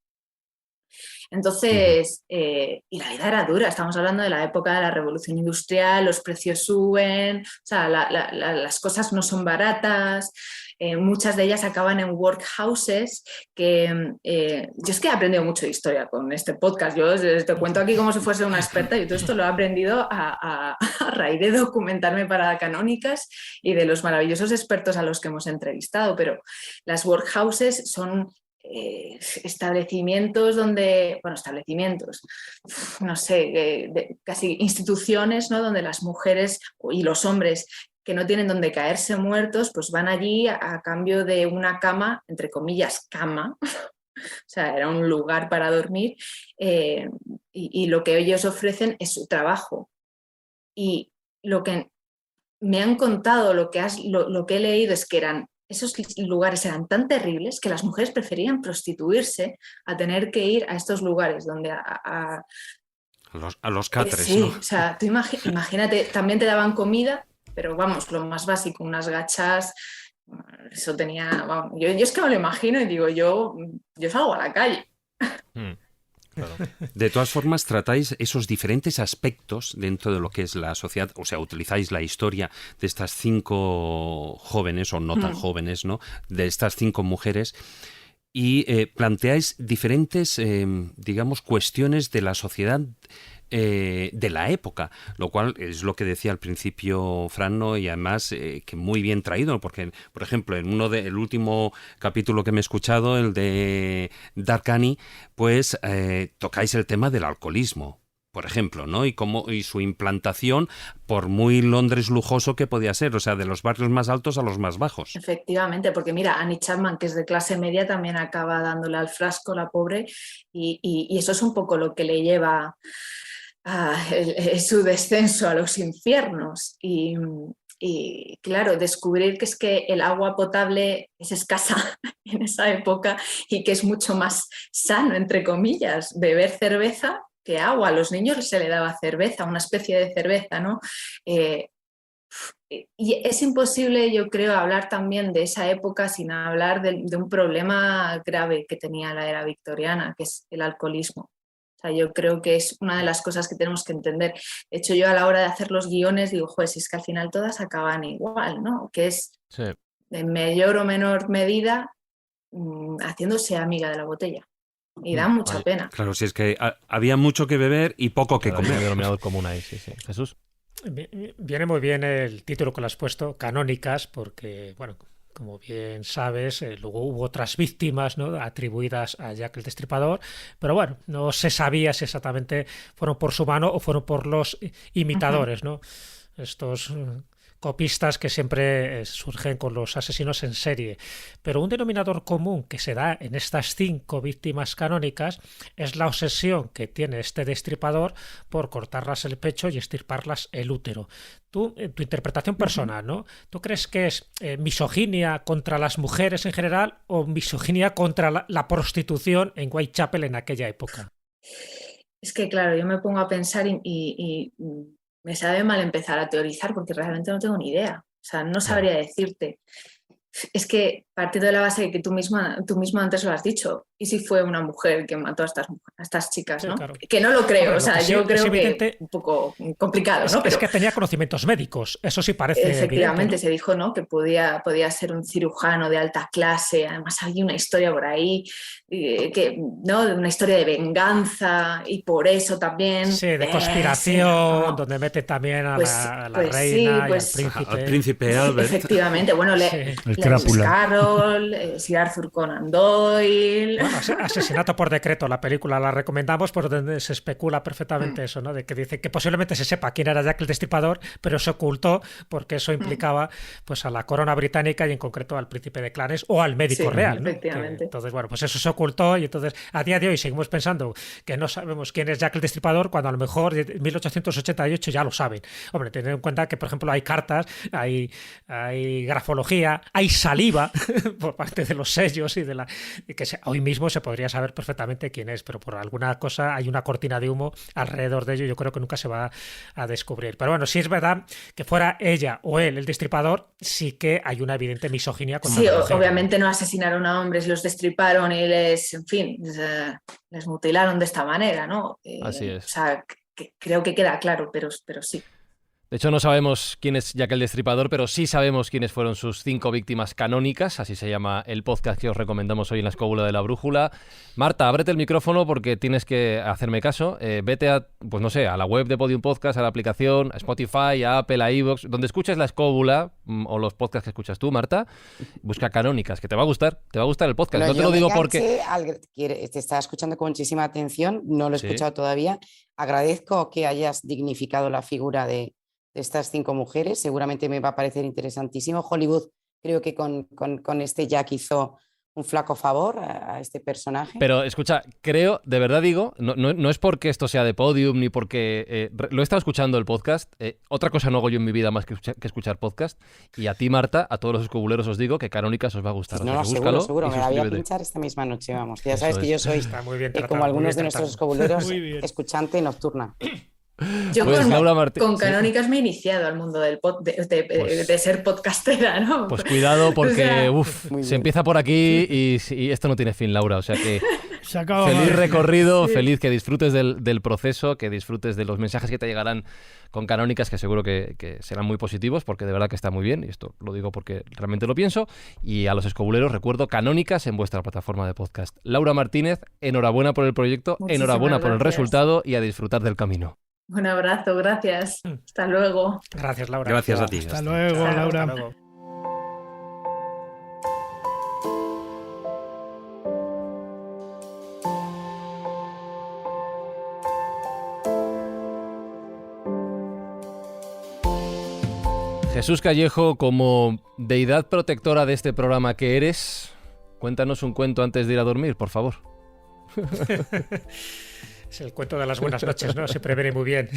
Entonces, y la vida era dura, estamos hablando de la época de la revolución industrial, los precios suben, o sea, las cosas no son baratas, muchas de ellas acaban en workhouses, que yo es que he aprendido mucho de historia con este podcast, yo te cuento aquí como si fuese una experta y todo esto lo he aprendido a raíz de documentarme para Canónicas y de los maravillosos expertos a los que hemos entrevistado, pero las workhouses son establecimientos donde, bueno, no sé, casi instituciones, ¿no? Donde las mujeres y los hombres que no tienen donde caerse muertos, pues van allí a cambio de una cama, entre comillas, cama, o sea, era un lugar para dormir, y lo que ellos ofrecen es su trabajo. Y lo que me han contado, lo que he leído es que esos lugares eran tan terribles que las mujeres preferían prostituirse a tener que ir a estos lugares donde A los cáteres, sí, ¿no? o sea, tú imagínate, también te daban comida, pero vamos, lo más básico, unas gachas, eso tenía, vamos, yo es que me lo imagino y digo, yo salgo a la calle. Claro. De todas formas, tratáis esos diferentes aspectos dentro de lo que es la sociedad, o sea, utilizáis la historia de estas 5 jóvenes, o no tan jóvenes, ¿no? De estas 5 mujeres, y planteáis diferentes, digamos, cuestiones de la sociedad de la época, lo cual es lo que decía al principio Fran, ¿no? Y además que muy bien traído, porque, por ejemplo, en el último capítulo que me he escuchado, el de Dark Annie, pues tocáis el tema del alcoholismo, por ejemplo, ¿no? Y su implantación por muy Londres lujoso que podía ser, o sea, de los barrios más altos a los más bajos. Efectivamente, porque mira, Annie Chapman, que es de clase media, también acaba dándole al frasco, la pobre, y eso es un poco lo que le lleva su descenso a los infiernos. Y claro, descubrir que es que el agua potable es escasa en esa época y que es mucho más sano, entre comillas, beber cerveza que agua. A los niños se le daba cerveza, una especie de cerveza, ¿no? Y es imposible, yo creo, hablar también de esa época sin hablar de un problema grave que tenía la era victoriana, que es el alcoholismo. O sea, yo creo que es una de las cosas que tenemos que entender. De hecho, yo a la hora de hacer los guiones digo, joder, si es que al final todas acaban igual, ¿no? Que es, Sí. en mayor o menor medida, haciéndose amiga de la botella. Y da mucha pena. Claro, si es que había mucho que beber y poco que comer. Denominador común ahí, sí. Jesús. Viene muy bien el título que le has puesto, Canónicas, porque, bueno, como bien sabes, luego hubo otras víctimas, ¿no?, atribuidas a Jack el Destripador, pero bueno, no se sabía si exactamente fueron por su mano o fueron por los imitadores, ¿no? Estos copistas que siempre surgen con los asesinos en serie. Pero un denominador común que se da en estas 5 víctimas canónicas es la obsesión que tiene este destripador por cortarlas el pecho y extirparlas el útero. Tú, en tu interpretación personal, ¿no? ¿Tú crees que es misoginia contra las mujeres en general o misoginia contra la prostitución en Whitechapel en aquella época? Es que, claro, yo me pongo a pensar y me sabe mal empezar a teorizar porque realmente no tengo ni idea. O sea, no sabría decirte. Es que partiendo de la base de que tú mismo antes lo has dicho, ¿y si fue una mujer que mató a estas chicas? Sí, ¿no? claro. Que no lo creo, Hombre, o sea, sí, yo creo evidente, que un poco complicado, ¿no? Es que tenía conocimientos médicos, eso sí parece efectivamente, evidente, ¿no? se dijo, ¿no? Que podía ser un cirujano de alta clase, además había una historia por ahí, ¿no? Una historia de venganza y por eso también... Sí, de conspiración, no. donde mete también a la pues reina sí, pues, y al príncipe. Al príncipe Albert. Efectivamente, bueno, Sí. Lewis Carroll, Sir Arthur Conan Doyle... Bueno, Asesinato por decreto, la película la recomendamos, por donde se especula perfectamente eso, ¿no? De que dice que posiblemente se sepa quién era Jack el Destripador, pero se ocultó porque eso implicaba pues a la corona británica y en concreto al príncipe de Clarence o al médico real, ¿no? Entonces, bueno, pues eso se ocultó y entonces a día de hoy seguimos pensando que no sabemos quién es Jack el Destripador cuando a lo mejor en 1888 ya lo saben. Hombre, tened en cuenta que, por ejemplo, hay cartas, hay grafología, hay saliva por parte de los sellos y que hoy mismo se podría saber perfectamente quién es, pero por alguna cosa hay una cortina de humo alrededor de ello, yo creo que nunca se va a descubrir. Pero bueno, si es verdad que fuera ella o él el destripador, sí que hay una evidente misoginia contra la mujer. Obviamente no asesinaron a hombres, los destriparon y les mutilaron de esta manera, ¿no? Así es. O sea, creo que queda claro, pero sí. De hecho, no sabemos quién es Jack el Destripador, pero sí sabemos quiénes fueron sus 5 víctimas canónicas. Así se llama el podcast que os recomendamos hoy en la Escóbula de la Brújula. Marta, ábrete el micrófono porque tienes que hacerme caso. Vete a, pues no sé, a la web de Podium Podcast, a la aplicación, a Spotify, a Apple, a iVoox, donde escuches la Escóbula o los podcasts que escuchas tú, Marta. Busca canónicas, que te va a gustar el podcast. No te lo digo porque... Te estaba escuchando con muchísima atención, no lo he escuchado todavía. Agradezco que hayas dignificado la figura de estas 5 mujeres, seguramente me va a parecer interesantísimo. Hollywood creo que con este Jack hizo un flaco favor a este personaje. Pero escucha, creo, de verdad digo, no es porque esto sea de Podium ni porque lo he estado escuchando el podcast, otra cosa no hago yo en mi vida más que escuchar podcast, y a ti, Marta, a todos los escobuleros os digo que Canónicas os va a gustar. No, seguro, me la voy a pinchar esta misma noche, vamos. Ya sabes que yo soy, como algunos de nuestros escobuleros, escuchante nocturna. Yo pues con Canónicas me he iniciado al mundo del de ser podcastera, ¿no? Pues cuidado porque se empieza por aquí y esto no tiene fin, Laura. O sea que feliz recorrido, feliz que disfrutes del proceso, que disfrutes de los mensajes que te llegarán con Canónicas, que seguro que serán muy positivos, porque de verdad que está muy bien, y esto lo digo porque realmente lo pienso. Y a los escobuleros recuerdo Canónicas en vuestra plataforma de podcast. Laura Martínez, enhorabuena por el proyecto, enhorabuena por el resultado y a disfrutar del camino. Un abrazo, gracias. Hasta luego. Gracias, Laura. Gracias a ti. Hasta luego, Laura. Hasta luego. Jesús Callejo, como deidad protectora de este programa que eres, cuéntanos un cuento antes de ir a dormir, por favor. Es el cuento de las buenas noches, ¿no? Siempre viene muy bien.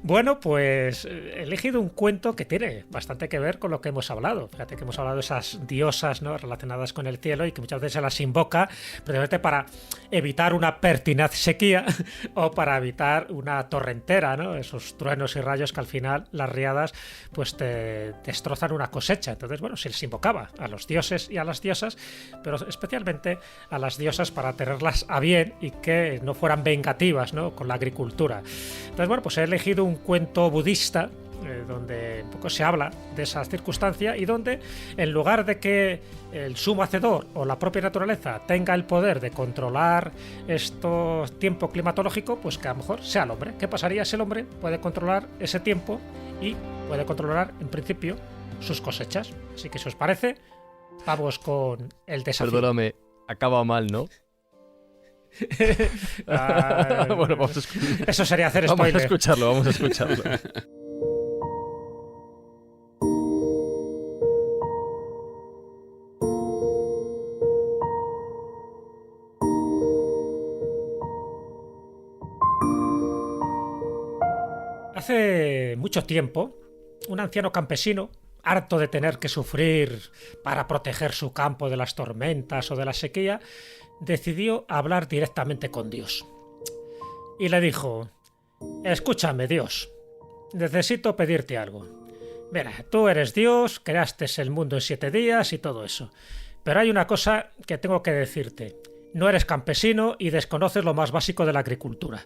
Bueno, pues he elegido un cuento que tiene bastante que ver con lo que hemos hablado. Fíjate que hemos hablado de esas diosas, ¿no?, relacionadas con el cielo y que muchas veces se las invoca precisamente para evitar una pertinaz sequía o para evitar una torrentera, ¿no? Esos truenos y rayos que al final las riadas pues te destrozan una cosecha. Entonces, bueno, se les invocaba a los dioses y a las diosas, pero especialmente a las diosas para tenerlas a bien y que no fueran vengativas, ¿no?, con la agricultura. Entonces, bueno, pues he elegido un cuento budista donde un poco se habla de esa circunstancia y donde, en lugar de que el sumo hacedor o la propia naturaleza tenga el poder de controlar este tiempo climatológico, pues que a lo mejor sea el hombre. ¿Qué pasaría si el hombre puede controlar ese tiempo y puede controlar, en principio, sus cosechas? Así que, si os parece, vamos con el desafío. Perdóname, acaba mal, ¿no? Bueno, eso sería hacer spoiler. Vamos a escucharlo. mucho tiempo, un anciano campesino, harto de tener que sufrir para proteger su campo de las tormentas o de la sequía, decidió hablar directamente con Dios. Y le dijo: escúchame, Dios, necesito pedirte algo. Mira, tú eres Dios, creaste el mundo en 7 días y todo eso. Pero hay una cosa que tengo que decirte. No eres campesino y desconoces lo más básico de la agricultura.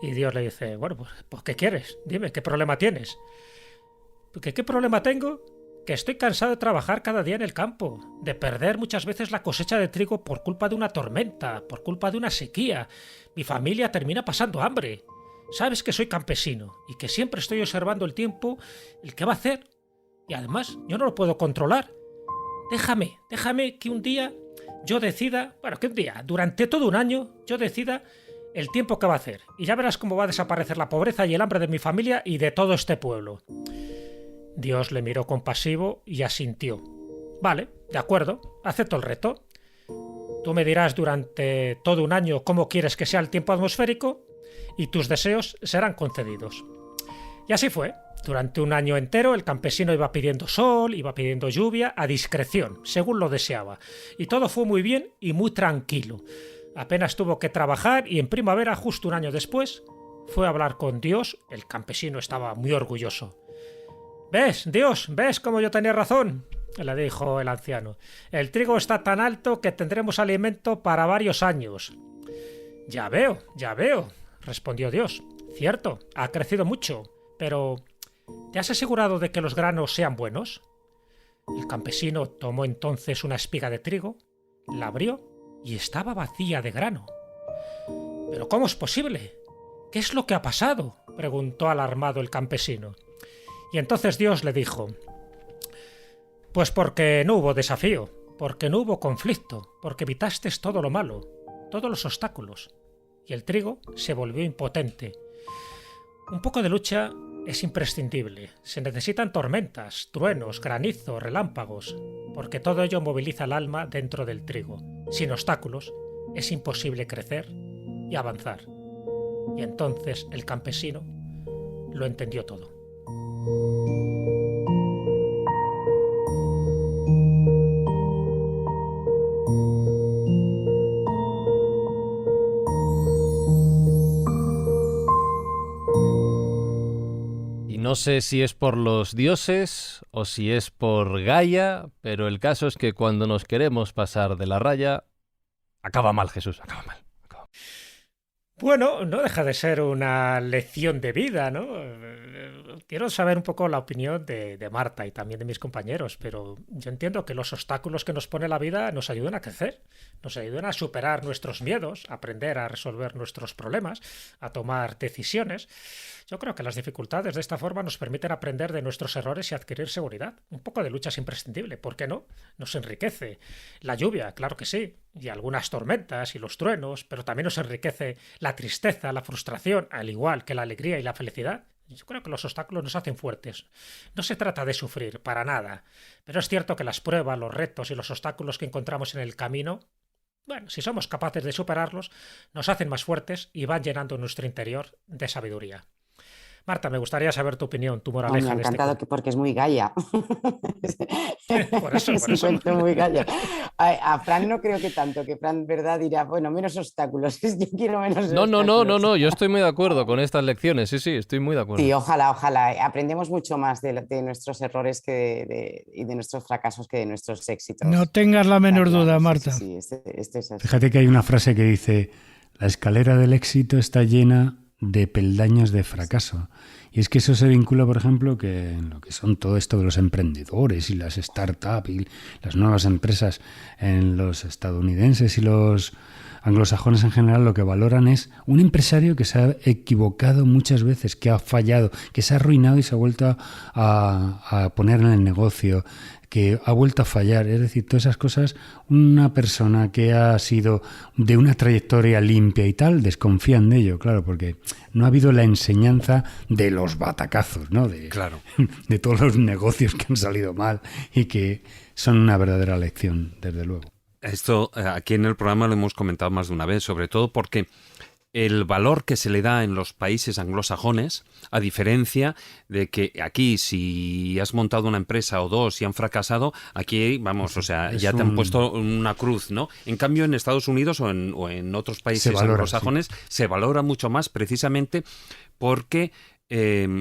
Y Dios le dice: bueno, pues ¿qué quieres? Dime, ¿qué problema tienes? ¿Qué problema tengo? Que estoy cansado de trabajar cada día en el campo, de perder muchas veces la cosecha de trigo por culpa de una tormenta, por culpa de una sequía. Mi familia termina pasando hambre. Sabes que soy campesino y que siempre estoy observando el tiempo, el que va a hacer. Y además, yo no lo puedo controlar. Déjame que un día yo decida, durante todo un año, yo decida el tiempo que va a hacer. Y ya verás cómo va a desaparecer la pobreza y el hambre de mi familia y de todo este pueblo. Dios le miró compasivo y asintió. Vale, de acuerdo, acepto el reto. Tú me dirás durante todo un año cómo quieres que sea el tiempo atmosférico y tus deseos serán concedidos. Y así fue. Durante un año entero el campesino iba pidiendo sol, iba pidiendo lluvia a discreción, según lo deseaba. Y todo fue muy bien y muy tranquilo. Apenas tuvo que trabajar y en primavera, justo un año después, fue a hablar con Dios. El campesino estaba muy orgulloso. ¿Ves, Dios? ¿Ves cómo yo tenía razón?, le dijo el anciano. El trigo está tan alto que tendremos alimento para varios años. Ya veo, respondió Dios. Cierto, ha crecido mucho, pero ¿te has asegurado de que los granos sean buenos? El campesino tomó entonces una espiga de trigo, la abrió y estaba vacía de grano. ¿Pero cómo es posible? ¿Qué es lo que ha pasado?, preguntó alarmado el campesino. Y entonces Dios le dijo: pues porque no hubo desafío, porque no hubo conflicto, porque evitaste todo lo malo, todos los obstáculos, y el trigo se volvió impotente. Un poco de lucha es imprescindible. Se necesitan tormentas, truenos, granizo, relámpagos, porque todo ello moviliza el alma dentro del trigo. Sin obstáculos es imposible crecer y avanzar. Y entonces el campesino lo entendió todo. Y no sé si es por los dioses o si es por Gaia, pero el caso es que cuando nos queremos pasar de la raya, acaba mal, Jesús, acaba mal. Bueno, no deja de ser una lección de vida, ¿no? Quiero saber un poco la opinión de Marta y también de mis compañeros, pero yo entiendo que los obstáculos que nos pone la vida nos ayudan a crecer, nos ayudan a superar nuestros miedos, a aprender a resolver nuestros problemas, a tomar decisiones. Yo creo que las dificultades de esta forma nos permiten aprender de nuestros errores y adquirir seguridad. Un poco de lucha es imprescindible, ¿por qué no? Nos enriquece. La lluvia, claro que sí, y algunas tormentas y los truenos, pero también nos enriquece la tristeza, la frustración, al igual que la alegría y la felicidad. Yo creo que los obstáculos nos hacen fuertes. No se trata de sufrir, para nada, pero es cierto que las pruebas, los retos y los obstáculos que encontramos en el camino, bueno, si somos capaces de superarlos, nos hacen más fuertes y van llenando nuestro interior de sabiduría. Marta, me gustaría saber tu opinión, tu moraleja. Me ha encantado porque es muy Gaia. Por eso. Es un cuento muy Gaia. A Fran no creo que tanto, que Fran, verdad, dirá, bueno, menos obstáculos. Yo quiero menos obstáculos. No, yo estoy muy de acuerdo con estas lecciones, sí, estoy muy de acuerdo. Sí, ojalá. Aprendemos mucho más de nuestros errores y de nuestros fracasos que de nuestros éxitos. No tengas la menor duda, Marta. Sí, este es así. Fíjate que hay una frase que dice: la escalera del éxito está llena de peldaños de fracaso. Y es que eso se vincula, por ejemplo, que en lo que son todo esto de los emprendedores y las startups y las nuevas empresas en los estadounidenses y los anglosajones en general, lo que valoran es un empresario que se ha equivocado muchas veces, que ha fallado, que se ha arruinado y se ha vuelto a poner en el negocio, que ha vuelto a fallar. Es decir, todas esas cosas, una persona que ha sido de una trayectoria limpia y tal, desconfían de ello, claro, porque no ha habido la enseñanza de los batacazos, ¿no? Claro. De todos los negocios que han salido mal y que son una verdadera lección, desde luego. Esto aquí en el programa lo hemos comentado más de una vez, sobre todo porque el valor que se le da en los países anglosajones, a diferencia de que aquí si has montado una empresa o dos y han fracasado, aquí, vamos, o sea, ya te han puesto una cruz, ¿no? En cambio, en Estados Unidos o en otros países anglosajones se valora mucho más precisamente porque...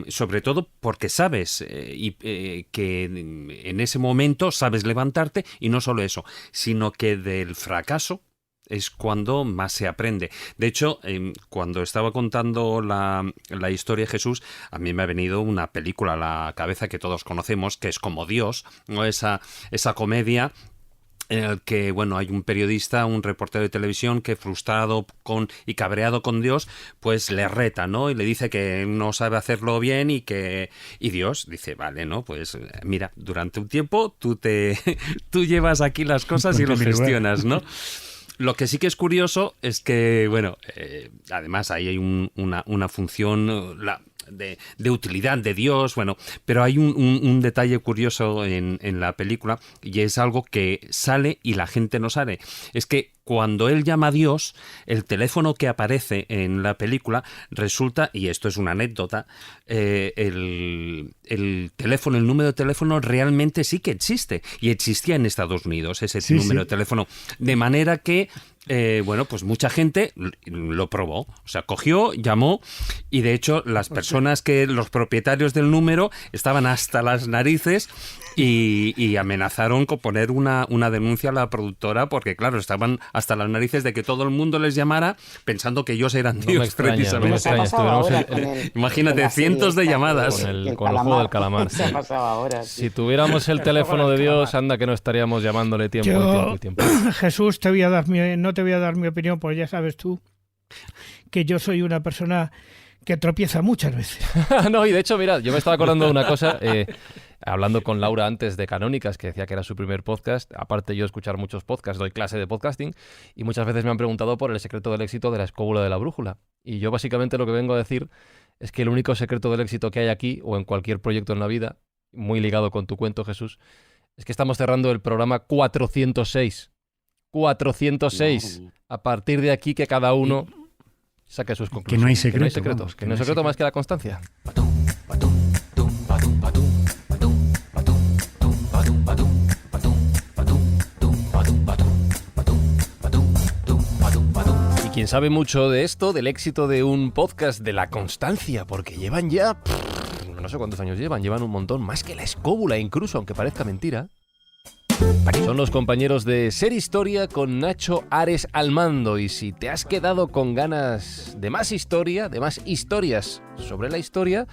sobre todo porque sabes que en ese momento sabes levantarte, y no solo eso, sino que del fracaso es cuando más se aprende. De hecho, cuando estaba contando la historia de Jesús, a mí me ha venido una película a la cabeza que todos conocemos, que es Como Dios, ¿no? Esa comedia en el que, bueno, hay un periodista, un reportero de televisión que, frustrado y cabreado con Dios, pues le reta, ¿no? Y le dice que no sabe hacerlo bien y Dios dice, vale, ¿no? Pues mira, durante un tiempo tú llevas aquí las cosas y lo gestionas, ¿no? Lo que sí que es curioso es que, bueno, además ahí hay una función... De utilidad de Dios, bueno, pero hay un detalle curioso en la película, y es algo que sale y la gente no sabe. Es que cuando él llama a Dios, el teléfono que aparece en la película resulta, y esto es una anécdota, el número de teléfono realmente sí que existe, y existía en Estados Unidos ese número de teléfono, de manera que bueno, pues mucha gente lo probó, o sea, cogió, llamó, y de hecho los propietarios del número estaban hasta las narices y amenazaron con poner una denuncia a la productora, porque claro, estaban hasta las narices de que todo el mundo les llamara pensando que ellos eran Dios, precisamente. Imagínate, cientos de llamadas. Con el juego del calamar. Se ha pasado ahora. Si tuviéramos el teléfono de Dios, anda que no estaríamos llamándole tiempo. Jesús, no te voy a dar mi opinión, porque ya sabes tú que yo soy una persona que tropieza muchas veces. No, y de hecho, mira, yo me estaba acordando de una cosa, hablando con Laura antes de Canónicas, que decía que era su primer podcast. Aparte, yo escuchar muchos podcasts, doy clase de podcasting, y muchas veces me han preguntado por el secreto del éxito de la escóbula de la brújula. Y yo básicamente lo que vengo a decir es que el único secreto del éxito que hay aquí, o en cualquier proyecto en la vida, muy ligado con tu cuento, Jesús, es que estamos cerrando el programa 406. 406. A partir de aquí, que cada uno saque sus conclusiones. Que no hay secreto. Que no hay secreto, que no hay secreto más que la constancia. Y quien sabe mucho de esto, del éxito de un podcast, de la constancia, porque llevan ya... no sé cuántos años llevan un montón, más que la escóbula incluso, aunque parezca mentira. Son los compañeros de Ser Historia con Nacho Ares al mando, y si te has quedado con ganas de más historia, de más historias sobre la historia,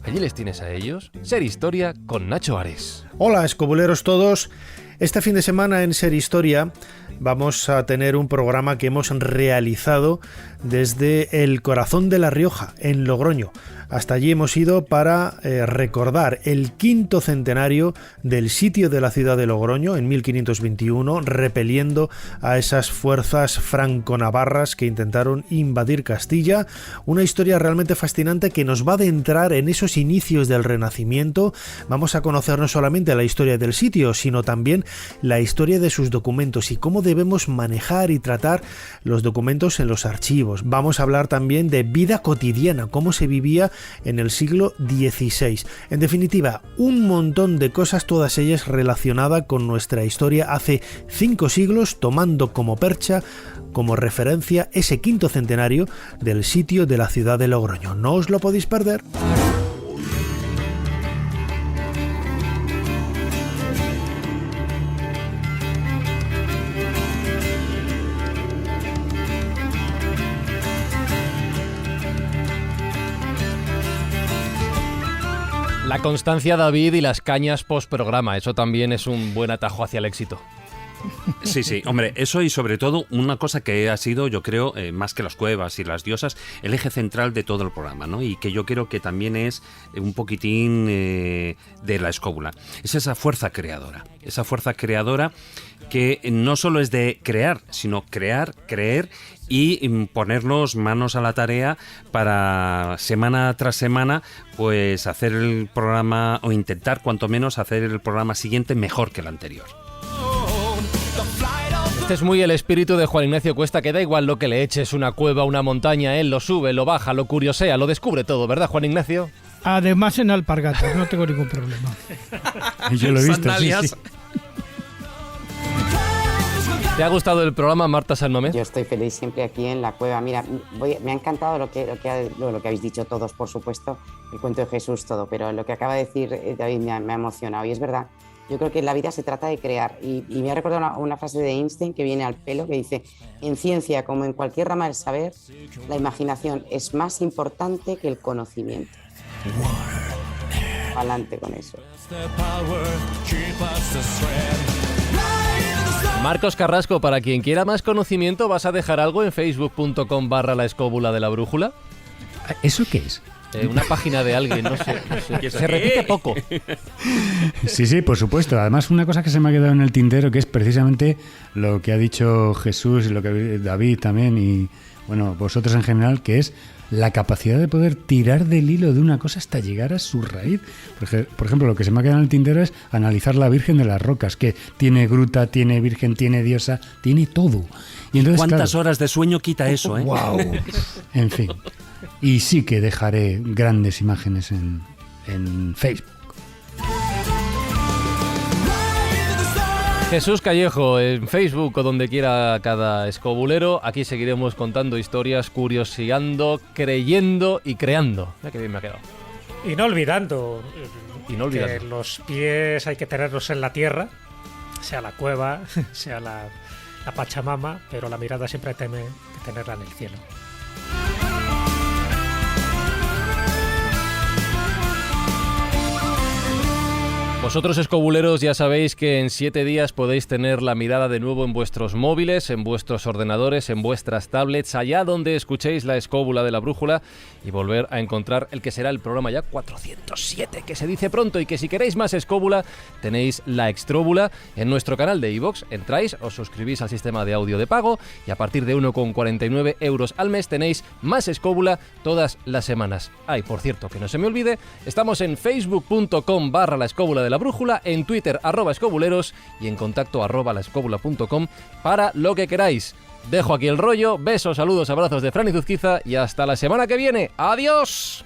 allí les tienes a ellos. Ser Historia con Nacho Ares. Hola, escobuleros todos. Este fin de semana en Ser Historia vamos a tener un programa que hemos realizado desde el corazón de La Rioja, en Logroño. Hasta allí hemos ido para recordar el 5º centenario del sitio de la ciudad de Logroño en 1521, repeliendo a esas fuerzas franco-navarras que intentaron invadir Castilla. Una historia realmente fascinante que nos va a adentrar en esos inicios del Renacimiento. Vamos a conocer no solamente la historia del sitio, sino también la historia de sus documentos y cómo debemos manejar y tratar los documentos en los archivos. Vamos a hablar también de vida cotidiana, cómo se vivía en el siglo XVI. En definitiva, un montón de cosas, todas ellas relacionadas con nuestra historia hace 5 siglos, tomando como percha, como referencia, ese 5º centenario del sitio de la ciudad de Logroño. No os lo podéis perder. La constancia, David, y las cañas post-programa. Eso también es un buen atajo hacia el éxito. Sí, hombre, eso, y sobre todo una cosa que ha sido, yo creo, más que las cuevas y las diosas, el eje central de todo el programa, ¿no? Y que yo creo que también es un poquitín de la escóbula. Es esa fuerza creadora que no solo es de crear, sino crear, creer y ponernos manos a la tarea para semana tras semana pues hacer el programa, o intentar cuanto menos hacer el programa siguiente mejor que el anterior. Este es muy el espíritu de Juan Ignacio Cuesta, que da igual lo que le eches, una cueva, una montaña, él lo sube, lo baja, lo curiosea, lo descubre todo, ¿verdad, Juan Ignacio? Además en alpargatas, no tengo ningún problema. Yo lo he visto, sí. ¿Te ha gustado el programa, Marta San Mamés? Yo estoy feliz siempre aquí en la cueva. Mira, me ha encantado lo que habéis dicho todos, por supuesto, el cuento de Jesús, todo, pero lo que acaba de decir David me ha emocionado y es verdad. Yo creo que en la vida se trata de crear y me ha recordado una frase de Einstein que viene al pelo, que dice: en ciencia, como en cualquier rama del saber, la imaginación es más importante que el conocimiento. Adelante con eso. Marcos Carrasco, para quien quiera más conocimiento, ¿vas a dejar algo en facebook.com/la escóbula de la brújula? ¿Eso qué es? Una página de alguien, no sé. Se repite poco. Sí, por supuesto. Además, una cosa que se me ha quedado en el tintero, que es precisamente lo que ha dicho Jesús y lo que David también y, bueno, vosotros en general, que es la capacidad de poder tirar del hilo de una cosa hasta llegar a su raíz. Por ejemplo, lo que se me ha quedado en el tintero es analizar la Virgen de las Rocas, que tiene gruta, tiene virgen, tiene diosa, tiene todo. Y entonces, ¿cuántas horas de sueño quita eso, eh? ¡Wow! En fin. Y sí que dejaré grandes imágenes en Facebook. Jesús Callejo, en Facebook o donde quiera cada escobulero. Aquí seguiremos contando historias, curioseando, creyendo y creando. Mira qué bien me ha quedado. Y no olvidando que los pies hay que tenerlos en la tierra, sea la cueva, sea la Pachamama, pero la mirada siempre hay que tenerla en el cielo. Vosotros, escobuleros, ya sabéis que en 7 días podéis tener la mirada de nuevo en vuestros móviles, en vuestros ordenadores, en vuestras tablets, allá donde escuchéis la escóbula de la brújula y volver a encontrar el que será el programa ya 407, que se dice pronto, y que si queréis más escóbula tenéis la extróbula en nuestro canal de iVoox. Entráis, os suscribís al sistema de audio de pago y a partir de 1,49 € al mes tenéis más escóbula todas las semanas. Ay, por cierto, que no se me olvide, estamos en facebook.com/la escóbula de la brújula, en Twitter @escobuleros y en contacto @laescobula.com para lo que queráis. Dejo aquí el rollo, besos, saludos, abrazos de Fran y Zuzquiza y hasta la semana que viene. ¡Adiós!